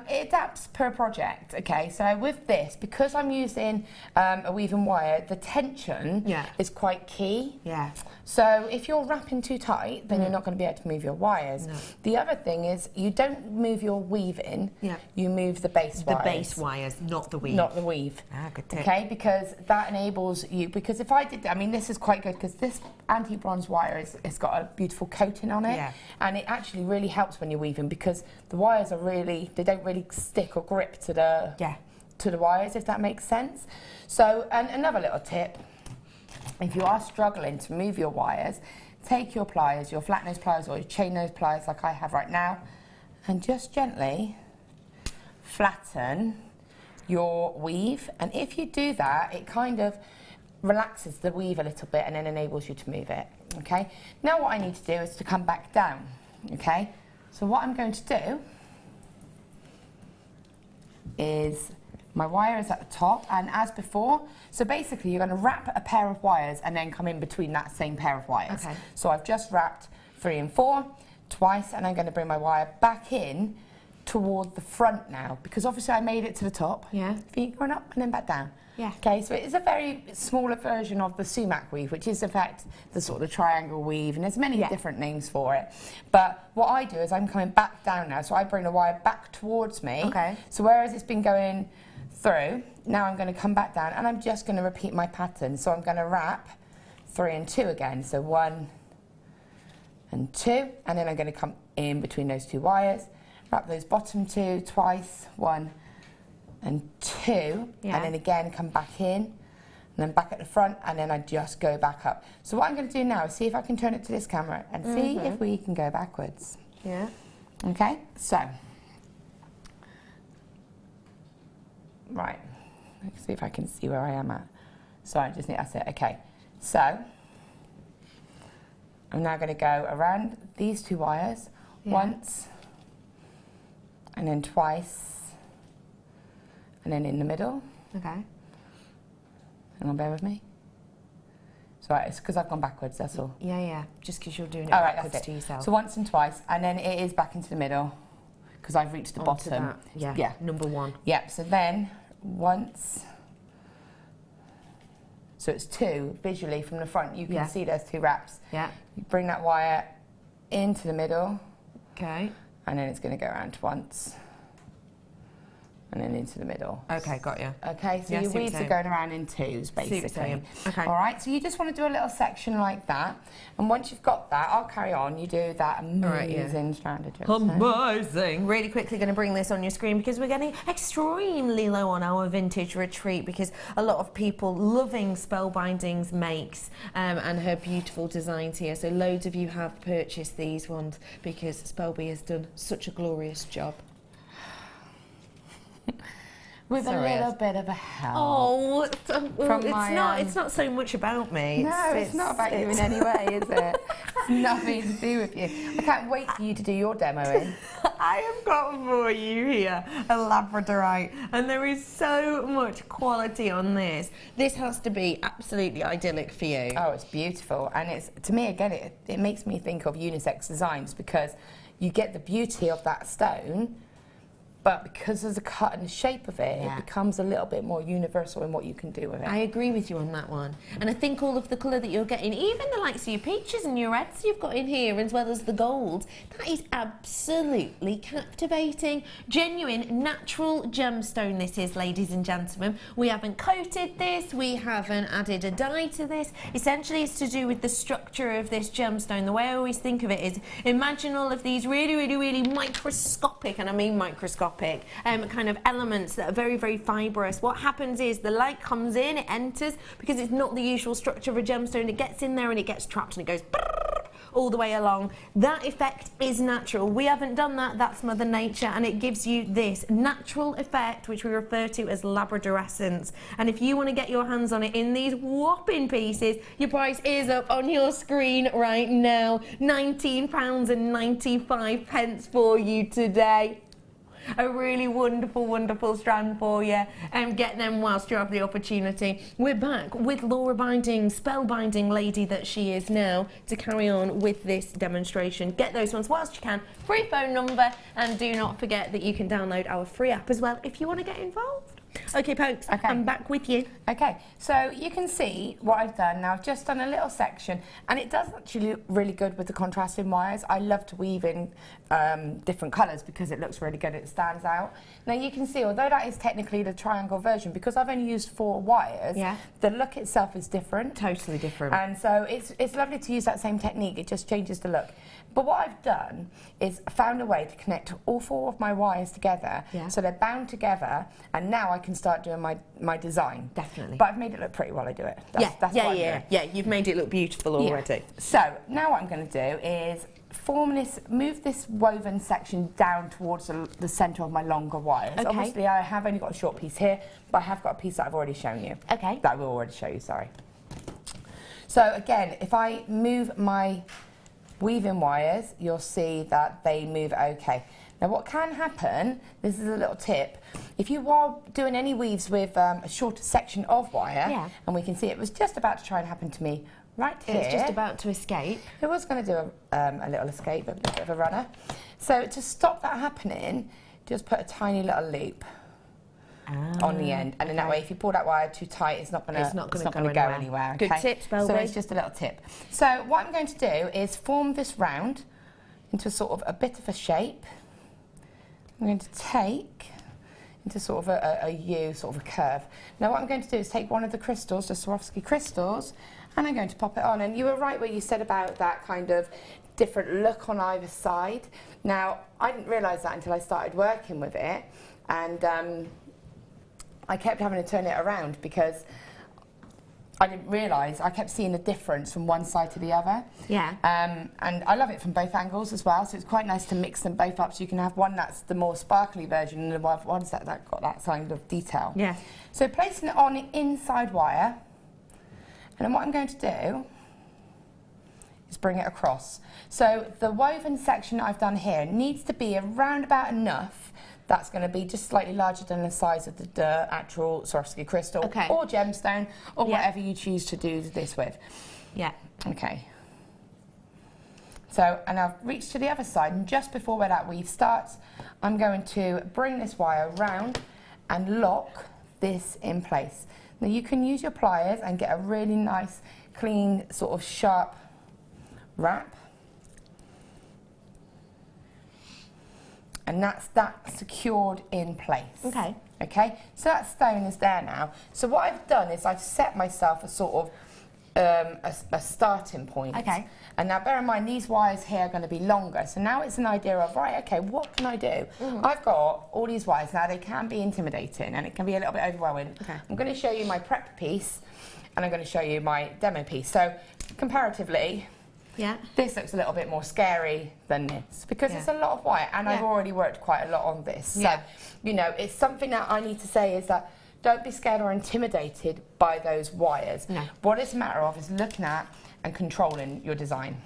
it adapts per project. Okay, so with this, because I'm using a weaving wire, the tension is quite key. Yeah. So if you're wrapping too tight, then you're not going to be able to move your wires. No. The other thing is, you don't move your weaving. You move the base wires. The base wires, not the weave. Not the weave. Ah, good tip. Okay, because that enables you. Because if I did, I mean, this is quite good because this anti-bronze wire it's got a beautiful coating on it, and it actually really helps when you're weaving because the wires are they don't really stick or grip to the wires, if that makes sense. So, and another little tip, if you are struggling to move your wires, take your pliers, your flat nose pliers or your chain nose pliers like I have right now, and just gently flatten your weave. And if you do that, it kind of relaxes the weave a little bit and then enables you to move it. Okay, now what I need to do is to come back down. Okay, so what I'm going to do is My wire is at the top, and as before, so basically you're going to wrap a pair of wires and then come in between that same pair of wires. Okay. So I've just wrapped 3 and 4 twice, and I'm going to bring my wire back in toward the front now, because obviously I made it to the top. Yeah. Feet going up and then back down. Yeah. Okay, so it is a very smaller version of the sumac weave, which is in fact the sort of triangle weave, and there's many different names for it. But what I do is I'm coming back down now, so I bring the wire back towards me. Okay. So whereas it's been going through, now I'm going to come back down, and I'm just going to repeat my pattern. So I'm going to wrap 3 and 2 again. So 1 and 2, and then I'm going to come in between those 2 wires, wrap those bottom 2 twice, 1 and 2, and then again come back in, and then back at the front, and then I just go back up. So what I'm going to do now is see if I can turn it to this camera and see if we can go backwards. Yeah. Okay, so, right, let's see if I can see where I am at. So I just need, that's it, okay. So, I'm now going to go around these 2 wires, once, and then twice, and then in the middle. Okay. Hang on, bear with me. So it's because I've gone backwards, that's all. Yeah, yeah, just because you're doing it All right, backwards that's to it. yourself. So once and twice, and then it is back into the middle, because I've reached the Onto bottom. that, yeah. Yeah. Number 1. Yep, so then once, so it's 2 visually from the front. You can see there's 2 wraps. Yeah. You bring that wire into the middle. Okay. And then it's going to go around once. And then into the middle. Okay, got you. Okay, so your weaves are going around in 2s, basically. Okay. All right, so you just want to do a little section like that. And once you've got that, I'll carry on. You do that amazing stranded drip. Amazing. Really quickly going to bring this on your screen because we're getting extremely low on our vintage retreat because a lot of people loving Spellbinding's makes and her beautiful designs here. So loads of you have purchased these ones because Spellby has done such a glorious job. With a little bit of a help. Oh, it's not so much about me. No, it's not about you in any way, is it? It's nothing to do with you. I can't wait for you to do your demo in. I have got for you here a Labradorite, and there is so much quality on this. This has to be absolutely idyllic for you. Oh, it's beautiful, and it's, to me, again, it makes me think of unisex designs because you get the beauty of that stone, but because of the cut and the shape of it, it becomes a little bit more universal in what you can do with it. I agree with you on that one. And I think all of the colour that you're getting, even the likes of your peaches and your reds you've got in here, as well as the gold, that is absolutely captivating. Genuine, natural gemstone this is, ladies and gentlemen. We haven't coated this, we haven't added a dye to this. Essentially, it's to do with the structure of this gemstone. The way I always think of it is, imagine all of these really, really, really microscopic, and I mean microscopic, kind of elements that are very, very fibrous. What happens is the light comes in, it enters, because it's not the usual structure of a gemstone. It gets in there and it gets trapped and it goes all the way along. That effect is natural. We haven't done that. That's Mother Nature, and it gives you this natural effect, which we refer to as labradorescence. And if you want to get your hands on it in these whopping pieces, your price is up on your screen right now. £19.95 for you today. A really wonderful, wonderful strand for you. Get them whilst you have the opportunity. We're back with Laura Binding, Spellbinding lady that she is now, to carry on with this demonstration. Get those ones whilst you can. Free phone number, and do not forget that you can download our free app as well if you want to get involved. Okay, Pokes, I'm back with you. Okay, so you can see what I've done now. I've just done a little section, and it does actually look really good with the contrasting wires. I love to weave in different colours because it looks really good, it stands out. Now you can see, although that is technically the triangle version, because I've only used 4 wires, the look itself is different. Totally different. And so it's lovely to use that same technique, it just changes the look. But what I've done is found a way to connect all 4 of my wires together, so they're bound together, and now I can start doing my design. Definitely. But I've made it look pretty while I do it. That's what I'm doing. You've made it look beautiful already. So now what I'm going to do is move this woven section down towards the centre of my longer wires. Okay. Obviously I have only got a short piece here, but I have got a piece that I've already shown you. Okay. That I will already show you, sorry. So again, if I move my weaving wires, you'll see that they move okay. Now what can happen, this is a little tip, if you are doing any weaves with a shorter section of wire, and we can see it was just about to try and happen to me right here. It's just about to escape. It was going to do a little escape, a bit of a runner. So to stop that happening, just put a tiny little loop on the end, and then that way, if you pull that wire too tight, it's not going to go anywhere. Okay? Good tips, Belle. So it's just a little tip. So what I'm going to do is form this round into sort of a bit of a shape. I'm going to take into sort of a U, sort of a curve. Now what I'm going to do is take one of the crystals, the Swarovski crystals, and I'm going to pop it on. And you were right where you said about that kind of different look on either side. Now I didn't realise that until I started working with it, and I kept having to turn it around because I didn't realise, I kept seeing the difference from one side to the other. Yeah. And I love it from both angles as well, so it's quite nice to mix them both up, so you can have one that's the more sparkly version and the one that got that kind of detail. Yeah. So placing it on the inside wire, and then what I'm going to do is bring it across. So the woven section I've done here needs to be around about enough that's going to be just slightly larger than the size of the actual Swarovski crystal or gemstone or whatever you choose to do this with. Yeah. Okay. So, and I've reached to the other side, and just before where that weave starts, I'm going to bring this wire round and lock this in place. Now you can use your pliers and get a really nice, clean, sort of sharp wrap. And that's that secured in place. Okay. Okay, so that stone is there now. So what I've done is I've set myself a sort of a starting point. Okay. And now bear in mind these wires here are going to be longer. So now it's an idea of, right, okay, what can I do? I've got all these wires. Now they can be intimidating and it can be a little bit overwhelming. Okay. I'm going to show you my prep piece and I'm going to show you my demo piece. So comparatively, this looks a little bit more scary than this because it's a lot of wire, and I've already worked quite a lot on this. So, you know, it's something that I need to say is that don't be scared or intimidated by those wires. No. What it's a matter of is looking at and controlling your design.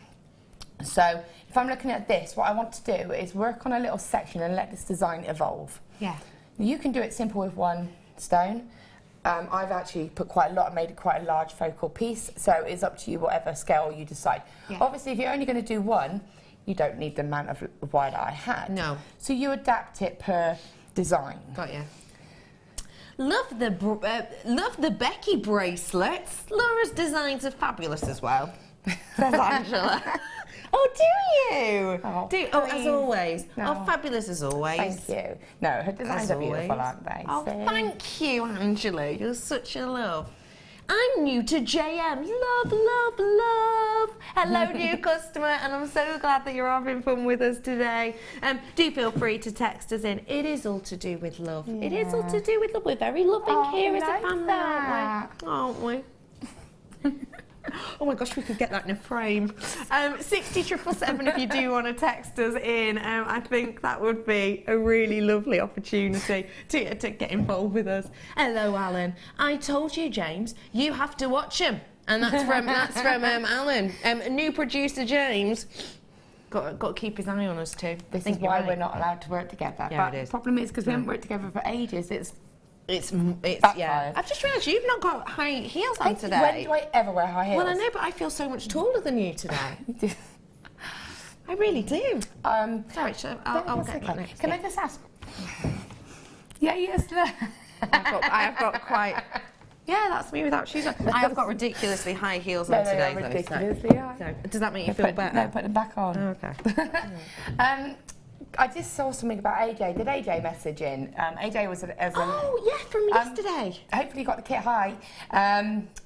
So if I'm looking at this, what I want to do is work on a little section and let this design evolve. Yeah. You can do it simple with one stone. I've actually put quite a lot, made it quite a large focal piece, so it's up to you whatever scale you decide. Obviously, if you're only going to do one, you don't need the amount of wire that I had. No. So you adapt it per design. Got you. Love the Becky bracelets. Laura's designs are fabulous as well. Says Angela. Oh, do you? Oh, as always. No. Oh, fabulous as always. Thank you. No, her designs are beautiful, aren't they? Oh, thank you, Angela. You're such a love. I'm new to JM. Love, love, love. Hello, new customer, and I'm so glad that you're having fun with us today. Do feel free to text us in. It is all to do with love. It is all to do with love. We're very loving here as a family, aren't we? Oh my gosh, we could get that in a frame. 60777 if you do want to text us in. I think that would be a really lovely opportunity to get involved with us. Hello, Alan. I told you, James, you have to watch him. And that's from Alan. New producer, James. Got to keep his eye on us too. This is why we're not allowed to work together. Yeah, but it is. the problem is because we haven't worked together for ages. It's backfired. I've just realised you've not got high heels on today. When do I ever wear high heels? Well, I know, but I feel so much taller than you today. I really do. Sorry, I'll get that next. Can I just ask? Yes. I have got quite. Yeah, that's me without shoes on. I have got ridiculously high heels on today. Ridiculously high. So, does that make you feel better? No, put them back on. Oh, okay. I just saw something about AJ. Did AJ message in? AJ was from yesterday. Hopefully you got the kit high.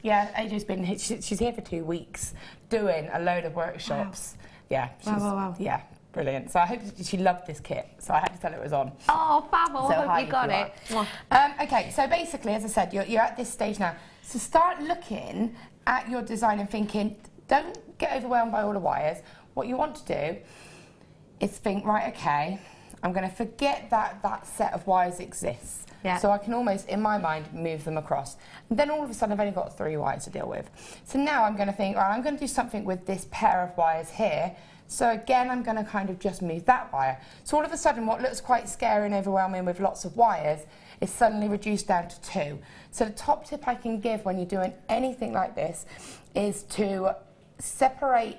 Yeah, AJ's been, she's here for 2 weeks doing a load of workshops. Wow. Yeah. Wow. Yeah, brilliant. So I hope she loved this kit. So I had to tell her it was on. Oh, fab. I hope you got it. Okay, so basically, as I said, you're at this stage now. So start looking at your design and thinking, don't get overwhelmed by all the wires. What you want to do is think, right, okay, I'm going to forget that set of wires exists. Yeah. So I can almost, in my mind, move them across. And then all of a sudden, I've only got 3 wires to deal with. So now I'm going to think, all right, I'm going to do something with this pair of wires here. So again, I'm going to kind of just move that wire. So all of a sudden, what looks quite scary and overwhelming with lots of wires is suddenly reduced down to 2. So the top tip I can give when you're doing anything like this is to separate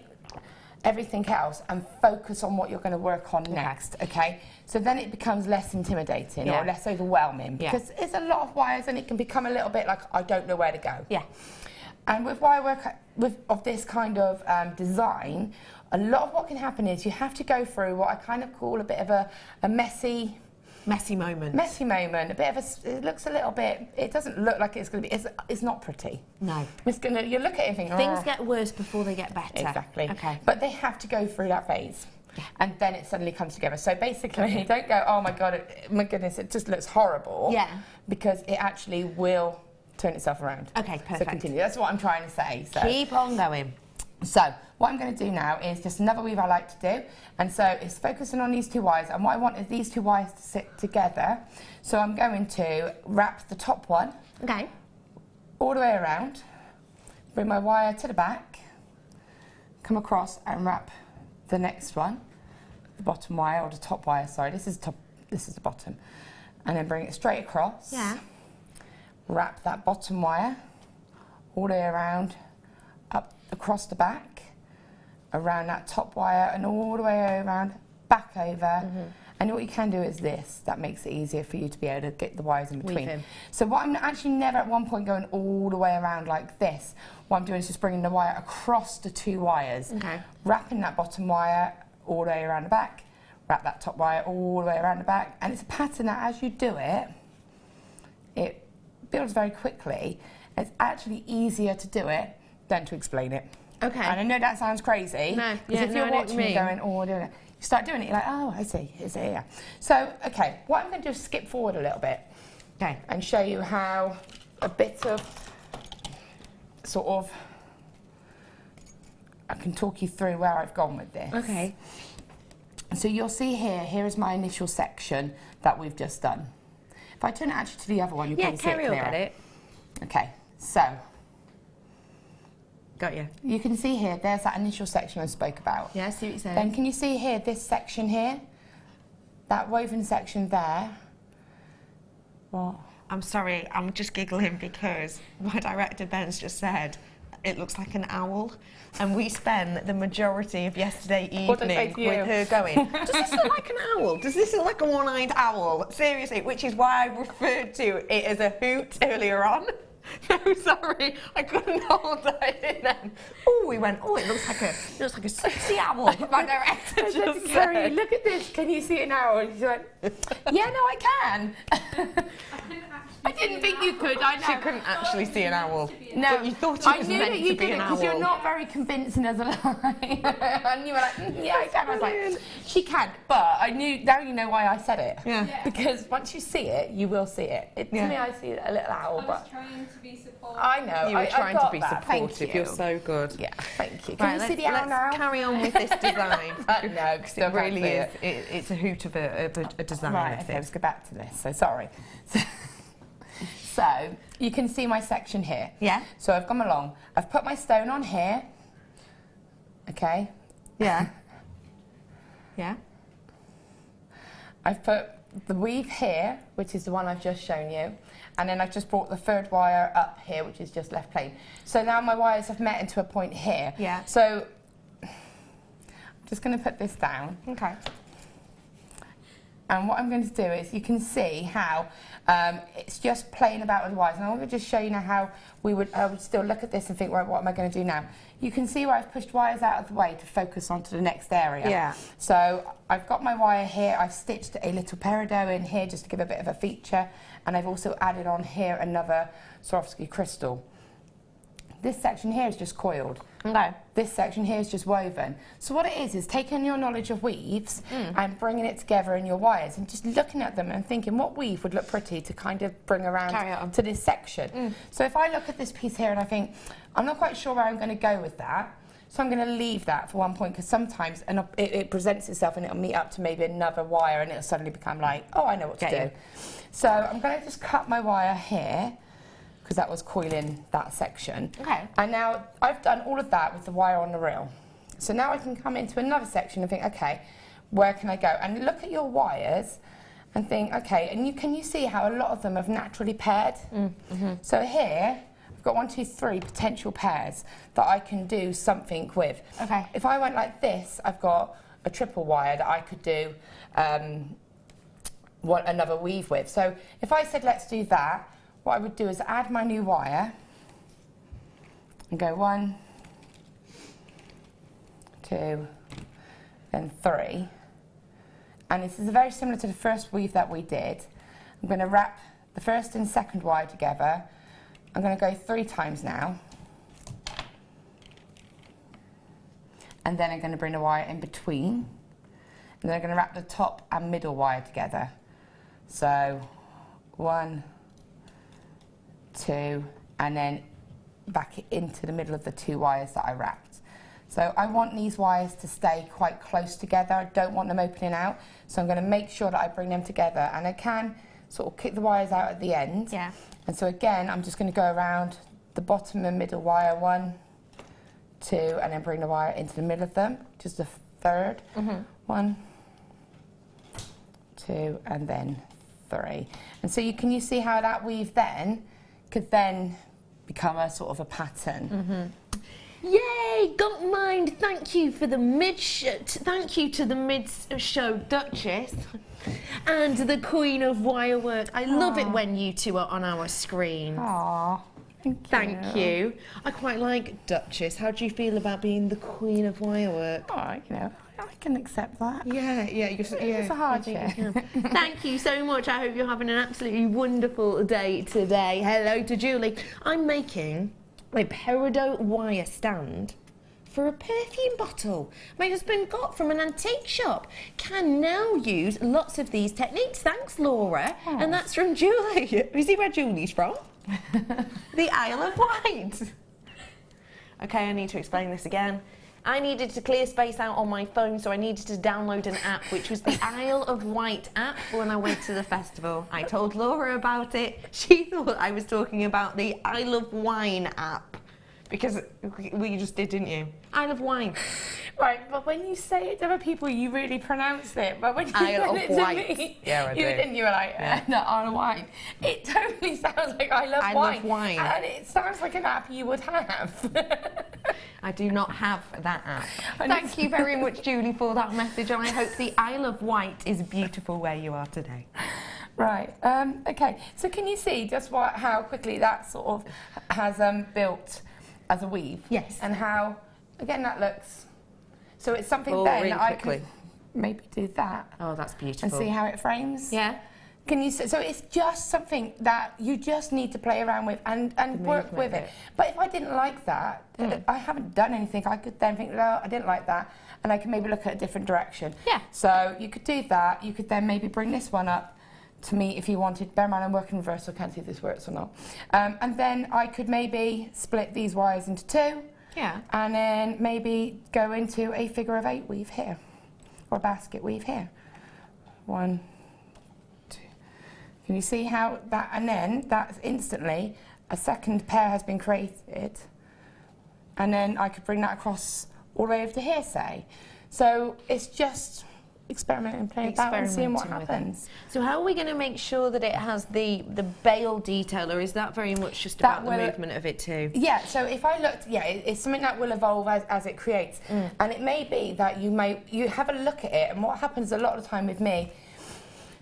everything else and focus on what you're going to work on next, okay? So then it becomes less intimidating or less overwhelming because it's a lot of wires and it can become a little bit like, I don't know where to go. Yeah. And with wire work of this kind of design, a lot of what can happen is you have to go through what I kind of call a bit of a messy moment. Messy moment. A bit of it looks a little bit. It doesn't look like it's going to be. It's not pretty. No. It's gonna. You look at it and think things get worse before they get better. Exactly. Okay. But they have to go through that phase. Yeah. And then it suddenly comes together. So basically, don't go, oh my god, my goodness, it just looks horrible. Yeah. Because it actually will turn itself around. Okay, perfect. So continue. That's what I'm trying to say. So. Keep on going. So what I'm going to do now is just another weave I like to do, and so it's focusing on these 2 wires, and what I want is these 2 wires to sit together. So I'm going to wrap the top one all the way around, bring my wire to the back, come across and wrap the next one, the bottom wire, or the top wire, sorry, this is the bottom, and then bring it straight across. Yeah. Wrap that bottom wire all the way around, up across the back, around that top wire, and all the way around, back over. And what you can do is this, that makes it easier for you to be able to get the wires in between. So what I'm actually never at one point going all the way around like this. What I'm doing is just bringing the wire across the 2 wires, wrapping that bottom wire all the way around the back, wrap that top wire all the way around the back, and it's a pattern that as you do it, it builds very quickly. It's actually easier to do it than to explain it. Okay. And I know that sounds crazy. No. Because if you're watching and going, oh, doing it, you start doing it, you're like, oh, I see, it's here. So, okay, what I'm going to do is skip forward a little bit. Okay. And show you how a bit of sort of, I can talk you through where I've gone with this. Okay. So you'll see here is my initial section that we've just done. If I turn it actually to the other one, you can see it clearer. At it. Okay, so. Got you. You can see here, there's that initial section I spoke about. Yeah, I see what you're saying. Then can you see here, this section here? That woven section there. What? I'm sorry, I'm just giggling because my director Ben's just said it looks like an owl, and we spent the majority of yesterday evening with her going, does this look like an owl? Does this look like a one-eyed owl? Seriously, which is why I referred to it as a hoot earlier on. No, sorry, I couldn't hold that in then. Oh, we went, oh, it looks like a sexy owl. My director just said. Look at this, can you see it now? And she went, yeah, no, I can. I didn't think you could, I know. She couldn't actually see an owl. No, but you thought it was meant to be an owl. Because you're not very convincing as a lie. And you were like, yeah, I can. I was like, she can. But I knew, now you know why I said it. Yeah. Because once you see it, you will see it. To me, I see a little owl. I was trying to be supportive. I know. You were trying to be that. supportive. You're so good. Yeah, thank you. Can you see the owl now? Let's carry on with this design. No, because it really is. It's a hoot of a design. Right, okay, let's go back to this. So, sorry. So, you can see my section here. Yeah. So I've come along. I've put my stone on here. Okay. Yeah. Yeah. I've put the weave here, which is the one I've just shown you. And then I've just brought the 3rd wire up here, which is just left plain. So now my wires have met into a point here. Yeah. So, I'm just going to put this down. Okay. And what I'm going to do is, you can see how it's just playing about with wires. And I'm going to just show you now how I would still look at this and think, right, what am I going to do now? You can see where I've pushed wires out of the way to focus onto the next area. Yeah. So I've got my wire here. I've stitched a little peridot in here just to give a bit of a feature. And I've also added on here another Swarovski crystal. This section here is just coiled. Okay. This section here is just woven. So what it is taking your knowledge of weaves and bringing it together in your wires and just looking at them and thinking what weave would look pretty to kind of bring around to this section. So if I look at this piece here and I think, I'm not quite sure where I'm going to go with that, so I'm going to leave that for one point because sometimes it presents itself and it'll meet up to maybe another wire and it'll suddenly become like, oh, I know what to do. So I'm going to just cut my wire here, because that was coiling that section. Okay. And now I've done all of that with the wire on the reel. So now I can come into another section and think, okay, where can I go? And look at your wires and think, okay, and can you see how a lot of them have naturally paired? So here, I've got 1, 2, 3 potential pairs that I can do something with. Okay. If I went like this, I've got a triple wire that I could do another weave with. So if I said let's do that, what I would do is add my new wire and go 1, 2, then 3. And this is very similar to the first weave that we did. I'm going to wrap the first and second wire together. I'm going to go 3 times now. And then I'm going to bring a wire in between. And then I'm going to wrap the top and middle wire together. So 1, 2, and then back into the middle of the 2 wires that I wrapped. So I want these wires to stay quite close together. I don't want them opening out. So I'm going to make sure that I bring them together. And I can sort of kick the wires out at the end. Yeah. And so again, I'm just going to go around the bottom and middle wire, 1, 2, and then bring the wire into the middle of them, just a third. 1, 2, and then 3. And so can you see how that weave then could then become a sort of a pattern? Yay, got mine. Thank you for the thank you to the mid-show Duchess and the Queen of Wirework. I love it when you two are on our screen. Aww, thank you. I quite like Duchess. How do you feel about being the Queen of Wirework? Oh, you know, I can accept that. Yeah. It's a hardship. Thank you so much. I hope you're having an absolutely wonderful day today. Hello to Julie. I'm making a peridot wire stand for a perfume bottle my husband got from an antique shop. Can now use lots of these techniques. Thanks, Laura. Oh. And that's from Julie. You see where Julie's from? The Isle of Wight. Okay, I need to explain this again. I needed to clear space out on my phone, so I needed to download an app, which was the Isle of Wight app when I went to the festival. I told Laura about it. She thought I was talking about the Isle of Wine app, because we just did, didn't you? Isle of Wine. Right, but when you say it to other people, you really pronounce it. But when you Isle said of it Wight. to me, Yeah, I do. you were like, no, Isle of Wine. It totally sounds like I love wine. I love wine. And it sounds like an app you would have. I do not have that app. Thank you very much, Julie, for that message, and I hope the Isle of Wight is beautiful where you are today. Right, okay. So can you see just how quickly that sort of has built as a weave? Yes. And how, again, that looks... So it's something Oh, then really that I quickly. could maybe do that. Oh, that's beautiful. And see how it frames? Yeah. Can you see? So it's just something that you just need to play around with and work with it. But if I didn't like that, I haven't done anything, I could then think, no, I didn't like that, and I can maybe look at a different direction. Yeah. So you could do that. You could then maybe bring this one up to me if you wanted. Bear in mind I'm working reverse, so I can't see if this works or not. And then I could maybe split these wires into 2. Yeah. And then maybe go into a figure of 8 weave here, or a basket weave here. 1, 2. Can you see how that, and then that's instantly a second pair has been created, and then I could bring that across all the way over to here, say. So it's just experimenting, playing about and seeing what happens. So how are we going to make sure that it has the bail detail, or is that very much just about the movement of it too? Yeah, so if I looked, it's something that will evolve as it creates. And it may be that you have a look at it, and what happens a lot of the time with me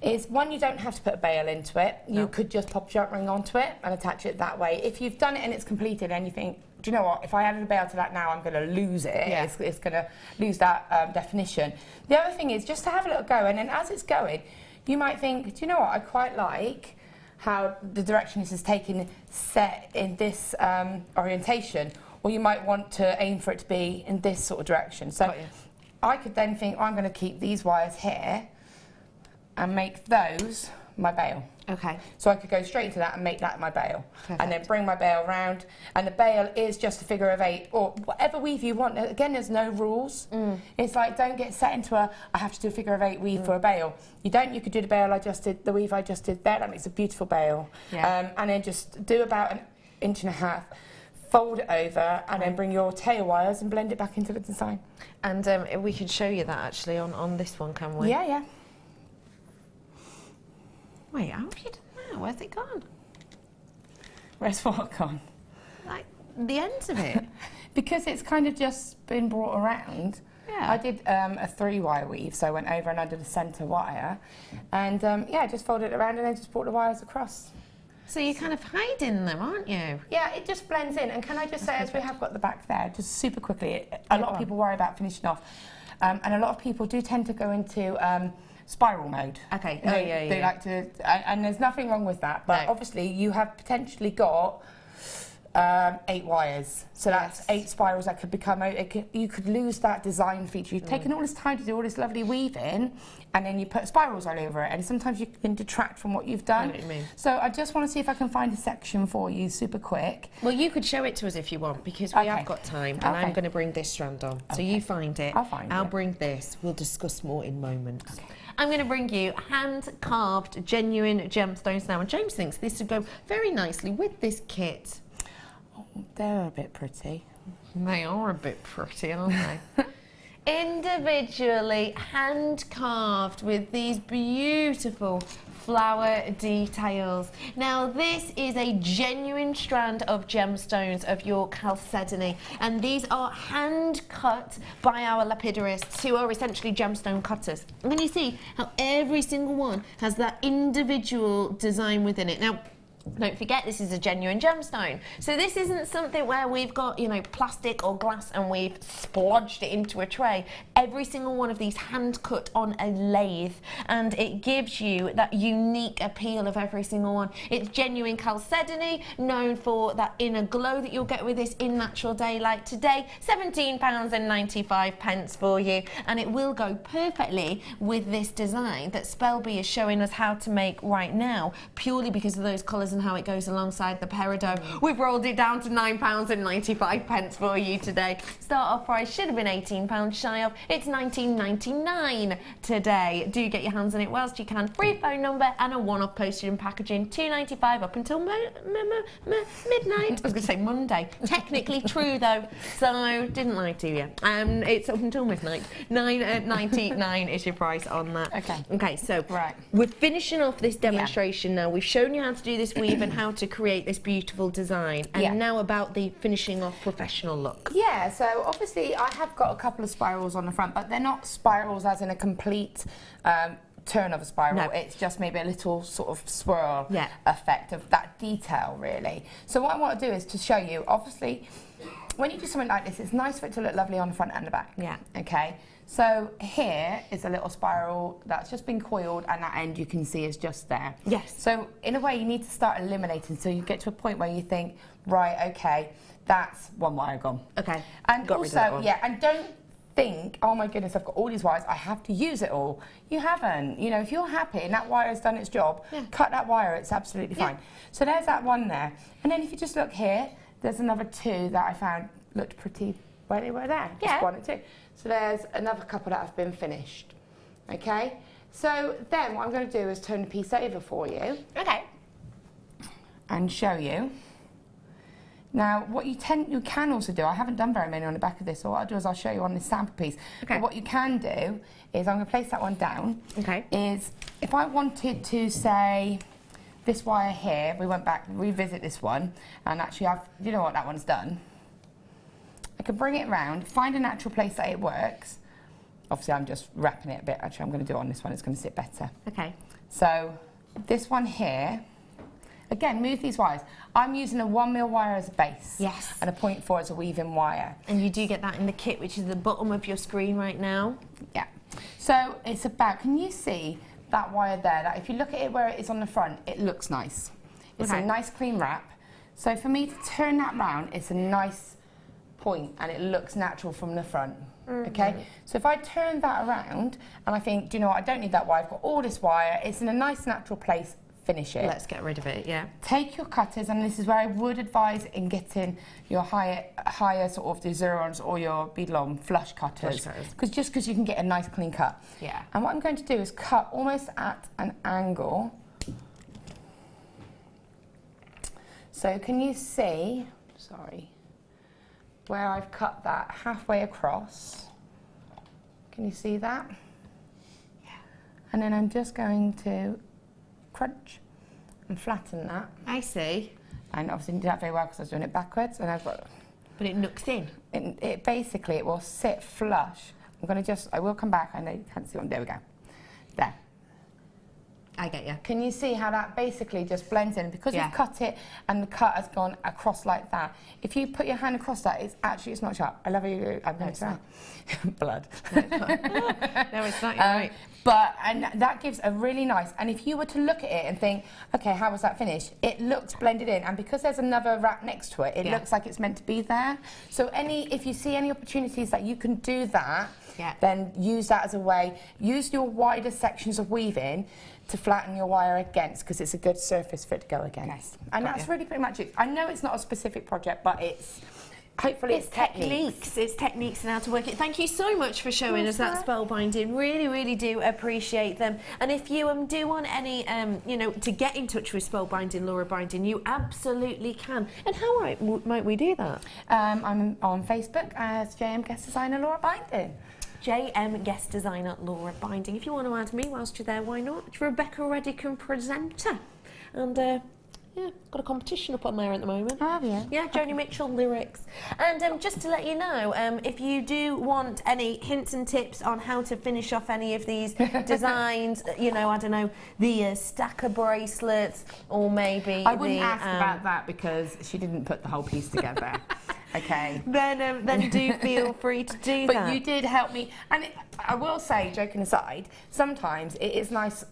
is, one, you don't have to put a bail into it. You could just pop a jump ring onto it and attach it that way. If you've done it and it's completed and you think, do you know what, if I added a bail to that now, I'm going to lose it. Yeah. It's going to lose that definition. The other thing is just to have a little go, and then as it's going, you might think, do you know what, I quite like how the direction this is taking set in this orientation, or you might want to aim for it to be in this sort of direction. So I could then think, I'm going to keep these wires here and make those my bail. Okay. So I could go straight into that and make that my bail. Perfect. And then bring my bail round. And the bail is just a figure of 8, or whatever weave you want. Again, there's no rules. It's like, don't get set into I have to do a figure of 8 weave for a bail. You don't, you could do the bail I just did, the weave I just did there. That makes a beautiful bail. Yeah. And then just do about 1.5 inches fold it over, and then bring your tail wires and blend it back into the design. And we can show you that actually on this one, can we? Yeah, yeah. Wait, how have you done that? Where's it gone? Where's what gone? Like the ends of it. Because it's kind of just been brought around. Yeah. I did a 3-wire weave, so I went over and under the centre wire, and yeah, just folded it around and then just brought the wires across. So you're kind of hiding them, aren't you? Yeah, it just blends in. And can I just say, as we have got the back there, just super quickly, a lot of people worry about finishing off, and a lot of people do tend to go into spiral mode. Okay. They like to, and there's nothing wrong with that. But obviously, you have potentially got 8 wires, so that's 8 spirals that could become. You could lose that design feature. You've taken all this time to do all this lovely weaving, and then you put spirals all over it, and sometimes you can detract from what you've done. I know what you mean. So I just want to see if I can find a section for you, super quick. Well, you could show it to us if you want, because we have got time, and I'm going to bring this strand on. So you find it. I'll find it. I'll bring this. We'll discuss more in moments. Okay. I'm going to bring you hand-carved, genuine gemstones now, and James thinks this would go very nicely with this kit. They're a bit pretty. They are a bit pretty, aren't they? Individually hand-carved with these beautiful flower details. Now this is a genuine strand of gemstones of your chalcedony, and these are hand cut by our lapidarists, who are essentially gemstone cutters. And you see how every single one has that individual design within it. Now don't forget, this is a genuine gemstone. So this isn't something where we've got, you know, plastic or glass and we've splodged it into a tray. Every single one of these hand cut on a lathe, and it gives you that unique appeal of every single one. It's genuine chalcedony, known for that inner glow that you'll get with this in natural daylight. Today, £17.95 for you, and it will go perfectly with this design that Spelby is showing us how to make right now, purely because of those colours and how it goes alongside the peridot. We've rolled it down to £9.95 for you today. Start off price should have been £18 shy of. It's $19.99 today. Do get your hands on it whilst you can. Free phone number and a one-off postage and packaging. $2.95 up until midnight. I was going to say Monday. Technically true though, so didn't lie to you. It's up until midnight. $9.99 is your price on that. Okay, so we're finishing off this demonstration now. We've shown you how to do this weave and how to create this beautiful design, and now about the finishing off professional look. Yeah, so obviously I have got a couple of spirals on the front, but they're not spirals as in a complete turn of a spiral. No. It's just maybe a little sort of swirl effect of that detail, really. So what I want to do is to show you, obviously, when you do something like this, it's nice for it to look lovely on the front and the back. Yeah. Okay. So here is a little spiral that's just been coiled, and that end you can see is just there. Yes. So in a way you need to start eliminating, so you get to a point where you think, right, okay, that's one wire gone. Okay. And got rid of that one. Yeah, and don't think, oh my goodness, I've got all these wires, I have to use it all. You haven't. You know, if you're happy and that wire has done its job, cut that wire, it's absolutely fine. So there's that one there. And then if you just look here, there's another 2 that I found looked pretty where they were there. Just 1 and 2. So there's another couple that have been finished. Okay? So then what I'm going to do is turn the piece over for you. Okay. And show you. Now, what you can also do, I haven't done very many on the back of this, so what I'll do is I'll show you on this sample piece. Okay. But what you can do is, I'm going to place that one down. Okay. Is, if I wanted to say, this wire here, we went back, revisit this one, and actually you know what that one's done? I can bring it round, find a natural place that it works. Obviously, I'm just wrapping it a bit. Actually, I'm going to do it on this one. It's going to sit better. Okay. So, this one here, again, move these wires. I'm using a 1mm wire as a base. Yes. And a 0.4 as a weave-in wire. And you do get that in the kit, which is the bottom of your screen right now. Yeah. So, it's about, can you see that wire there? That if you look at it where it is on the front, it looks nice. It's a nice, clean wrap. So, for me to turn that round, it's a nice point, and it looks natural from the front. Okay, so if I turn that around and I think, do you know what, I don't need that wire, I've got all this wire, it's in a nice natural place, finish it. Let's get rid of it, yeah. Take your cutters, and this is where I would advise in getting your higher sort of the Zerons or your Beadlon flush cutters, because you can get a nice clean cut. Yeah. And what I'm going to do is cut almost at an angle. So can you see, sorry, where I've cut that halfway across. Can you see that? Yeah. And then I'm just going to crunch and flatten that. I see. And obviously didn't do that very well because I was doing it backwards, and I've got. But it nooks in. It basically it will sit flush. I will come back. I know you can't see what. There we go. There. I get you. Can you see how that basically just blends in? Because you've cut it and the cut has gone across like that. If you put your hand across that, it's not sharp. I love you. I'm going to try. Blood. No, it's not. You're right. And that gives a really nice, and if you were to look at it and think, okay, how was that finished? It looks blended in, and because there's another wrap next to it, it looks like it's meant to be there. So if you see any opportunities that you can do that, then use that as a way. Use your wider sections of weaving to flatten your wire against, because it's a good surface for it to go against. And that's really pretty much it. I know it's not a specific project, but hopefully it's techniques. It's techniques and how to work it. Thank you so much for showing us that spellbinding. Really, really do appreciate them. And if you do want any, to get in touch with spellbinding, Laura Binding, you absolutely can. And how might we do that? I'm on Facebook as JM Guest Designer Laura Binding. JM Guest Designer Laura Binding. If you want to add me whilst you're there, why not? It's Rebecca Redican presenter. And got a competition up on there at the moment. Have you? Yeah, Joni Mitchell lyrics. And just to let you know, if you do want any hints and tips on how to finish off any of these designs, I don't know, the stacker bracelets, or maybe I wouldn't ask about that because she didn't put the whole piece together. Okay. Then do feel free to do that. But you did help me, and I will say, joking aside, sometimes it is nice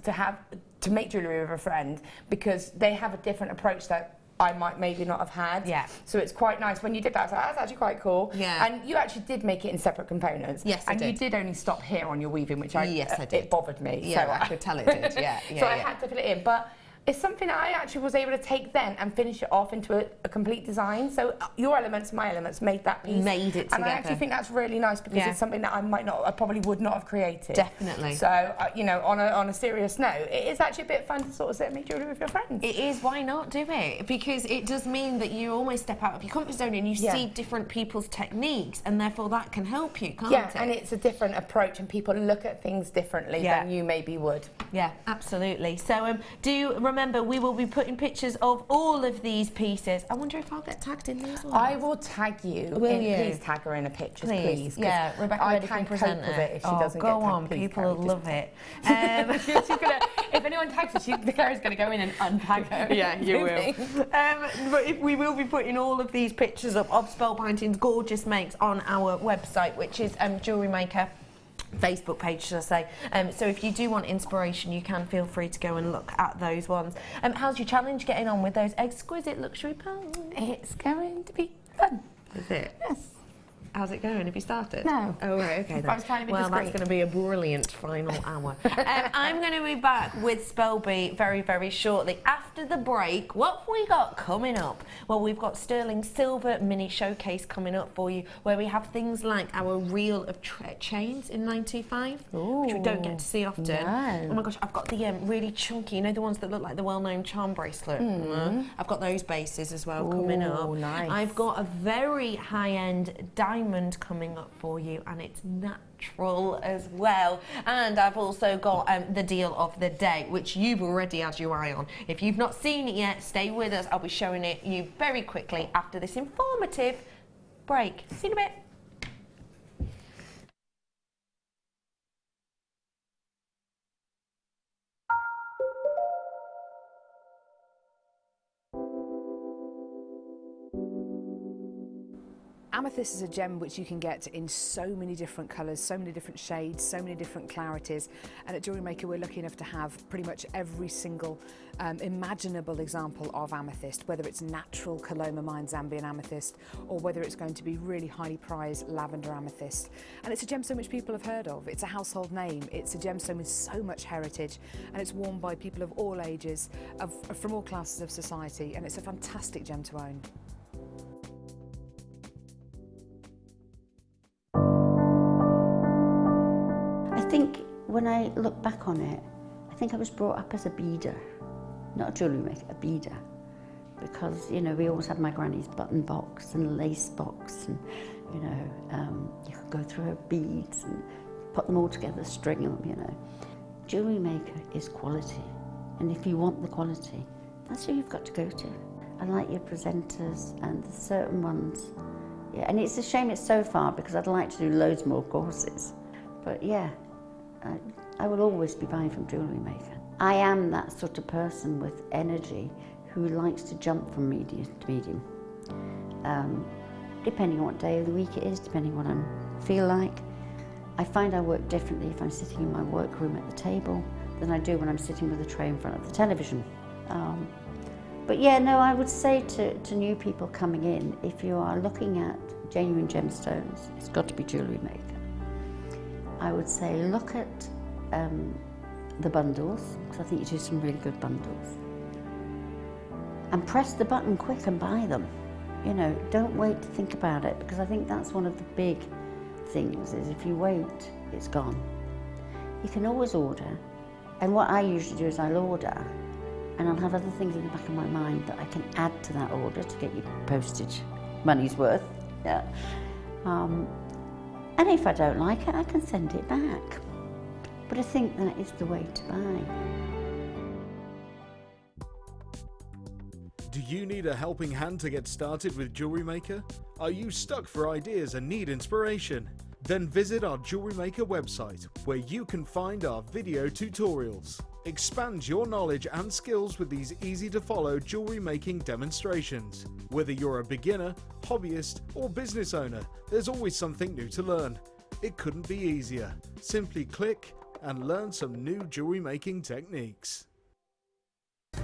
to make jewellery with a friend because they have a different approach that I might maybe not have had. Yeah. So it's quite nice. When you did that, I was like, that's actually quite cool. Yeah. And you actually did make it in separate components. Yes, I did. And you did only stop here on your weaving, which yes, I did. It bothered me. Yeah, so I could tell it did. Yeah. So I had to fill it in, but it's something that I actually was able to take then and finish it off into a complete design. So your elements, my elements, made that piece. Made it together. And I actually think that's really nice because it's something that I probably would not have created. Definitely. So, on a serious note, it is actually a bit fun to sort of sit and make jewellery with your friends. It is. Why not do it? Because it does mean that you almost step out of your comfort zone and you see different people's techniques, and therefore that can help you, can't it? Yeah, and it's a different approach, and people look at things differently than you maybe would. Yeah, absolutely. So do remember, we will be putting pictures of all of these pieces. I wonder if I'll get tagged in these ones. I will tag you. Will you? Please tag her in a picture, please. Yeah, Rebecca I Redican can't present cope with it if she doesn't go get tagged. on, people will love it. If anyone tags her, Claire's going to go in and untag her. Yeah, you will. But we will be putting all of these pictures up of Spellbinding's gorgeous makes on our website, which is Jewellery Maker. Facebook page, should I say. So if you do want inspiration, you can feel free to go and look at those ones. How's your challenge getting on with those exquisite luxury pearls? It's going to be fun. Is it? Yes. How's it going? Have you started? No. Oh, right, okay then. I was trying to be well, discreet. that's going to be a brilliant final hour. I'm going to be back with Spellbee very, very shortly. After the break, what have we got coming up? Well, we've got sterling silver mini showcase coming up for you, where we have things like our reel of chains in 925, which we don't get to see often. No. Oh my gosh, I've got the really chunky, the ones that look like the well-known charm bracelet. I've got those bases as well coming up. Nice. I've got a very high-end diamond coming up for you, and it's natural as well. And I've also got the deal of the day, which you've already had your eye on. If you've not seen it yet, stay with us. I'll be showing it you very quickly after this informative break. See you in a bit. Amethyst is a gem which you can get in so many different colours, so many different shades, so many different clarities, and at Jewellery Maker we're lucky enough to have pretty much every single imaginable example of amethyst, whether it's natural Coloma Mine Zambian amethyst or whether it's going to be really highly prized lavender amethyst. And it's a gemstone which people have heard of. It's a household name. It's a gemstone with so much heritage, and it's worn by people of all ages, from all classes of society, and it's a fantastic gem to own. I think when I look back on it, I think I was brought up as a beader, not a jewellery maker, a beader. because, you know, we always had my granny's button box and lace box, and, you know, you could go through her beads and put them all together, string them, you know. Jewellery Maker is quality, and if you want the quality, that's who you've got to go to. I like your presenters and the certain ones. Yeah, and it's a shame it's so far because I'd like to do loads more courses. But yeah, I will always be buying from Jewellery Maker. I am that sort of person with energy who likes to jump from medium to medium. Depending on what day of the week it is, depending on what I feel like. I find I work differently if I'm sitting in my workroom at the table than I do when I'm sitting with a tray in front of the television. But yeah, no, I would say to new people coming in, if you are looking at genuine gemstones, it's got to be Jewellery Maker. I would say look at the bundles, because I think you do some really good bundles. And press the button quick and buy them. You know, don't wait to think about it, because I think that's one of the big things, is if you wait, it's gone. You can always order, and what I usually do is I'll order, and I'll have other things in the back of my mind that I can add to that order to get your postage money's worth. Yeah. And if I don't like it, I can send it back. But I think that is the way to buy. Do you need a helping hand to get started with Jewellery Maker? Are you stuck for ideas and need inspiration? Then visit our Jewellery Maker website, where you can find our video tutorials. Expand your knowledge and skills with these easy-to-follow jewellery making demonstrations. Whether you're a beginner, hobbyist, or business owner, there's always something new to learn. It couldn't be easier. Simply click and learn some new jewellery making techniques.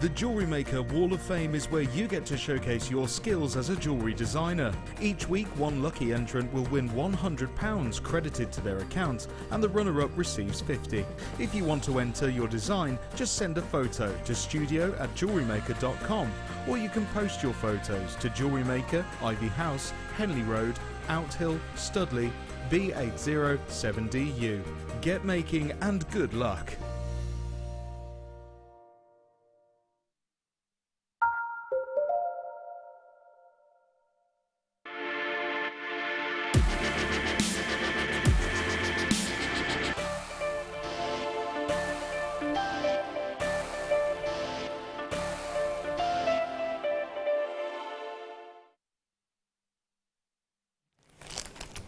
The Jewellery Maker Wall of Fame is where you get to showcase your skills as a jewellery designer. Each week, one lucky entrant will win £100 credited to their account, and the runner-up receives £50. If you want to enter your design, just send a photo to studio@jewellerymaker.com, or you can post your photos to Jewellery Maker, Ivy House, Henley Road, Outhill, Studley, B807DU. Get making and good luck.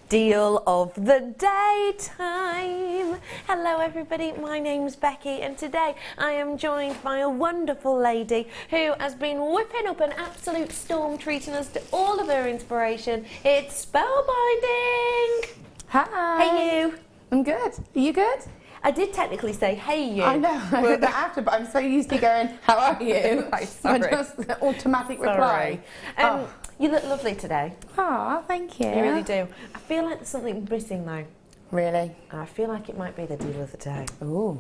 Deal of the day time. Hello everybody, my name's Becky, and today I am joined by a wonderful lady who has been whipping up an absolute storm, treating us to all of her inspiration. It's Spellbinding. Hi. Hey you. I'm good. Are you good? I did technically say hey you. I know, I heard that after, but I'm so used to going, how are you? Right, sorry. Just the automatic reply. You look lovely today. Oh, thank you. You really do. I feel like there's something missing though. Really? I feel like it might be the deal of the day. Ooh.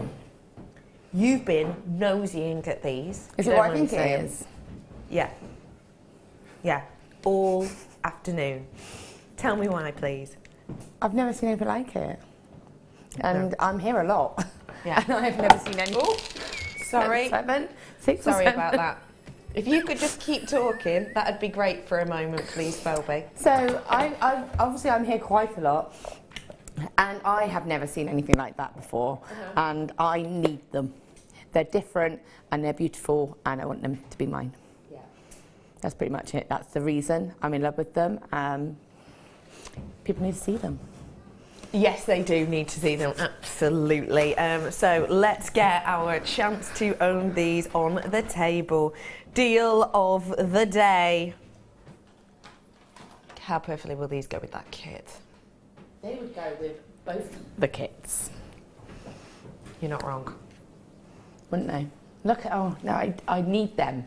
You've been nosying at these. Is it what I think it is? Yeah. Yeah. All afternoon. Tell me why, please. I've never seen anything like it. And I'm here a lot. Yeah. And I've never seen anything. Oh, sorry. 7, 6 or Sorry 7. about that. If you could just keep talking, that'd be great for a moment, please, Phoebe. So, obviously I'm here quite a lot, and I have never seen anything like that before, and I need them. They're different, and they're beautiful, and I want them to be mine. Yeah. That's pretty much it. That's the reason I'm in love with them. People need to see them. Yes, they do need to see them, absolutely. So let's get our chance to own these on the table. Deal of the day. How perfectly will these go with that kit? They would go with both the kits. You're not wrong. Wouldn't they? Look at, oh, no, I need them.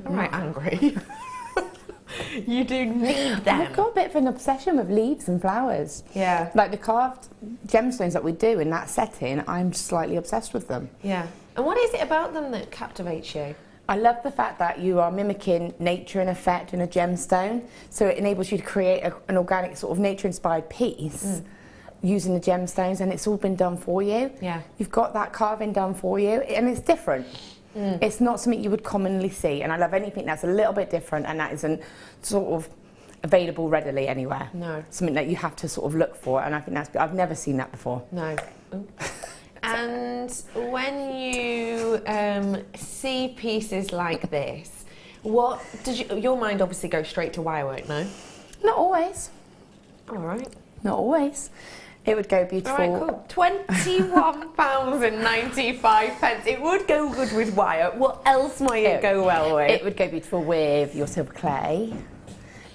I'm right angry. You do need them. I've got a bit of an obsession with leaves and flowers. Yeah. Like the carved gemstones that we do in that setting, I'm slightly obsessed with them. Yeah. And what is it about them that captivates you? I love the fact that you are mimicking nature in effect in a gemstone, so it enables you to create an organic sort of nature-inspired piece using the gemstones, and it's all been done for you. Yeah. You've got that carving done for you, and it's different. It's not something you would commonly see, and I love anything that's a little bit different and that isn't sort of available readily anywhere. No. Something that you have to sort of look for, and I think that's, I've never seen that before. No. And when you see pieces like this, what does your mind obviously go straight to wirework, no? Not always. All right. Not always. It would go beautiful. All right, cool. £21.95. It would go good with wire. What else might it go well with? It would go beautiful with your silver clay.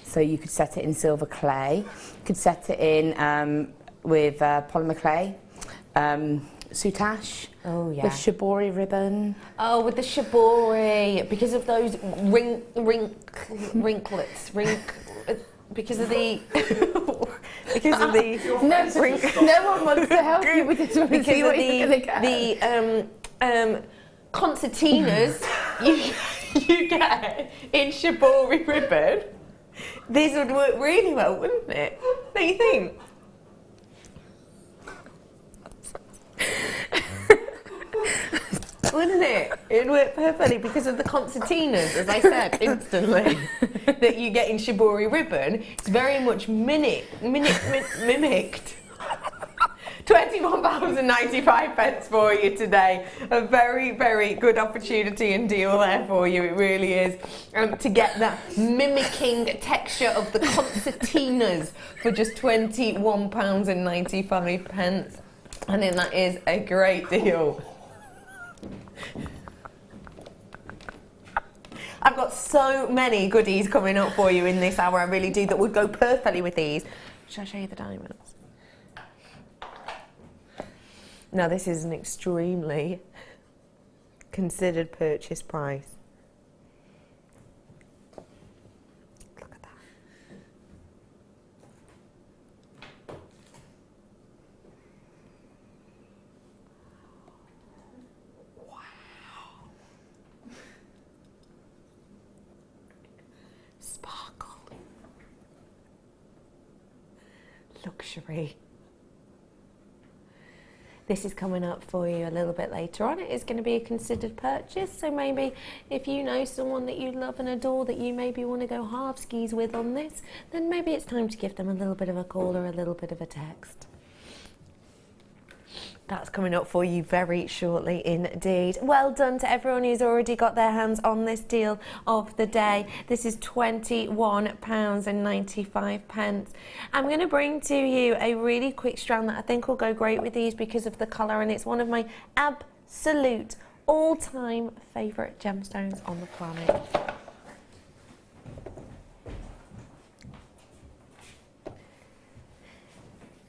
So you could set it in silver clay. You could set it in with polymer clay. Soutache. Oh yeah. The shibori ribbon. Oh, with the shibori, because of those rinklets, because of the no one wants to help you with this one. Because of the concertinas you get in shibori ribbon. This would work really well, wouldn't it? Don't you think? Wouldn't it? It would work perfectly because of the concertinas, as I said instantly, that you get in shibori ribbon. It's very much mimicked. £21.95 for you today. A very, very good opportunity and deal there for you. It really is. To get that mimicking texture of the concertinas for just £21.95. I think that is a great deal. I've got so many goodies coming up for you in this hour, I really do, that would go perfectly with these. Shall I show you the diamonds? Now, this is an extremely considered purchase price. Look at that. Sparkle. Luxury. This is coming up for you a little bit later on. It is going to be a considered purchase, so maybe if you know someone that you love and adore that you maybe want to go half skis with on this, then maybe it's time to give them a little bit of a call or a little bit of a text. That's coming up for you very shortly indeed. Well done to everyone who's already got their hands on this deal of the day. This is £21.95. I'm going to bring to you a really quick strand that I think will go great with these because of the colour, and it's one of my absolute all-time favourite gemstones on the planet.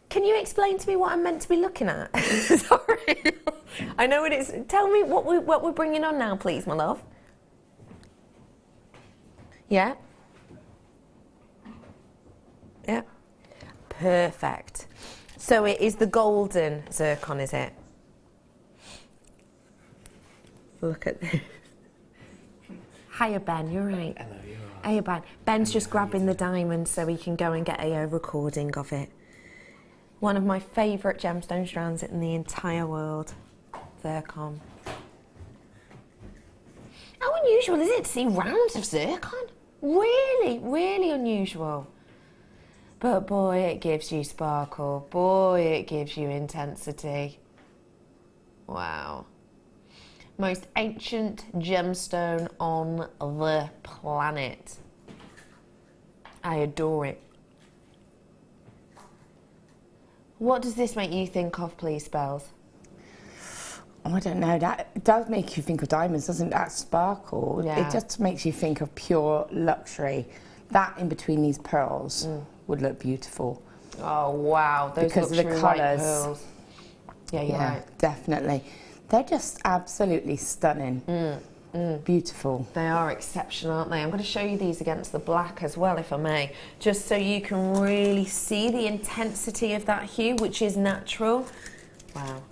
Can you explain to me what I'm meant to be looking at? Sorry. I know what it's... Tell me what we're bringing on now, please, my love. Yeah? Yeah. Perfect. So it is the golden zircon, is it? Look at this. Hiya, Ben, you're right. Hello, you're right. Hiya, Ben. Ben's just grabbing the diamond so he can go and get a recording of it. One of my favourite gemstone strands in the entire world. Zircon. How unusual is it to see rounds of zircon? Really, really unusual. But boy, it gives you sparkle. Boy, it gives you intensity. Wow. Most ancient gemstone on the planet. I adore it. What does this make you think of, please, Spells? Oh, I don't know. That does make you think of diamonds, doesn't it? That sparkle. Yeah. It just makes you think of pure luxury. That in between these pearls would look beautiful. Oh, wow. Those because of the luxury white colours. pearls. Yeah, you're right. Definitely. They're just absolutely stunning. Beautiful. They are exceptional, aren't they? I'm going to show you these against the black as well, if I may, just so you can really see the intensity of that hue, which is natural. Wow.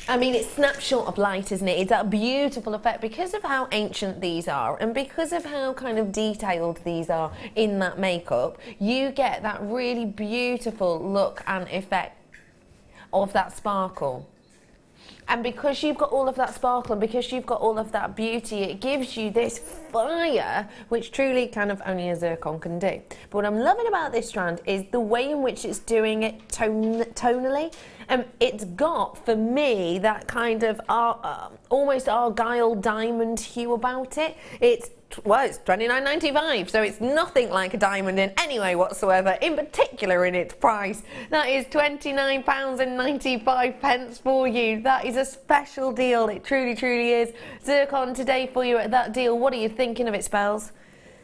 I mean, it's snapshot of light, isn't it? It's that beautiful effect because of how ancient these are and because of how kind of detailed these are in that makeup. You get that really beautiful look and effect of that sparkle. And because you've got all of that sparkle and because you've got all of that beauty, it gives you this fire, which truly kind of only a zircon can do. But what I'm loving about this strand is the way in which it's doing it tonally. It's got, for me, that kind of almost Argyle diamond hue about it. It's $29.95, so it's nothing like a diamond in any way whatsoever, in particular in its price. That is £29.95 for you. That is a special deal, it truly, truly is. Zircon today for you at that deal. What are you thinking of it, Spells?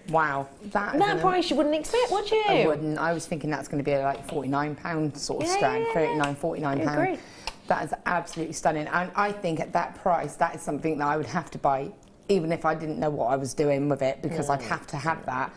Wow. That price you wouldn't expect, would you? I wouldn't. I was thinking that's going to be like £49 sort of strand, £39, £49. I agree. That is absolutely stunning. And I think at that price, that is something that I would have to buy even if I didn't know what I was doing with it, because I'd have to have that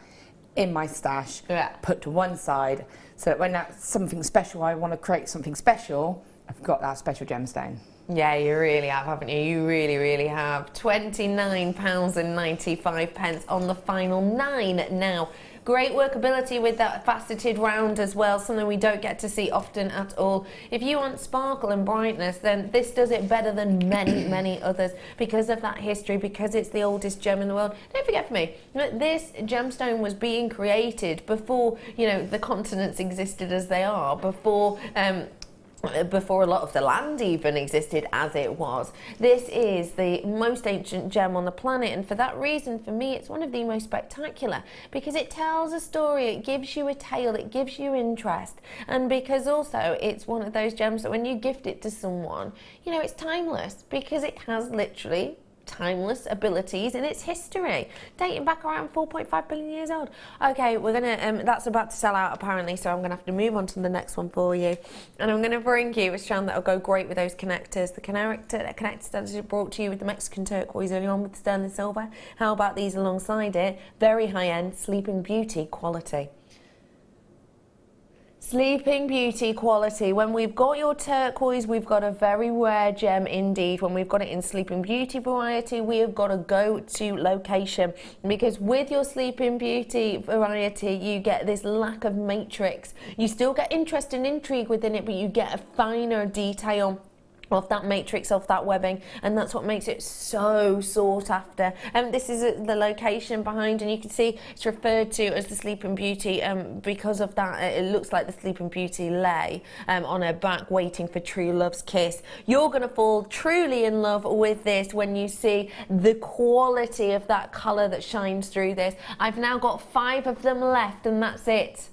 in my stash, put to one side, so that when that's something special, I want to create something special, I've got that special gemstone. Yeah, you really have, haven't you? You really, really have. £29.95 on the final 9 now. Great workability with that faceted round as well, something we don't get to see often at all. If you want sparkle and brightness, then this does it better than many, many others because of that history, because it's the oldest gem in the world. Don't forget for me, this gemstone was being created before, you know, the continents existed as they are, before a lot of the land even existed as it was. This is the most ancient gem on the planet, and for that reason, for me, it's one of the most spectacular, because it tells a story, it gives you a tale, it gives you interest, and because also it's one of those gems that when you gift it to someone, you know, it's timeless, because it has literally timeless abilities in its history, dating back around 4.5 billion years old. Okay, we're gonna that's about to sell out apparently, so I'm gonna have to move on to the next one for you, and I'm gonna bring you a strand that'll go great with those connectors. The connectors that are brought to you with the Mexican turquoise earlier on with the sterling silver. How about these alongside it? Very high-end Sleeping Beauty quality. Sleeping Beauty quality. When we've got your turquoise, we've got a very rare gem indeed. When we've got it in Sleeping Beauty variety, we have got a go-to location, because with your Sleeping Beauty variety, you get this lack of matrix. You still get interest and intrigue within it, but you get a finer detail of that matrix, of that webbing, and that's what makes it so sought after. This is the location behind, and you can see it's referred to as the Sleeping Beauty because of that. It looks like the Sleeping Beauty lay on her back waiting for true love's kiss. You're going to fall truly in love with this when you see the quality of that colour that shines through this. I've now got 5 of them left, and that's it.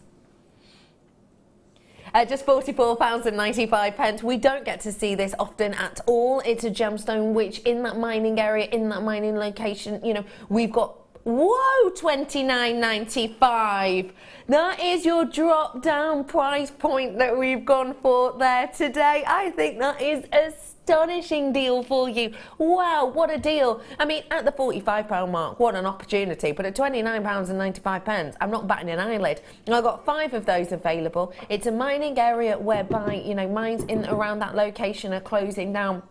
Just £44.95. We don't get to see this often at all. It's a gemstone which, in that mining area, in that mining location, you know, we've got, whoa, $29.95. That is your drop down price point that we've gone for there today. I think that is astonishing deal for you. Wow, what a deal. I mean, at the £45 mark, what an opportunity, but at £29.95, I'm not batting an eyelid. I've got 5 of those available. It's a mining area whereby, you know, mines in around that location are closing down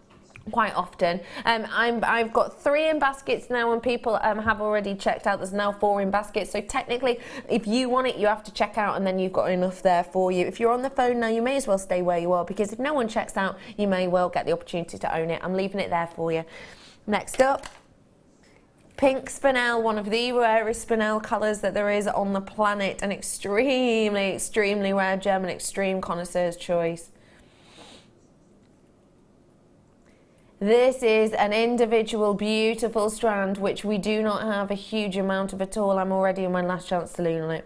quite often. I've got 3 in baskets now, and people have already checked out. There's now 4 in baskets, so technically if you want it, you have to check out, and then you've got enough there for you. If you're on the phone now, you may as well stay where you are, because if no one checks out, you may well get the opportunity to own it. I'm leaving it there for you. Next up, pink spinel, one of the rarest spinel colours that there is on the planet, an extremely, extremely rare gem, an extreme connoisseur's choice. This is an individual beautiful strand which we do not have a huge amount of at all. I'm already in my last chance saloon on it.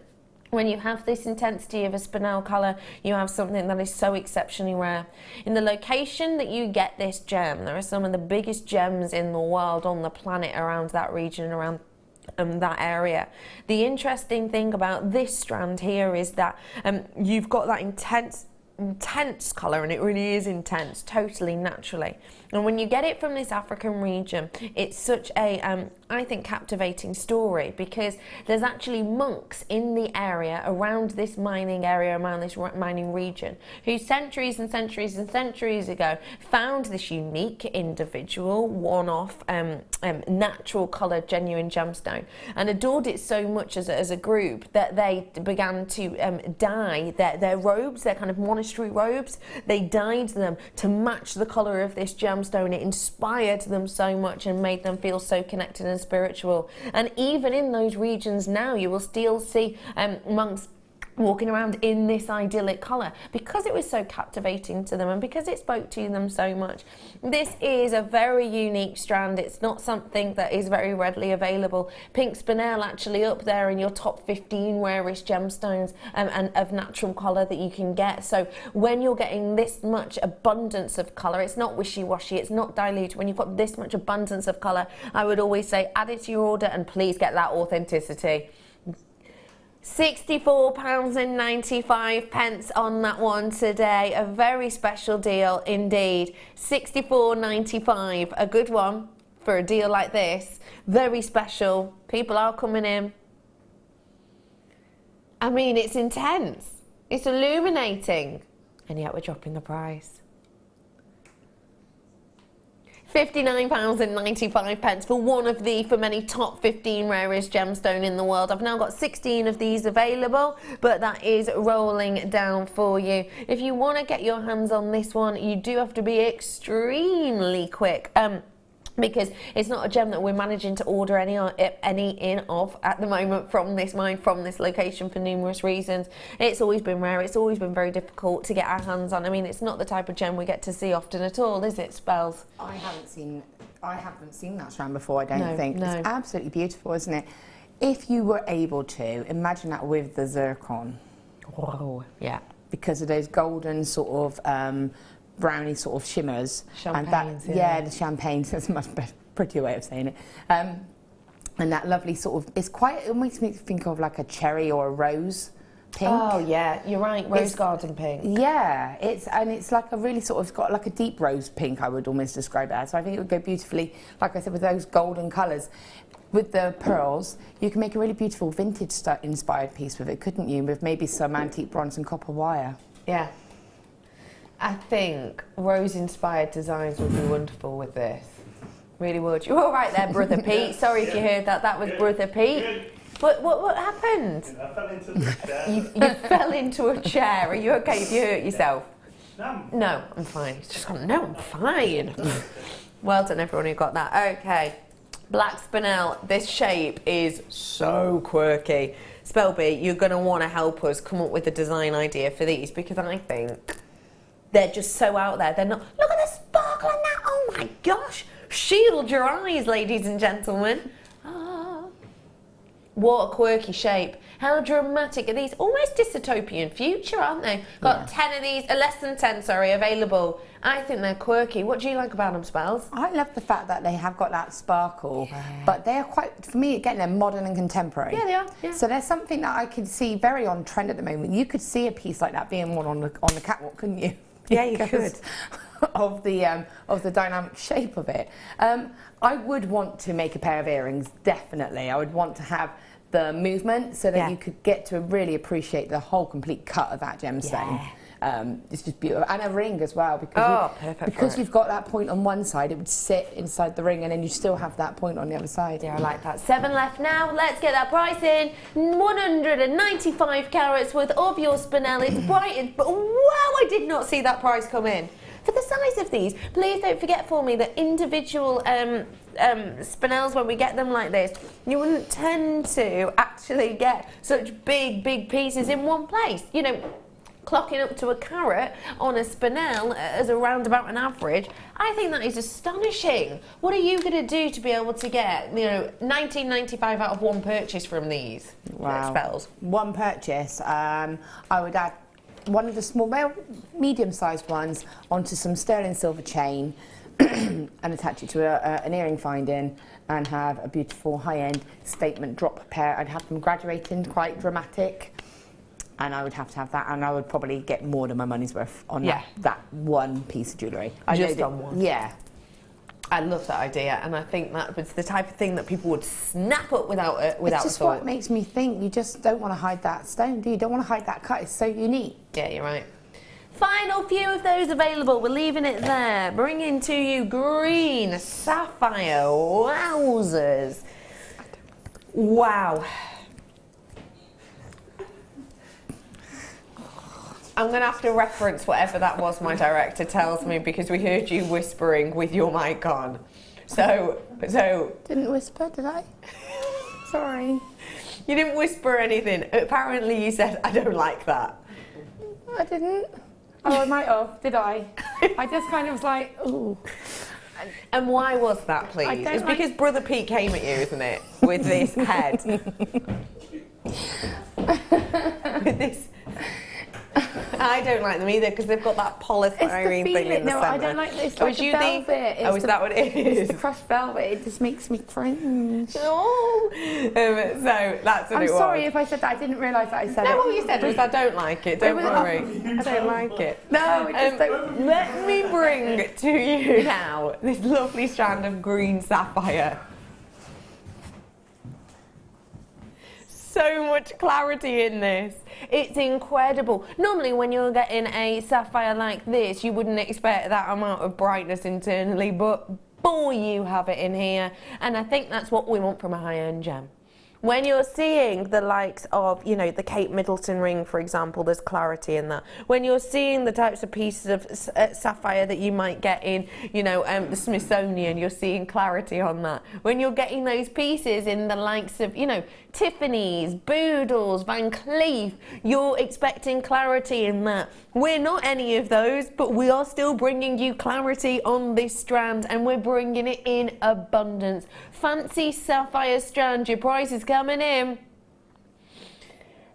When you have this intensity of a spinel colour, you have something that is so exceptionally rare. In the location that you get this gem, there are some of the biggest gems in the world on the planet around that region, around that area. The interesting thing about this strand here is that you've got that intense colour, and it really is intense, totally naturally. And when you get it from this African region, it's such a, I think, captivating story, because there's actually monks in the area around this mining area, around this mining region, who centuries and centuries and centuries ago found this unique individual, one-off, natural coloured, genuine gemstone, and adored it so much as a group that they began to dye their robes, their kind of monastery monastery robes. They dyed them to match the colour of this gemstone. It inspired them so much and made them feel so connected and spiritual. And even in those regions now, you will still see monks walking around in this idyllic colour because it was so captivating to them and because it spoke to them so much. This is a very unique strand. It's not something that is very readily available. Pink spinel actually up there in your top 15 rarest gemstones and of natural colour that you can get. So when you're getting this much abundance of colour, it's not wishy-washy, it's not dilute. When you've got this much abundance of colour, I would always say add it to your order and please get that authenticity. £64.95 on that one today. A very special deal indeed. £64.95, a good one for a deal like this. Very special. People are coming in. I mean, it's intense. It's illuminating. And yet we're dropping the price. £59.95 for one of the, for many, top 15 rarest gemstone in the world. I've now got 16 of these available, but that is rolling down for you. If you want to get your hands on this one, you do have to be extremely quick. Because it's not a gem that we're managing to order any in of at the moment from this mine, from this location, for numerous reasons. It's always been rare. It's always been very difficult to get our hands on. I mean, it's not the type of gem we get to see often at all, is it, Spells? I haven't seen that strand before, I don't think. No. It's absolutely beautiful, isn't it? If you were able to, imagine that with the zircon. Oh, yeah. Because of those golden sort of brownie sort of shimmers. Champagnes, and that, the champagnes, that's a much prettier way of saying it. And that lovely sort of, it makes me think of like a cherry or a rose pink. Oh yeah, you're right, rose garden pink. Yeah, it's like a really sort of, it's got like a deep rose pink, I would almost describe it as. So I think it would go beautifully, like I said, with those golden colours. With the pearls, you can make a really beautiful vintage inspired piece with it, couldn't you? With maybe some antique bronze and copper wire. Yeah. I think rose-inspired designs would be wonderful with this. Really would. You're all right there, Brother Pete. Sorry if you heard that. That was Brother Pete. What happened? I fell into the chair. You fell into a chair. Are you okay? Have you hurt yourself? No, I'm fine. He's just gone, no, I'm fine. Well done, everyone who got that. Okay. Black spinel. This shape is so quirky. Spelby, you're going to want to help us come up with a design idea for these because I think they're just so out there. They're not, look at the sparkle on that, oh my gosh. Shield your eyes, ladies and gentlemen. What a quirky shape. How dramatic are these? Almost dystopian future, aren't they? Got 10 of these, less than 10, sorry, available. I think they're quirky. What do you like about them, Spells? I love the fact that they have got that sparkle, but they're quite, for me, again, they're modern and contemporary. Yeah, they are. Yeah. So there's something that I can see very on trend at the moment. You could see a piece like that being worn on the catwalk, couldn't you? Yeah, you could. Of the dynamic shape of it. I would want to make a pair of earrings, definitely. I would want to have the movement so that you could get to really appreciate the whole complete cut of that gemstone. It's just beautiful. And a ring as well, because you've got that point on one side, it would sit inside the ring and then you still have that point on the other side. Yeah, I like that. 7 left now. Let's get that price in. 195 carats worth of your spinel. It's bright, but wow, I did not see that price come in. For the size of these, please don't forget for me that individual spinels, when we get them like this, you wouldn't tend to actually get such big pieces in one place. You know, clocking up to a carat on a spinel as around about an average, I think that is astonishing. What are you going to do to be able to get, you know, $19.95 out of one purchase from these? Wow. Spells? One purchase, I would add one of the small, medium-sized ones onto some sterling silver chain and attach it to an earring finding and have a beautiful high-end statement drop pair. I'd have them graduating, quite dramatic, and I would have to have that, and I would probably get more than my money's worth on that one piece of jewellery. Just on one? Yeah. I love that idea, and I think that was the type of thing that people would snap up without It's just what makes me think. You just don't want to hide that stone, do you? You don't want to hide that cut. It's so unique. Yeah, you're right. Final few of those available. We're leaving it there. Bringing to you green sapphire. Wowzers. Wow. I'm going to have to reference whatever that was my director tells me, because we heard you whispering with your mic on. So... Didn't whisper, did I? Sorry. You didn't whisper anything. Apparently you said, I don't like that. I didn't. Oh, I might have, did I? I just kind of was like, ooh. And why was that, please? It's because Brother Pete came at you, isn't it? With this head. With this... I don't like them either, because they've got that polystyrene thing in the centre. No, I don't like this. It's like the velvet. Is that what it is? It's the crushed velvet. It just makes me cringe. Oh. So that's what I'm it was. sorry if I said that. I didn't realise that I said it. No, what you said was, I don't like it. Don't worry. I don't like it. No, I just don't. Let me bring to you now this lovely strand of green sapphire. So much clarity in this. It's incredible. Normally when you're getting a sapphire like this, you wouldn't expect that amount of brightness internally, but boy, you have it in here. And I think that's what we want from a high-end gem. When you're seeing the likes of, you know, the Kate Middleton ring, for example, there's clarity in that. When you're seeing the types of pieces of sapphire that you might get in, you know, the Smithsonian, you're seeing clarity on that. When you're getting those pieces in the likes of, you know, Tiffany's, Boodles, Van Cleef, you're expecting clarity in that. We're not any of those, but we are still bringing you clarity on this strand, and we're bringing it in abundance. Fancy sapphire strand, your price is coming in.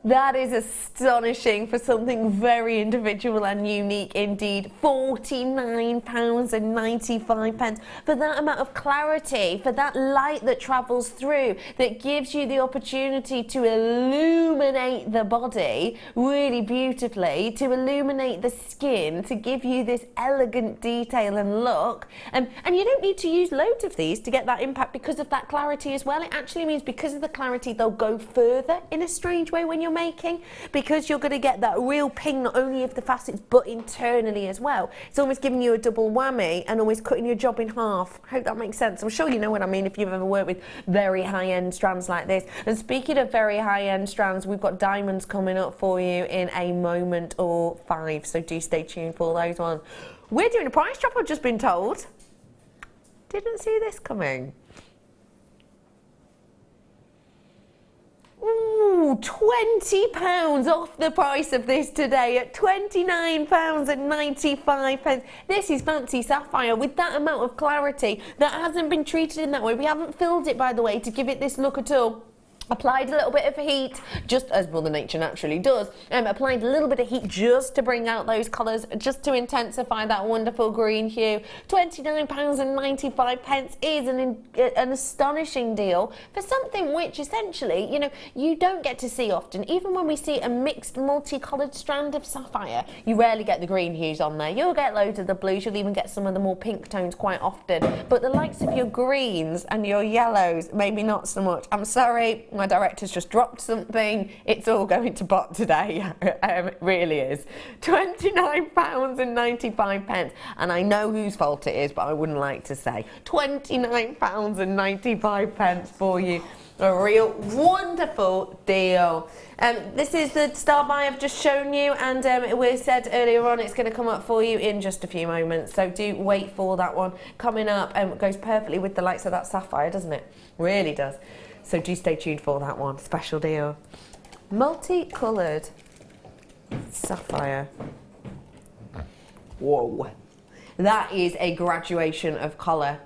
That is astonishing for something very individual and unique indeed. £49.95 for that amount of clarity, for that light that travels through, that gives you the opportunity to illuminate the body really beautifully, to illuminate the skin, to give you this elegant detail and look. And you don't need to use loads of these to get that impact because of that clarity as well. It actually means because of the clarity, they'll go further in a strange way when you're making, because you're going to get that real ping not only of the facets but internally as well. It's almost giving you a double whammy and almost cutting your job in half. I hope that makes sense. I'm sure you know what I mean if you've ever worked with very high-end strands like this. And speaking of very high-end strands, we've got diamonds coming up for you in a moment or 5, so do stay tuned for those ones. We're doing a price drop, I've just been told. Didn't see this coming. Ooh, £20 off the price of this today at £29.95. This is fancy sapphire with that amount of clarity that hasn't been treated in that way. We haven't filled it, by the way, to give it this look at all. Applied a little bit of heat, just as Mother Nature naturally does. Applied a little bit of heat just to bring out those colours, just to intensify that wonderful green hue. £29.95 is an astonishing deal for something which essentially, you know, you don't get to see often. Even when we see a mixed multicoloured strand of sapphire, you rarely get the green hues on there. You'll get loads of the blues, you'll even get some of the more pink tones quite often. But the likes of your greens and your yellows, maybe not so much. I'm sorry. My director's just dropped something. It's all going to pot today. It really is. £29.95. And I know whose fault it is, but I wouldn't like to say. £29.95 for you. A real wonderful deal. This is the star buy I've just shown you, and we said earlier on it's going to come up for you in just a few moments, so do wait for that one coming up. It goes perfectly with the likes of that sapphire, doesn't it? Really does. So do stay tuned for that one. Special deal. Multicoloured sapphire. Whoa. That is a graduation of colour.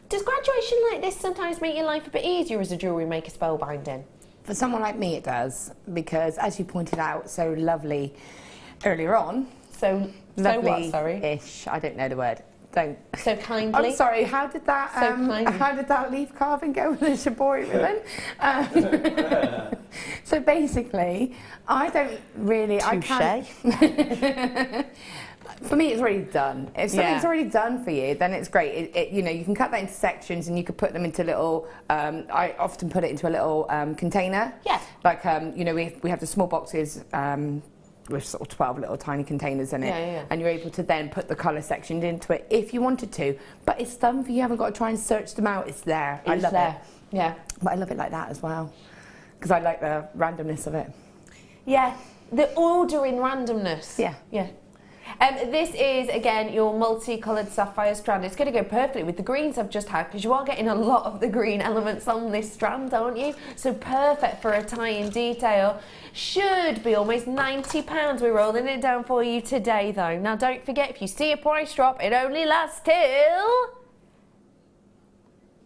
Does graduation like this sometimes make your life a bit easier as a jewellery maker spellbinding? For someone like me it does, because as you pointed out so lovely earlier on, so what, sorry? Ish, I don't know the word. Don't. So kindly. I'm sorry, how did that how did that leaf carving go with the shibori ribbon? So basically, I don't really I can't for me, it's already done. If something's already done for you, then it's great. You know, you can cut that into sections and you could put them into little. I often put it into a little container. Yeah. Like you know, we have the small boxes. With sort of 12 little tiny containers in it, and you're able to then put the colour sectioned into it if you wanted to. But it's done for you. You haven't got to try and search them out. It's there. I love it. Yeah. But I love it like that as well, because I like the randomness of it. Yeah, the ordering randomness. Yeah. Yeah. This is, again, your multicoloured sapphire strand. It's going to go perfectly with the greens I've just had, because you are getting a lot of the green elements on this strand, aren't you? So perfect for a tie-in detail. Should be almost £90. We're rolling it down for you today, though. Now, don't forget, if you see a price drop, it only lasts till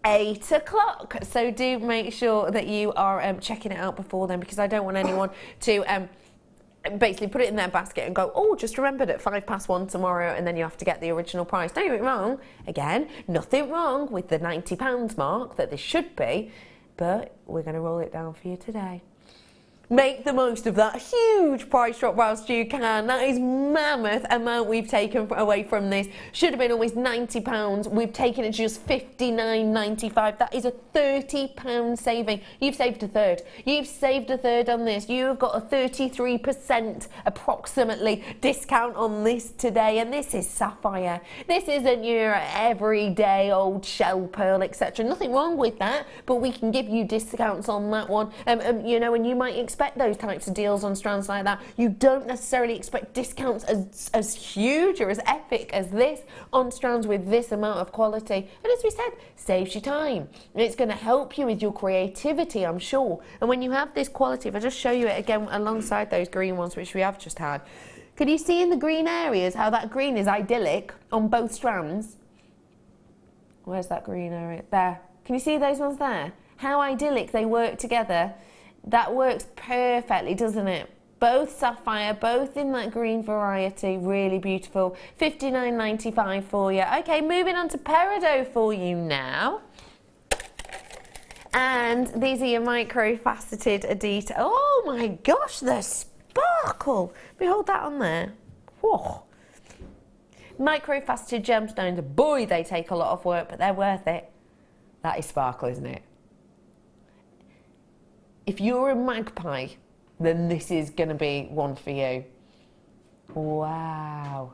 8 o'clock. So do make sure that you are checking it out before then, because I don't want anyone to basically put it in their basket and go, oh, just remembered at 1:05 tomorrow, and then you have to get the original price. Don't get me wrong, again, nothing wrong with the £90 mark that this should be, but we're going to roll it down for you today. Make the most of that huge price drop whilst you can. That is mammoth amount we've taken away from this. Should have been almost £90. We've taken it to just $59.95. That is a £30 saving. You've saved a third. You've saved a third on this. You've got a 33% approximately discount on this today. And this is sapphire. This isn't your everyday old shell pearl, etc. Nothing wrong with that, but we can give you discounts on that one. You know, and you might expect those types of deals on strands like that. You don't necessarily expect discounts as huge or as epic as this on strands with this amount of quality. And as we said, saves you time. It's going to help you with your creativity, I'm sure. And when you have this quality, if I just show you it again alongside those green ones which we have just had, can you see in the green areas how that green is idyllic on both strands? Where's that green area? There. Can you see those ones there? How idyllic they work together. That works perfectly, doesn't it? Both sapphire, both in that green variety, really beautiful. $59.95 for you. Okay, moving on to peridot for you now. And these are your micro-faceted detail. Oh my gosh, the sparkle! Behold that on there. Whoa. Micro-faceted gemstones, boy, they take a lot of work, but they're worth it. That is sparkle, isn't it? If you're a magpie, then this is going to be one for you. Wow.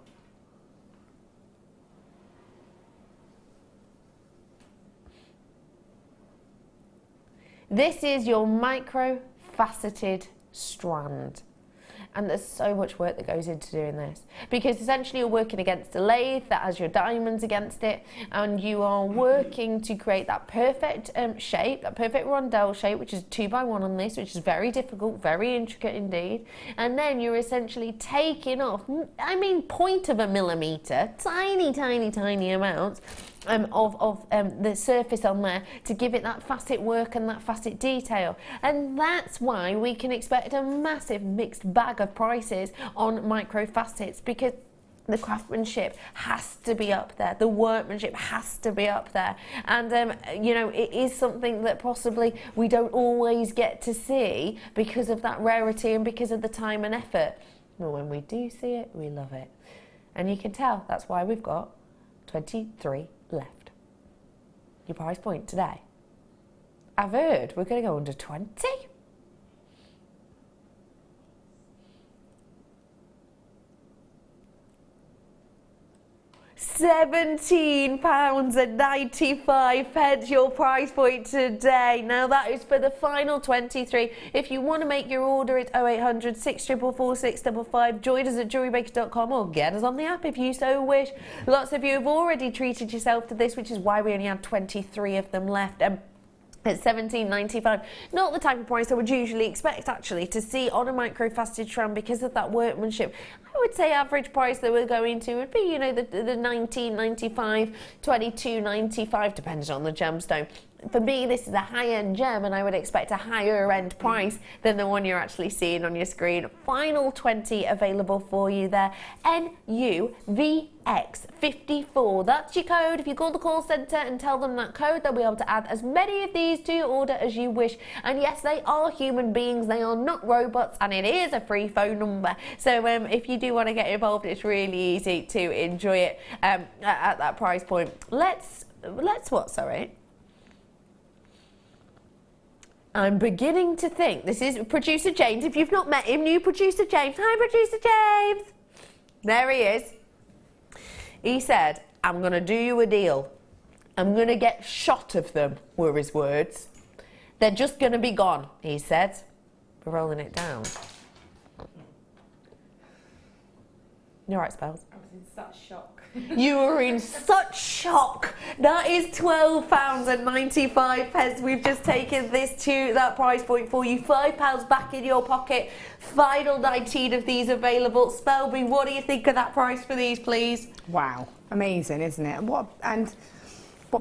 This is your micro-faceted strand. And there's so much work that goes into doing this, because essentially you're working against a lathe that has your diamonds against it, and you are working to create that perfect shape, that perfect rondelle shape, which is 2x1 on this, which is very difficult, very intricate indeed. And then you're essentially taking off, I mean, 0.1 millimetre, tiny, tiny, tiny amounts of the surface on there to give it that facet work and that facet detail. And that's why we can expect a massive mixed bag of prices on micro facets, because the craftsmanship has to be up there, the workmanship has to be up there, and you know, it is something that possibly we don't always get to see because of that rarity and because of the time and effort. But when we do see it, we love it. And you can tell that's why we've got 23 left. Your price point today. I've heard we're going to go under 20. £17.95 your price point today. Now that is for the final 23. If you want to make your order, it's 0800 644 655. Join us at JewelleryMaker.com or get us on the app if you so wish. Lots of you have already treated yourself to this, which is why we only have 23 of them left. At $17.95, not the type of price I would usually expect actually to see on a micro-faceted strand because of that workmanship. I would say average price that we're going to would be, you know, the $19.95, $22.95, depending on the gemstone. For me, this is a high-end gem, and I would expect a higher-end price than the one you're actually seeing on your screen. Final 20 available for you there. NUVX54. That's your code. If you call the call centre and tell them that code, they'll be able to add as many of these to your order as you wish. And yes, they are human beings. They are not robots, and it is a free phone number. So if you do want to get involved, it's really easy to enjoy it at that price point. Let's what? Sorry. I'm beginning to think, this is producer James, if you've not met him, new producer James. Hi, producer James. There he is. He said, I'm going to do you a deal. I'm going to get shot of them, were his words. They're just going to be gone, he said. We're rolling it down. You're right, Spells. I was in such shock. You were in such shock. That is £12.95. We've just taken this to that price point for you. £5 back in your pocket. Final 19 of these available. Spelby, what do you think of that price for these, please? Wow, amazing, isn't it? What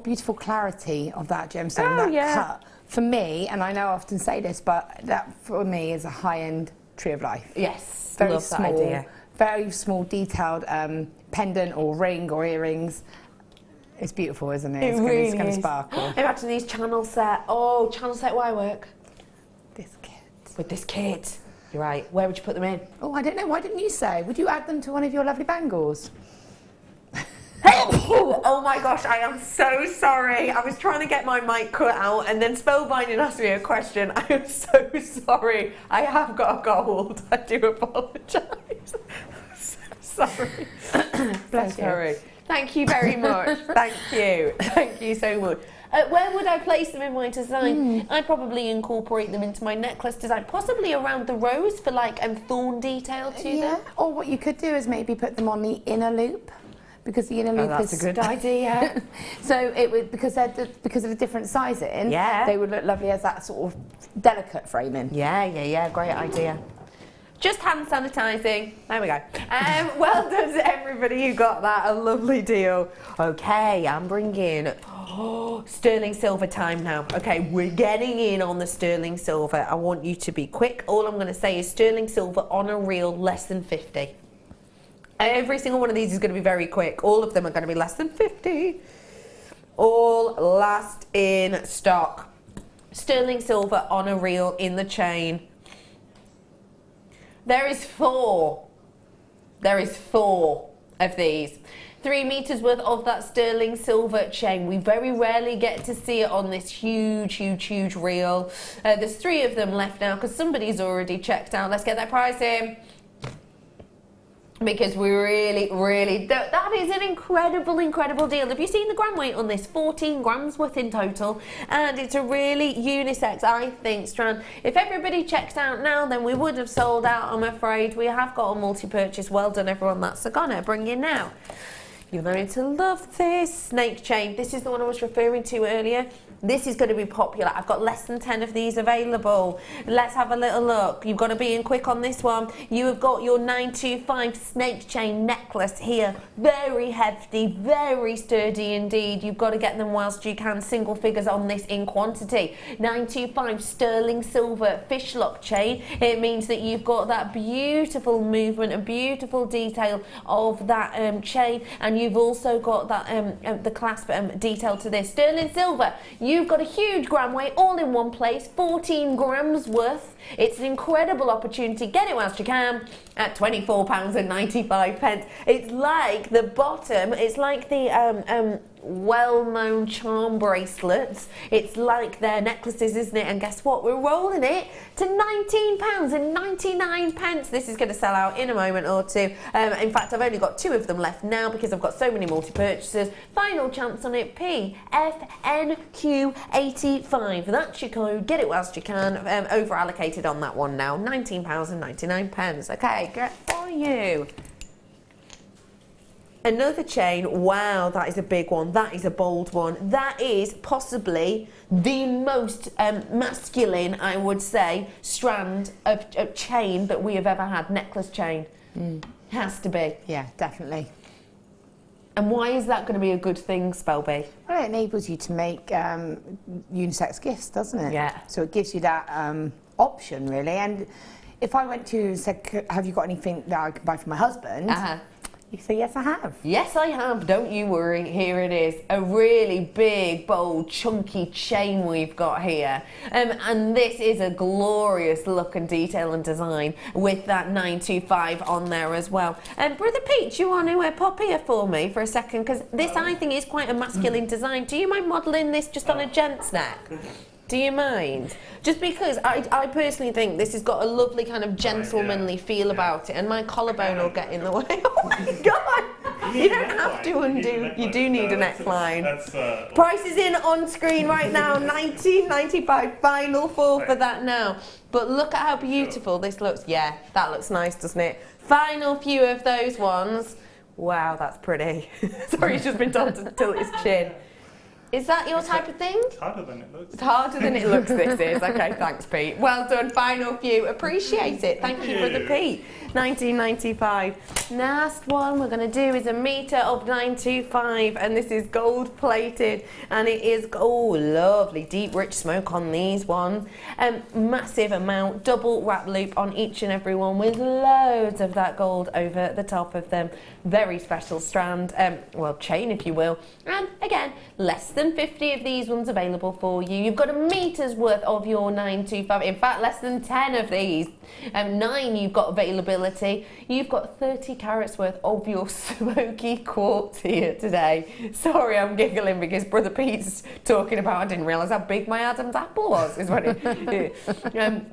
beautiful clarity of that gemstone, cut. For me, and I know I often say this, but that for me is a high-end tree of life. Yes, very love small, that idea. Very small, detailed pendant or ring or earrings. It's beautiful, isn't it? It's really going to is. sparkle. Imagine these channel set. Oh, channel set wire work. This kit. With this kit. You're right. Where would you put them in? Oh, I don't know. Why didn't you say? Would you add them to one of your lovely bangles? Oh my gosh, I am so sorry. I was trying to get my mic cut out and then Spellbinding asked me a question. I am so sorry. I have got a gold. I do apologise. So sorry. Bless you. Sorry. Thank you very much. Thank you. Thank you so much. Where would I place them in my design? I'd probably incorporate them into my necklace design, possibly around the rose for like thorn detail to them. Or what you could do is maybe put them on the inner loop. Because the inner loop that's a good idea. So it would, because of the different sizing, they would look lovely as that sort of delicate framing. Yeah, great idea. Just hand sanitising. There we go. Well done to everybody who got that. A lovely deal. Okay, I'm bringing sterling silver time now. Okay, we're getting in on the sterling silver. I want you to be quick. All I'm going to say is sterling silver on a reel less than 50. Every single one of these is going to be very quick. All of them are going to be less than 50. All last in stock. Sterling silver on a reel in the chain. There is 4. There is 4 of these. 3 meters worth of that sterling silver chain. We very rarely get to see it on this huge reel. There's 3 of them left now because somebody's already checked out. Let's get that price in. Because we really, that is an incredible deal. Have you seen the gram weight on this? 14 grams worth in total. And it's a really unisex, I think, strand. If everybody checked out now, then we would have sold out, I'm afraid. We have got a multi-purchase. Well done, everyone. That's gonna bring in now. You're going to love this snake chain. This is the one I was referring to earlier. This is going to be popular. I've got less than 10 of these available. Let's have a little look. You've got to be in quick on this one. You have got your 925 snake chain necklace here. Very hefty, very sturdy indeed. You've got to get them whilst you can. Single figures on this in quantity. 925 sterling silver fish lock chain. It means that you've got that beautiful movement, a beautiful detail of that chain, and you've also got that the clasp detail to this. Sterling silver. You've got a huge gram weight all in one place, 14 grams worth. It's an incredible opportunity. Get it whilst you can at £24.95. It's like the bottom, it's like the well-known charm bracelets. It's like their necklaces, isn't it? And guess what? We're rolling it to £19.99. This is going to sell out in a moment or two. In fact, I've only got 2 of them left now because I've got so many multi-purchases. Final chance on it, PFNQ85. That's your code. Get it whilst you can. Over-allocated on that one now. £19.99. Okay, good for you. Another chain, wow, that is a big one. That is a bold one. That is possibly the most masculine, I would say, strand of chain that we have ever had. Necklace chain. Has to be. Yeah, definitely. And why is that going to be a good thing, Spelby? Well, it enables you to make unisex gifts, doesn't it? Yeah. So it gives you that option, really. And if I went to you and said, have you got anything that I can buy for my husband? You say, yes, I have. Yes, I have. Don't you worry. Here it is. A really big, bold, chunky chain we've got here. And this is a glorious look and detail and design with that 925 on there as well. Brother Pete, do you want to pop here for me for a second? Because this, I think, is quite a masculine design. Do you mind modelling this just on a gent's neck? Do you mind? Just because I personally think this has got a lovely kind of gentlemanly feel about it, and my collarbone will get in the way. Oh my God! You don't have to undo. You do need a neckline. Price is in on screen right now. $19.95. Final fall for that now. But look at how beautiful this looks. Yeah, that looks nice, doesn't it? Final few of those ones. Wow, that's pretty. Sorry, he's just been told to tilt his chin. Is that your type of thing? It's harder than it looks. It's harder than it looks, this is. Okay, thanks, Pete. Well done, final few. Appreciate it. Thank you for the Pete. $19.95. Last one we're going to do is a metre of 925, and this is gold plated, and it is, oh, lovely, deep, rich smoke on these ones. Massive amount, double wrap loop on each and every one with loads of that gold over the top of them. Very special strand, well, chain if you will. And again, less than 50 of these ones available for you. You've got a metre's worth of your 925. In fact, less than 10 of these. 9 you've got availability. You've got 30 carats worth of your smoky quartz here today. Sorry, I'm giggling because Brother Pete's talking about, I didn't realise how big my Adam's apple was, is what it.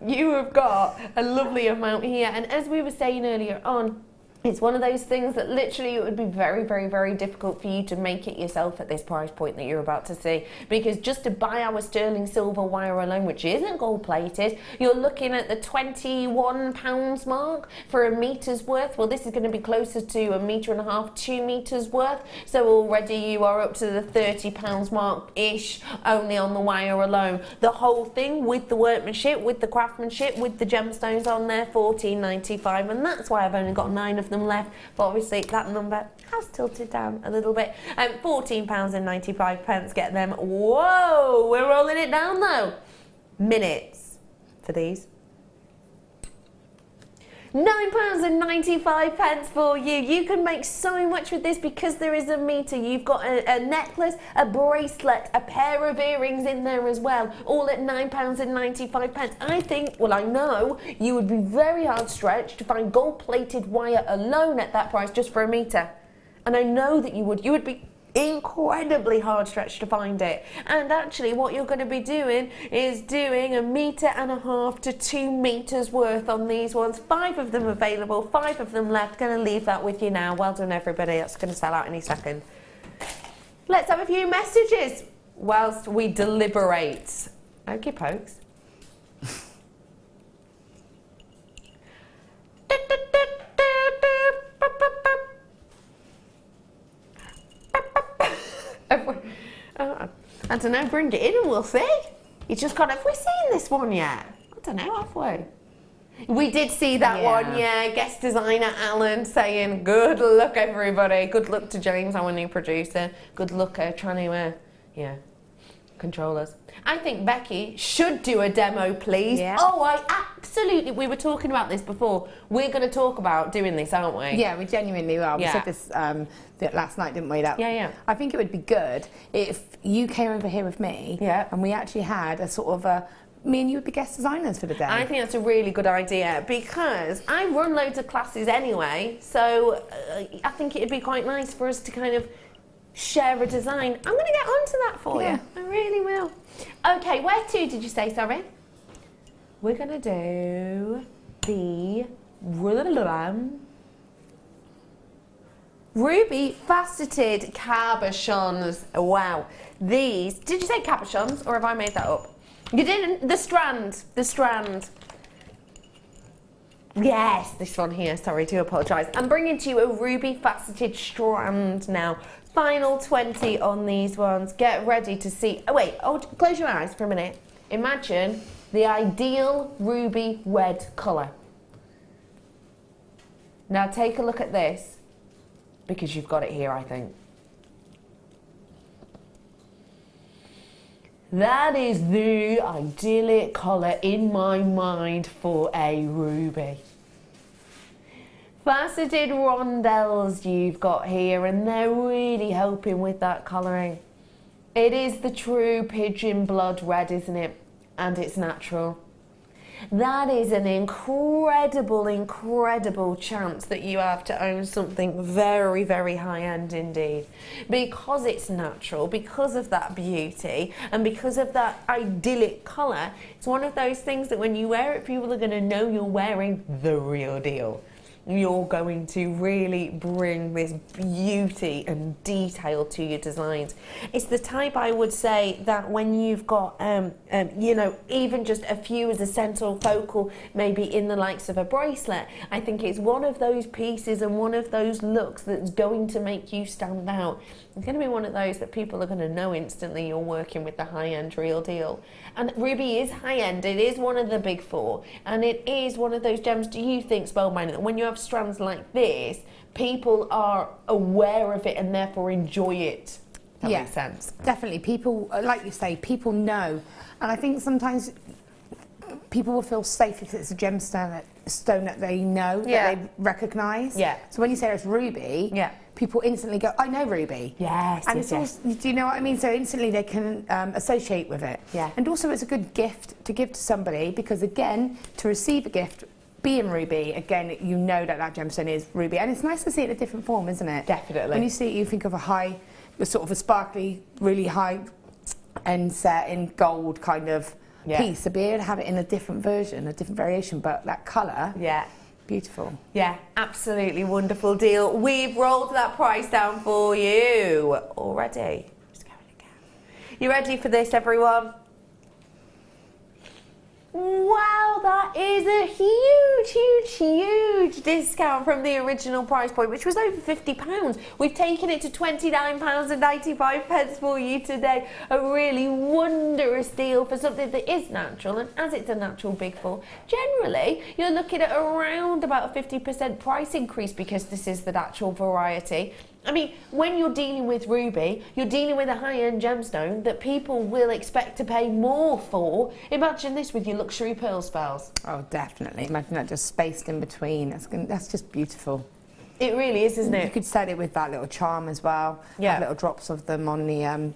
You have got a lovely amount here, and as we were saying earlier on, it's one of those things that literally it would be very, very, very difficult for you to make it yourself at this price point that you're about to see, because just to buy our sterling silver wire alone, which isn't gold plated, you're looking at the £21 mark for a metre's worth. Well, this is going to be closer to 1.5 metres, 2 metres worth. So already you are up to the £30 mark-ish only on the wire alone. The whole thing with the workmanship, with the craftsmanship, with the gemstones on there, $14.95, and that's why I've only got 9 of them left, but obviously that number has tilted down a little bit. £14.95 get them. Whoa, we're rolling it down though. Minutes for these. £9.95 for you. You can make so much with this because there is a metre. You've got a necklace, a bracelet, a pair of earrings in there as well, all at £9.95. I think, well, I know you would be very hard stretched to find gold-plated wire alone at that price just for a metre. And I know that you would be incredibly hard stretched to find it. And actually what you're going to be doing is doing 1.5 metres to 2 metres worth on these ones. 5 of them available, 5 of them left. Going to leave that with you now. Well done everybody, that's going to sell out any second. Let's have a few messages whilst we deliberate. Okey pokes. I don't know, bring it in and we'll see. You just got, have we seen this one yet? I don't know, have we? We did see that one, yeah. Guest designer Alan saying, good luck everybody. Good luck to James, our new producer. Good luck trying to, control us. I think Becky should do a demo, please. Yeah. Oh, I absolutely, we were talking about this before. We're going to talk about doing this, aren't we? Yeah, we genuinely are. We said this last night, didn't we? I think it would be good if you came over here with me and we actually had a sort of me and you would be guest designers for the day. I think that's a really good idea because I run loads of classes anyway, so I think it'd be quite nice for us to kind of share a design. I'm going to get onto that for you. I really will. Okay, where to did you say, sorry? We're going to do the ruby faceted cabochons. Wow. These, did you say cabochons or have I made that up? You didn't. The strand. Yes, this one here. Sorry, do apologise. I'm bringing to you a ruby faceted strand now. Final 20 on these ones. Get ready to see. Oh wait, close your eyes for a minute. Imagine the ideal ruby red colour. Now take a look at this, because you've got it here, I think. That is the idyllic colour in my mind for a ruby. Faceted rondelles you've got here, and they're really helping with that colouring. It is the true pigeon blood red, isn't it? And it's natural. That is an incredible, incredible chance that you have to own something very, very high-end indeed. Because it's natural, because of that beauty, and because of that idyllic colour, it's one of those things that when you wear it, people are going to know you're wearing the real deal. you're going to really bring this beauty and detail to your designs. It's the type, I would say, that when you've got, you know, even just a few as a central focal, maybe in the likes of a bracelet, I think it's one of those pieces and one of those looks that's going to make you stand out. It's going to be one of those that people are going to know instantly you're working with the high-end real deal. And ruby is high-end, it is one of the big four, and it is one of those gems, do you think, Spellbinder, that when you have strands like this, people are aware of it and therefore enjoy it? That makes sense. Definitely. People, like you say, people know. And I think sometimes people will feel safe if it's a gemstone that they know, that they recognise. Yeah. So when you say it's ruby, people instantly go, I know ruby. Yes, and yes, it's also, do you know what I mean? So instantly they can associate with it. Yeah. And also it's a good gift to give to somebody because, again, to receive a gift being ruby, again, you know that that gemstone is ruby. And it's nice to see it in a different form, isn't it? Definitely. When you see it, you think of a sort of a sparkly, really high end set in gold kind of piece. To be able to have it in a different version, a different variation, but that colour, beautiful. Yeah, absolutely wonderful deal. We've rolled that price down for you already. Just going again. You ready for this, everyone? Wow, that is a huge discount from the original price point, which was over £50. We've taken it to £29.95 for you today. A really wondrous deal for something that is natural, and as it's a natural big four, generally you're looking at around about a 50% price increase because this is the natural variety. I mean, when you're dealing with ruby, you're dealing with a high-end gemstone that people will expect to pay more for. Imagine this with your luxury pearl spells. Oh, definitely. Imagine that just spaced in between. That's just beautiful. It really is, isn't it? You could set it with that little charm as well. Yeah. Have little drops of them on the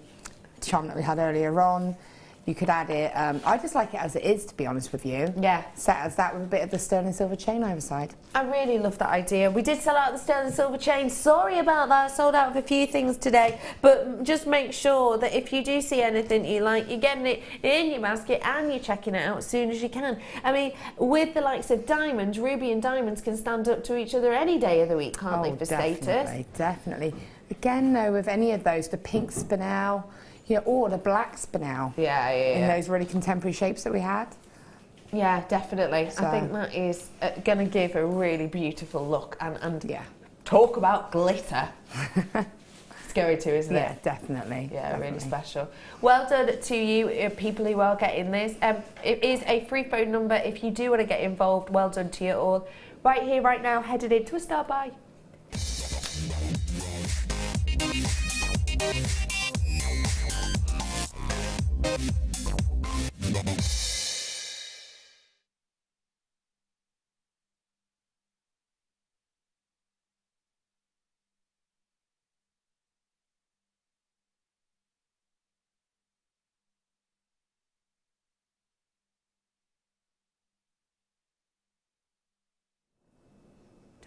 charm that we had earlier on. You could add it, I just like it as it is, to be honest with you. Yeah. Set as that with a bit of the sterling silver chain either side. I really love that idea. We did sell out the sterling silver chain. Sorry about that. Sold out of a few things today. But just make sure that if you do see anything you like, you're getting it in your basket and you're checking it out as soon as you can. I mean, with the likes of diamonds, ruby and diamonds can stand up to each other any day of the week, can't they, for status? Definitely. Again, though, with any of those, the pink spinel, or the black spinel. In those really contemporary shapes that we had. Yeah, definitely. So, I think that is going to give a really beautiful look and talk about glitter. It's going to, isn't it? Yeah, definitely. Yeah, definitely. Really special. Well done to you, people who are getting this. It is a free phone number if you do want to get involved. Well done to you all. Right here, right now, headed into a start buy.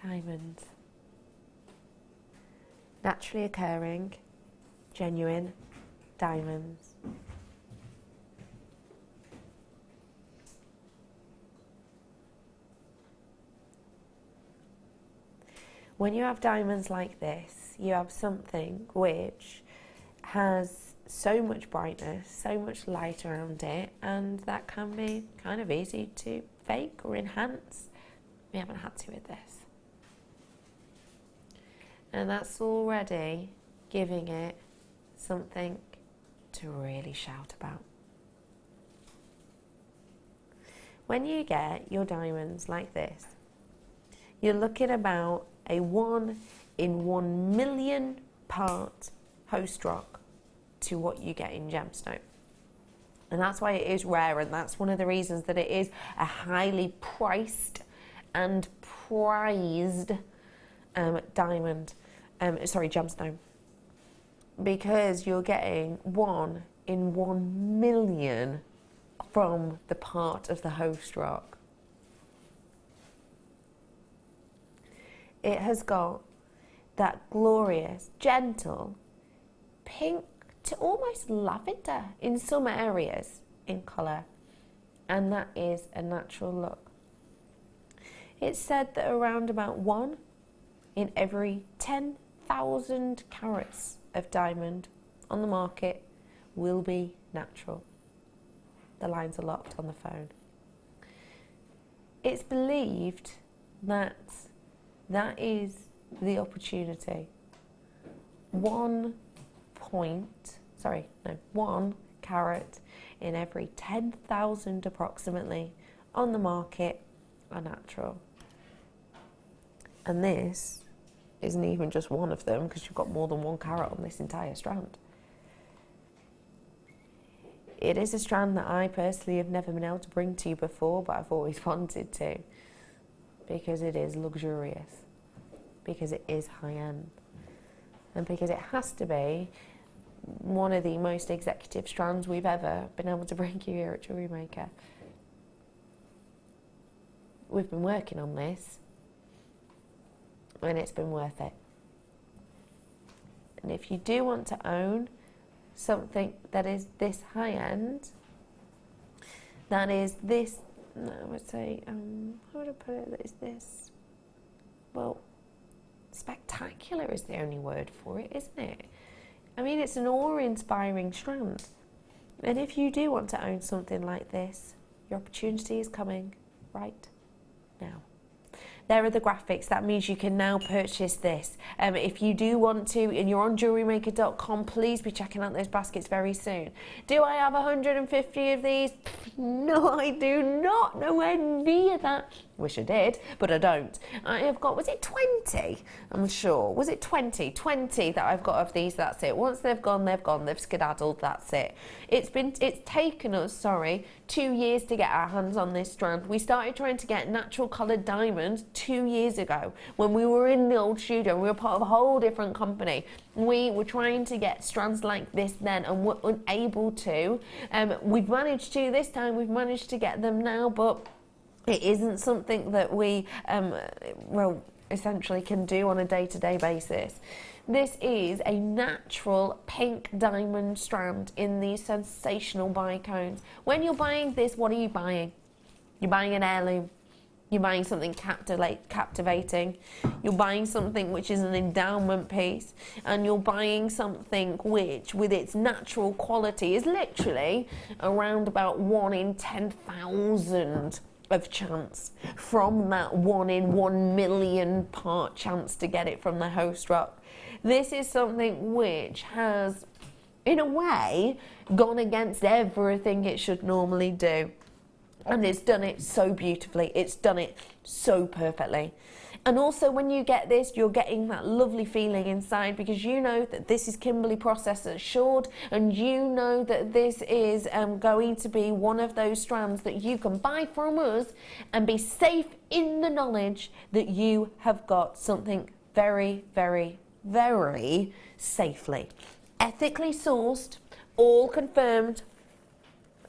Diamonds. Naturally occurring, genuine diamonds. When you have diamonds like this, you have something which has so much brightness, so much light around it, and that can be kind of easy to fake or enhance. We haven't had to with this. And that's already giving it something to really shout about. When you get your diamonds like this, you're looking about a 1 in 1 million part host rock to what you get in gemstone. And that's why it is rare, and that's one of the reasons that it is a highly priced and prized gemstone, because you're getting 1 in 1 million from the part of the host rock. It has got that glorious, gentle, pink to almost lavender in some areas in colour, and that is a natural look. It's said that around about 1 in every 10,000 carats of diamond on the market will be natural. The lines are locked on the phone. It's believed that that is the opportunity. 1 carat in every 10,000 approximately on the market are natural. And this isn't even just one of them, because you've got more than 1 carat on this entire strand. It is a strand that I personally have never been able to bring to you before, but I've always wanted to, because it is luxurious, because it is high-end, and because it has to be one of the most executive strands we've ever been able to bring you here at Jewellery Maker. We've been working on this, and it's been worth it. And if you do want to own something that is this high-end, that is this, I would say, how would I put it, that is this, well, spectacular is the only word for it, isn't it? I mean, it's an awe-inspiring strand. And if you do want to own something like this, your opportunity is coming right now. There are the graphics. That means you can now purchase this. If you do want to, and you're on JewelleryMaker.com, please be checking out those baskets very soon. Do I have 150 of these? No, I do not. Nowhere near that. Wish I did, but I don't. I have got, was it 20? I'm sure. Was it 20? 20 that I've got of these, that's it. Once they've gone, they've skedaddled, that's it. It's taken us, 2 years to get our hands on this strand. We started trying to get natural coloured diamonds 2 years ago when we were in the old studio. We were part of a whole different company. We were trying to get strands like this then and were unable to. We've managed to this time, we've managed to get them now, but it isn't something that we, essentially can do on a day-to-day basis. This is a natural pink diamond strand in these sensational bicones. When you're buying this, what are you buying? You're buying an heirloom. You're buying something captivating. You're buying something which is an endowment piece. And you're buying something which, with its natural quality, is literally around about 1 in 10,000 of chance from that 1 in 1 million part chance to get it from the host rock. This is something which has, in a way, gone against everything it should normally do. And it's done it so beautifully. It's done it so perfectly. And also when you get this, you're getting that lovely feeling inside, because you know that this is Kimberley process assured, and you know that this is going to be one of those strands that you can buy from us and be safe in the knowledge that you have got something very, very, very safely, ethically sourced, all confirmed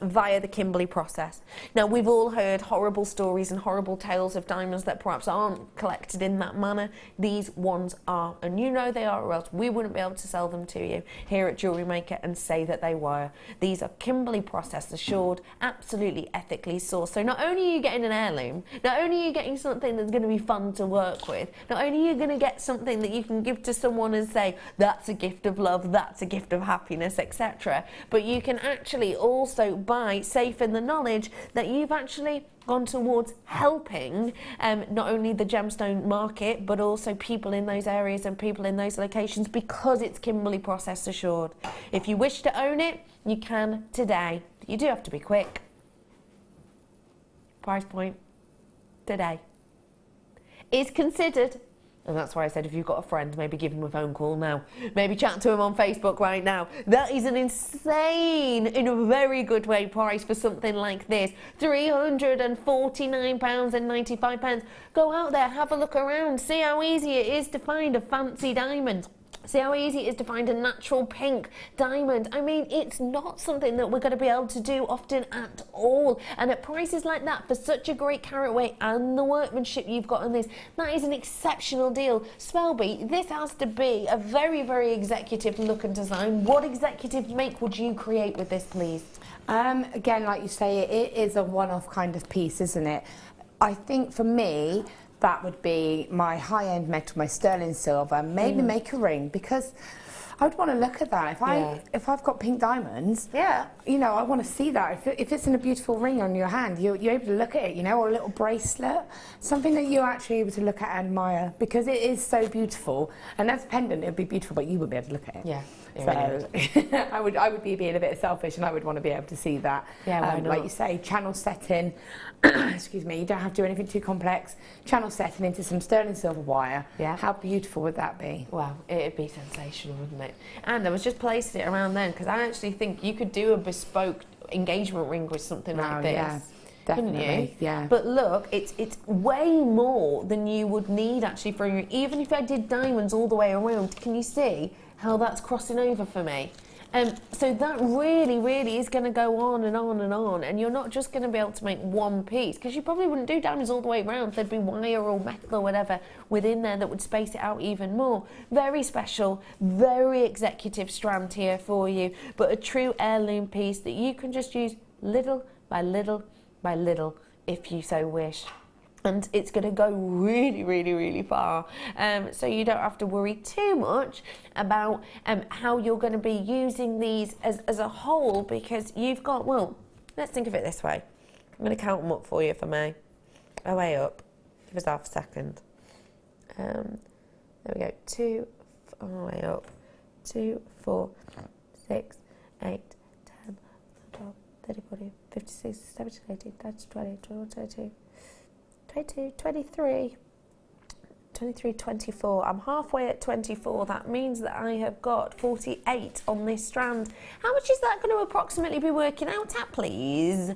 via the Kimberley process. Now, we've all heard horrible stories and horrible tales of diamonds that perhaps aren't collected in that manner. These ones are, and you know they are, or else we wouldn't be able to sell them to you here at Jewellery Maker and say that they were. These are Kimberley process assured, absolutely ethically sourced. So not only are you getting an heirloom, not only are you getting something that's going to be fun to work with, not only are you going to get something that you can give to someone and say, that's a gift of love, that's a gift of happiness, etc., but you can actually also buy safe in the knowledge that you've actually gone towards helping not only the gemstone market but also people in those areas and people in those locations, because it's Kimberley process assured. If you wish to own it, you can today. You do have to be quick. Price point today is considered. And that's why I said, if you've got a friend, maybe give him a phone call now. Maybe chat to him on Facebook right now. That is an insane, in a very good way, price for something like this. £349.95. Go out there, have a look around, see how easy it is to find a fancy diamond. See how easy it is to find a natural pink diamond. I mean, it's not something that we're going to be able to do often at all. And at prices like that, for such a great carat weight and the workmanship you've got on this, that is an exceptional deal. Swelby, this has to be a very, very executive look and design. What executive make would you create with this, please? Again, like you say, it is a one-off kind of piece, isn't it? I think for me, that would be my high-end metal, my sterling silver, maybe make a ring, because I would want to look at that. If I've got pink diamonds, you know, I want to see that. If it's in a beautiful ring on your hand, you're able to look at it, you know, or a little bracelet, something that you're actually able to look at and admire, because it is so beautiful. And as a pendant, it would be beautiful, but you wouldn't be able to look at it. Yeah. So I would be being a bit selfish, and I would want to be able to see that. Yeah, why not? Like you say, channel setting. Excuse me. You don't have to do anything too complex. Channel setting into some sterling silver wire. Yeah. How beautiful would that be? Wow, it'd be sensational, wouldn't it? And I was just placing it around then because I actually think you could do a bespoke engagement ring with something like this. Yeah, Couldn't you? definitely. Yeah. But look, it's way more than you would need actually for a ring. Even if I did diamonds all the way around, can you see how that's crossing over for me? So that really is going to go on and on and on, and you're not just going to be able to make one piece, because you probably wouldn't do diamonds all the way around. There'd be wire or metal or whatever within there that would space it out even more. Very special, very executive strand here for you, but a true heirloom piece that you can just use little by little by little if you so wish. And it's going to go really far, so you don't have to worry too much about how you're going to be using these as a whole, because you've got, well, let's think of it this way. I'm going to count them up for you for me. Oh, way up. Give us half a second. There we go. 2, all the way up. 2, 4, 6, 8, 10, 12, 13, 14, 15, 16, 17, 18, 19, 20, 21, 22. 22, 23, 24. I'm halfway at 24. That means that I have got 48 on this strand. How much is that going to approximately be working out at, please?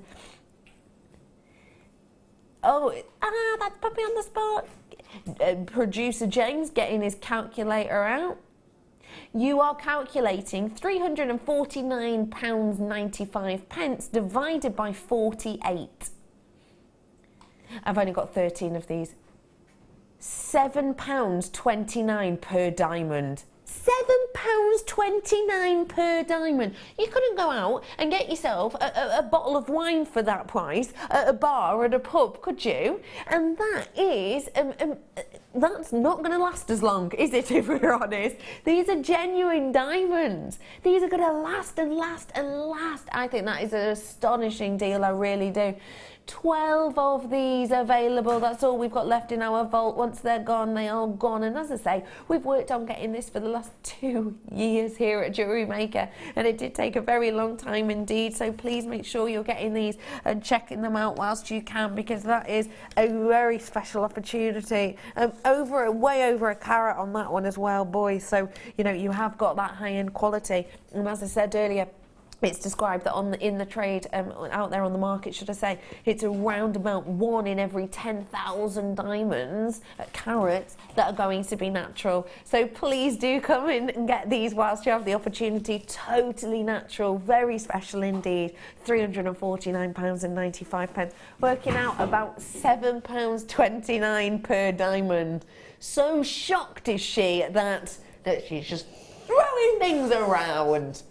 Oh, that's put me on the spot. Producer James getting his calculator out. You are calculating £349.95 divided by 48. I've only got 13 of these. £7.29 per diamond. £7.29 per diamond. You couldn't go out and get yourself a bottle of wine for that price at a bar at a pub, could you? And that is, that's not going to last as long, is it, if we're honest? These are genuine diamonds. These are going to last and last and last. I think that is an astonishing deal, I really do. 12 of these available. That's all we've got left in our vault. Once they're gone, they are gone. And as I say, we've worked on getting this for the last 2 years here at Jewellery Maker, and it did take a very long time indeed. So please make sure you're getting these and checking them out whilst you can, because that is a very special opportunity. Way over a carat on that one as well, boys. So you know you have got that high-end quality. And as I said earlier, it's described that in the trade, out there on the market, should I say, it's around about 1 in every 10,000 diamonds, carats, that are going to be natural. So please do come in and get these whilst you have the opportunity. Totally natural, very special indeed. £349.95, working out about £7.29 per diamond. So shocked is she that she's just throwing things around.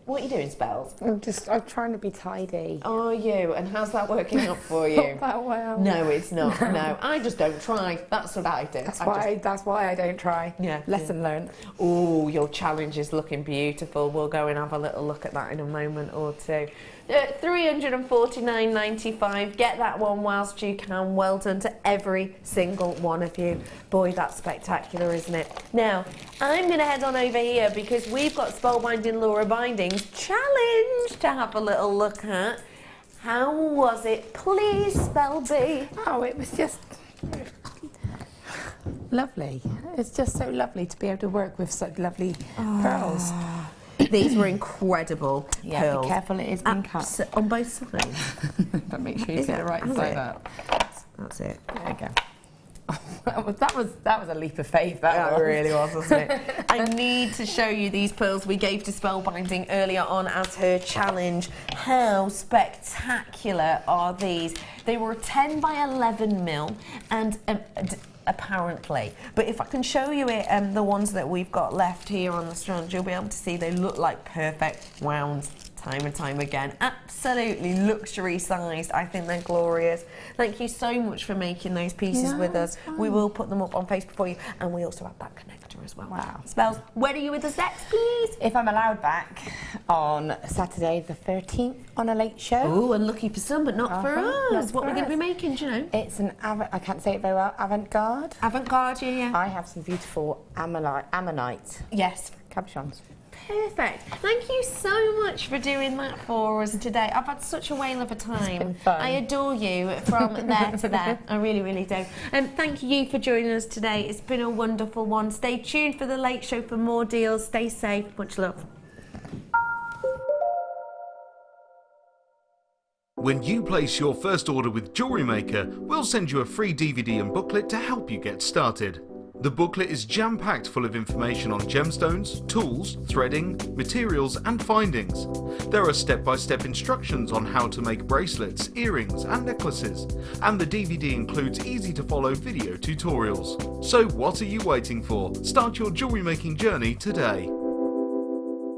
What are you doing, Spells? I'm trying to be tidy. Are you? And how's that working out for you? Not that well. No, it's not. No, I just don't try. That's what I do. That's why I don't try. Yeah. Lesson learned. Oh, your challenge is looking beautiful. We'll go and have a little look at that in a moment or two. £349.95. Get that one whilst you can. Well done to every single one of you. Boy, that's spectacular, isn't it? Now, I'm going to head on over here because we've got Spellbinding Laura Bindings challenge to have a little look at. How was it? Please, Spellby. Oh, it was just lovely. It's just so lovely to be able to work with such lovely pearls. These were incredible pearls. Be careful, it is being cut. On both sides. But make sure you get it right side up. That's it. There you go. That was a leap of faith. That really was, wasn't it? I need to show you these pearls we gave to Spellbinding earlier on as her challenge. How spectacular are these? They were 10 by 11 mil, and apparently, but if I can show you it, the ones that we've got left here on the strand, you'll be able to see they look like perfect rounds time and time again. Absolutely luxury sized. I think they're glorious. Thank you so much for making those pieces with us. We will put them up on Facebook for you, and we also have that connector as well. Wow. Spells, when are you with us next, please? If I'm allowed back, on Saturday the 13th on a late show. Oh, unlucky for some, but not for us. What we're going to be making, do you know? It's an, I can't say it very well, avant-garde. Avant-garde, yeah. I have some beautiful ammonite. Yes. Cabochons. Perfect. Thank you so much for doing that for us today. I've had such a whale of a time. It's been fun. I adore you from there to there. I really, really do. And thank you for joining us today. It's been a wonderful one. Stay tuned for the Late Show for more deals. Stay safe. Much love. When you place your first order with Jewellery Maker, we'll send you a free DVD and booklet to help you get started. The booklet is jam-packed full of information on gemstones, tools, threading, materials and findings. There are step-by-step instructions on how to make bracelets, earrings and necklaces, and the DVD includes easy-to-follow video tutorials. So what are you waiting for? Start your jewellery making journey today.